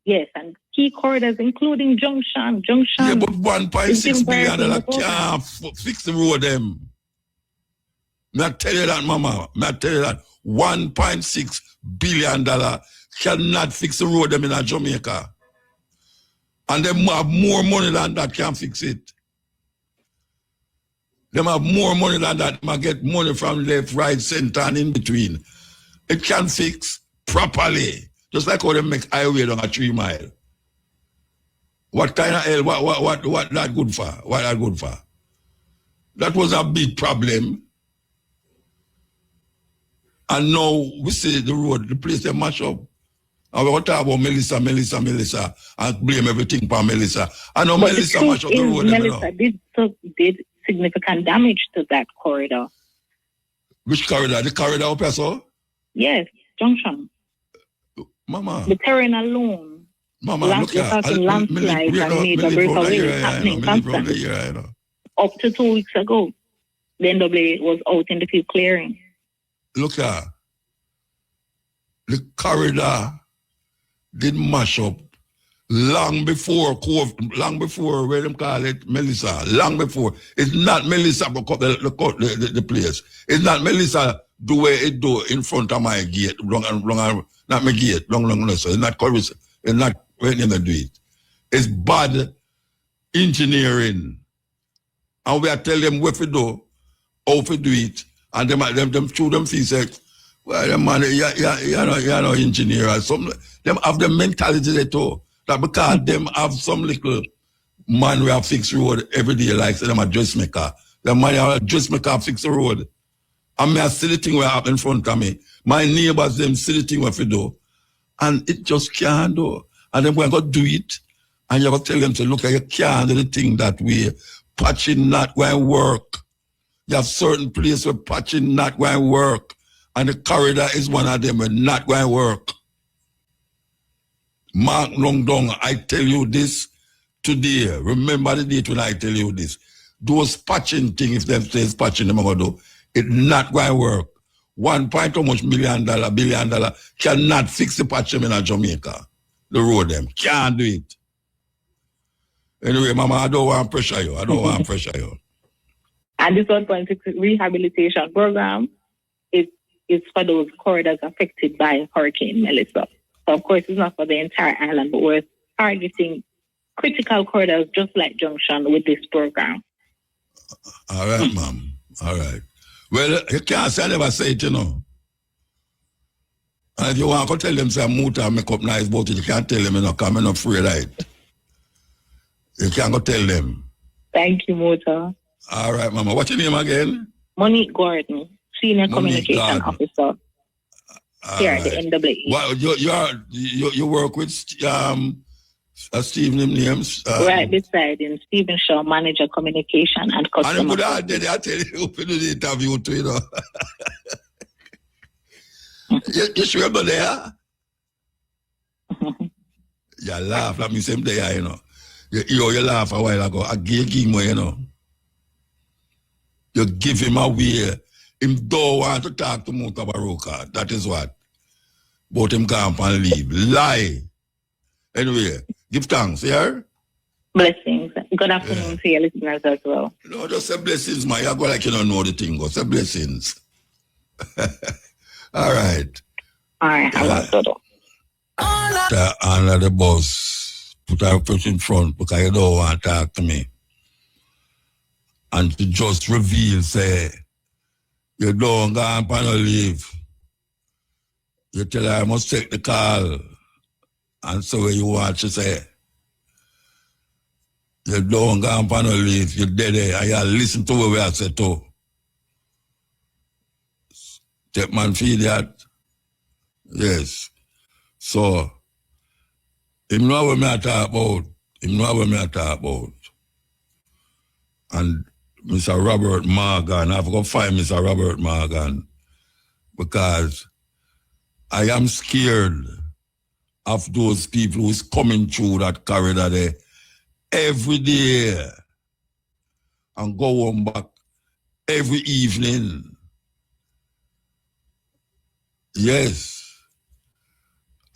Yes, and key corridors, including Junction. Yeah, but $1.6 billion can't fix the road them. I tell you that, Mama. I tell you that. $1.6 billion cannot fix the road them in Jamaica. And them have more money than that can fix it. Them have more money than that. They get money from left, right, center, and in between. It can fix properly. Just like how they make highway down a 3 mile. What kind of hell? What that good for? What that good for? That was a big problem. And now we see the road, the place they mash up. And we talk about Melissa, and blame everything for Melissa. I know but Melissa mash up the road. Melissa did significant damage to that corridor. Which corridor? The corridor up here, so? Yes, Junction. Mama. The terrain alone. Mama, look at landslides and major breakaways happening constantly. Up to 2 weeks ago, the NWA was out in the field clearing. Look at the corridor did mash up long before where them call it Melissa. Long before. It's not Melissa the place. It's not Melissa the way it do in front of my gate. Not my gate. So it's not correct. It's not when they do it. It's bad engineering. And we are telling them what to do, how to do it. And them through them things like, well, man, you're no engineer or something. Them have the mentality they too. That because them have some little man we have fix road every day, like say them a dressmaker. The man a dressmaker fix the road. And me I see the thing where happen in front of me. My neighbors them see the thing what to do. And it just can't do. And then when I go do it, and you go tell them to look at you can't do the thing that way. Patching not going to work. You have certain places where patching not going to work. And the corridor is one of them where not going to work. Mark Longdong, I tell you this today. Remember the date when I tell you this. Those patching things, if them says patching them going to do, it's not going to work. $1.1 billion cannot fix the patch them in Jamaica. The road them. Can't do it. Anyway, Mama, I don't want to pressure you. And this 1.6 rehabilitation program, it's is for those corridors affected by Hurricane Melissa. So, of course, it's not for the entire island, but we're targeting critical corridors just like Junction with this program. All right, ma'am. All right. Well, you can't say I never say it, you know. And if you want to tell them, say, Muta, make up nice about it, you can't tell them, you know, because I'm not afraid of it. You can't go tell them. Thank you, Muta. All right, mama. What's your name again? Monique Gordon, Senior Communication Officer here at the NAA. Well, you work with Stephen Names. Right beside him, Stephen Shaw, Manager Communication and Customer. And I tell you, open the interview too, you know. you sure about there? You laugh at me same day, you know. You laugh a while ago. I gave him, you know. You give him away. Him don't want to talk to Mutabaruka. That is what. But him can't and leave. Lie. Anyway, give thanks, yeah? Blessings. Good afternoon to your listeners as well. No, just say blessings, man. You go like you don't know the thing. Go say blessings. All right. All right. Honor the boss. Put her foot in front because you don't want to talk to me. And to just reveal, say, you don't go on panel leave. You tell her I must take the call. And so what you want to say. You don't go on panel leave. You're dead there. And you listen to what we have said too. Take man feel that. Yes. So, him know what I talk about. Him know what I talk about. And Mr. Robert Morgan, I've got to find Mr. Robert Morgan because I am scared of those people who's coming through that corridor there every day and go home back every evening. Yes.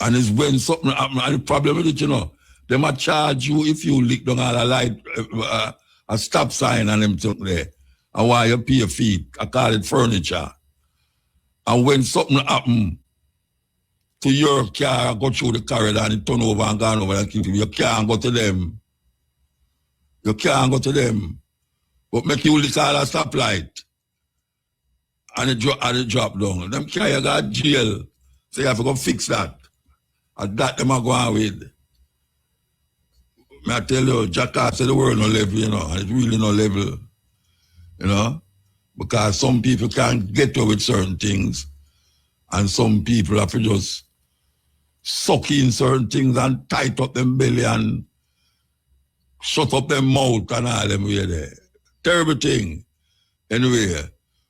And it's when something happens, and the problem with it, you know, they might charge you if you lick down all a light, a stop sign and them took there. And why you pay a fee, I call it furniture. And when something happen to your car, go through the corridor and it turn over and gone over and keep you can't go to them. You can't go to them. But make you lick all a stoplight. And it drop down. Them carry you got jail. So you have to go fix that. And that them are going with. I tell you, Jackass said the world no level, you know, and it's really no level, you know, because some people can't get away with certain things, and some people have to just suck in certain things and tight up them belly and shut up them mouth and all them way there. Terrible thing. Anyway,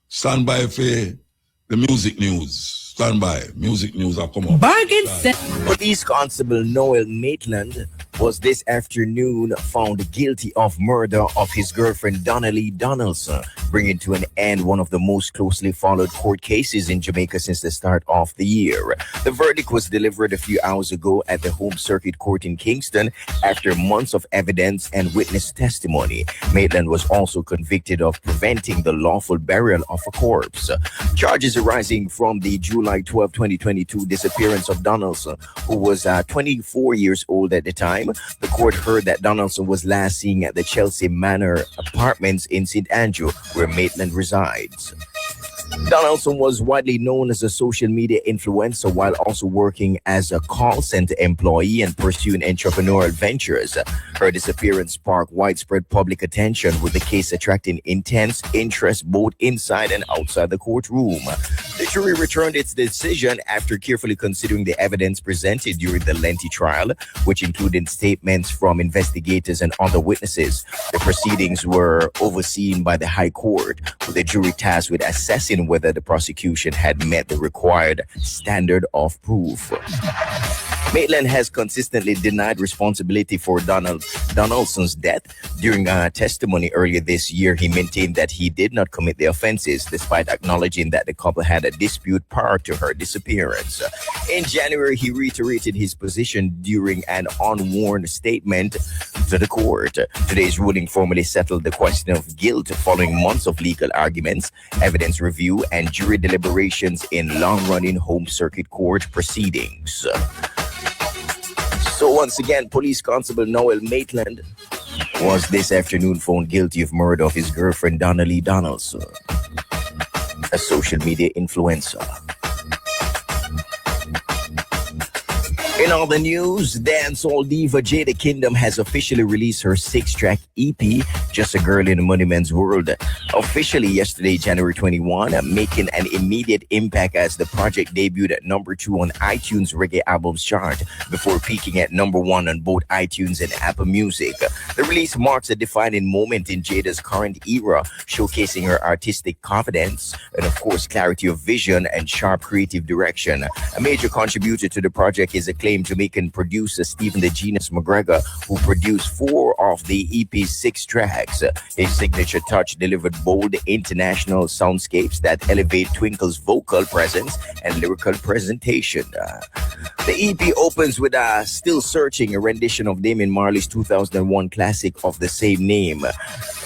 stand by for the music news. Stand by. Music news are come up. Police Constable Noel Maitland was this afternoon found guilty of murder of his girlfriend Donnelly Donaldson, bringing to an end one of the most closely followed court cases in Jamaica since the start of the year. The verdict was delivered a few hours ago at the Home Circuit Court in Kingston after months of evidence and witness testimony. Maitland was also convicted of preventing the lawful burial of a corpse. Charges arising from the July 12, 2022 disappearance of Donaldson, who was 24 years old at the time. The court heard that Donaldson was last seen at the Chelsea Manor Apartments in St. Andrew, where Maitland resides. Donaldson was widely known as a social media influencer while also working as a call center employee and pursuing entrepreneurial ventures. Her disappearance sparked widespread public attention, with the case attracting intense interest both inside and outside the courtroom. The jury returned its decision after carefully considering the evidence presented during the lengthy trial, which included statements from investigators and other witnesses. The proceedings were overseen by the High Court, with the jury tasked with assessing whether the prosecution had met the required standard of proof. Maitland has consistently denied responsibility for Donaldson's death. During a testimony earlier this year, he maintained that he did not commit the offenses, despite acknowledging that the couple had a dispute prior to her disappearance. In January, he reiterated his position during an unwarned statement to the court. Today's ruling formally settled the question of guilt following months of legal arguments, evidence review, and jury deliberations in long-running home circuit court proceedings. So once again, Police Constable Noel Maitland was this afternoon found guilty of murder of his girlfriend Donnelly Donaldson, a social media influencer. In all the news, dancehall diva Jada Kingdom has officially released her 6-track EP, Just a Girl in a Money Man's World, officially yesterday, January 21, making an immediate impact as the project debuted at number 2 on iTunes Reggae Albums chart before peaking at number 1 on both iTunes and Apple Music. The release marks a defining moment in Jada's current era, showcasing her artistic confidence and, of course, clarity of vision and sharp creative direction. A major contributor to the project is acclaimed Jamaican producer Stephen the Genius McGregor, who produced 4 of the EP's 6 tracks. His signature touch delivered bold international soundscapes that elevate Twinkle's vocal presence and lyrical presentation. The EP opens with Still Searching, a rendition of Damien Marley's 2001 classic of the same name.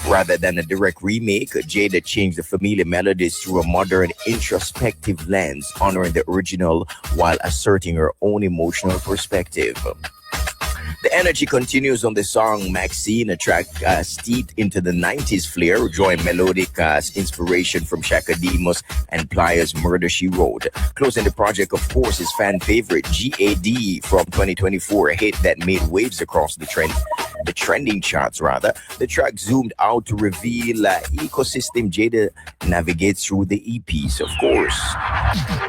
Rather than a direct remake, Jada changed the familiar melodies through a modern, introspective lens, honoring the original while asserting her own emotional perspective. The energy continues on the song Maxine, a track steeped into the 90s flair, drawing melodic inspiration from Shaka Demus and Playa's Murder, She Wrote. Closing the project, of course, is fan favorite GAD from 2024, a hit that made waves across the trending charts, rather. The track zoomed out to reveal ecosystem Jada navigates through the EPs, of course.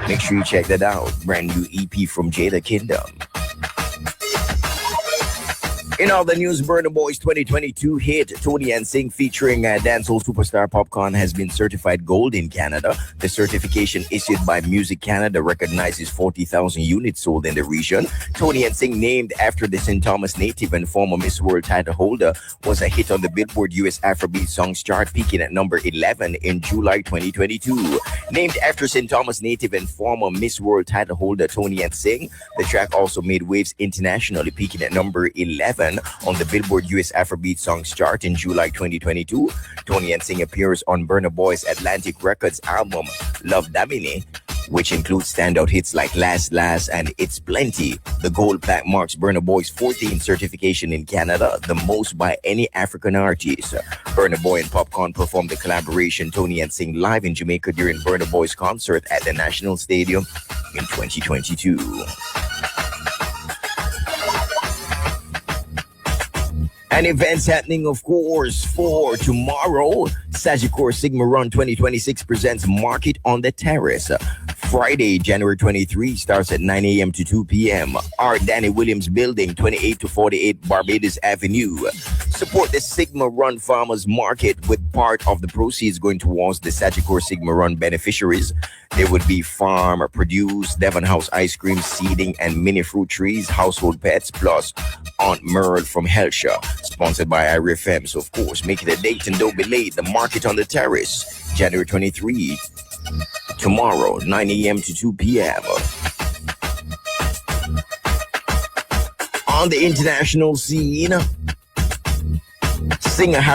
Make sure you check that out. Brand new EP from Jada Kingdom. In all the news, Burna Boy's 2022 hit Tony and Sing featuring dancehall superstar Popcorn has been certified gold in Canada. The certification issued by Music Canada recognizes 40,000 units sold in the region. Tony and Sing, named after the St. Thomas native and former Miss World title holder, was a hit on the Billboard US Afrobeat Songs chart, peaking at number 11 in July 2022. Named after St. Thomas native and former Miss World title holder Tony and Sing, the track also made waves internationally, peaking at number 11 on the Billboard US Afrobeat Songs chart in July 2022. Tony and Sing appears on Burna Boy's Atlantic Records album Love Damini, which includes standout hits like Last Last and It's Plenty. The gold plaque marks Burna Boy's 14th certification in Canada, the most by any African artist. Burna Boy and Popcorn performed the collaboration Tony and Sing live in Jamaica during Burna Boy's concert at the National Stadium in 2022. And events happening, of course, for tomorrow. Sagicor Sigma Run 2026 presents Market on the Terrace. Friday, January 23, starts at 9 a.m. to 2 p.m. Our Danny Williams Building, 28 to 48 Barbados Avenue. Support the Sigma Run Farmers Market, with part of the proceeds going towards the Sagicor Sigma Run beneficiaries. There would be farm produce, Devon House ice cream, seeding, and mini fruit trees, household pets, plus Aunt Merle from Helsha, sponsored by IRFM. So, of course, make it a date and don't be late. The Market on the Terrace, January 23, tomorrow, 9 a.m. to 2 p.m. On the international scene, singer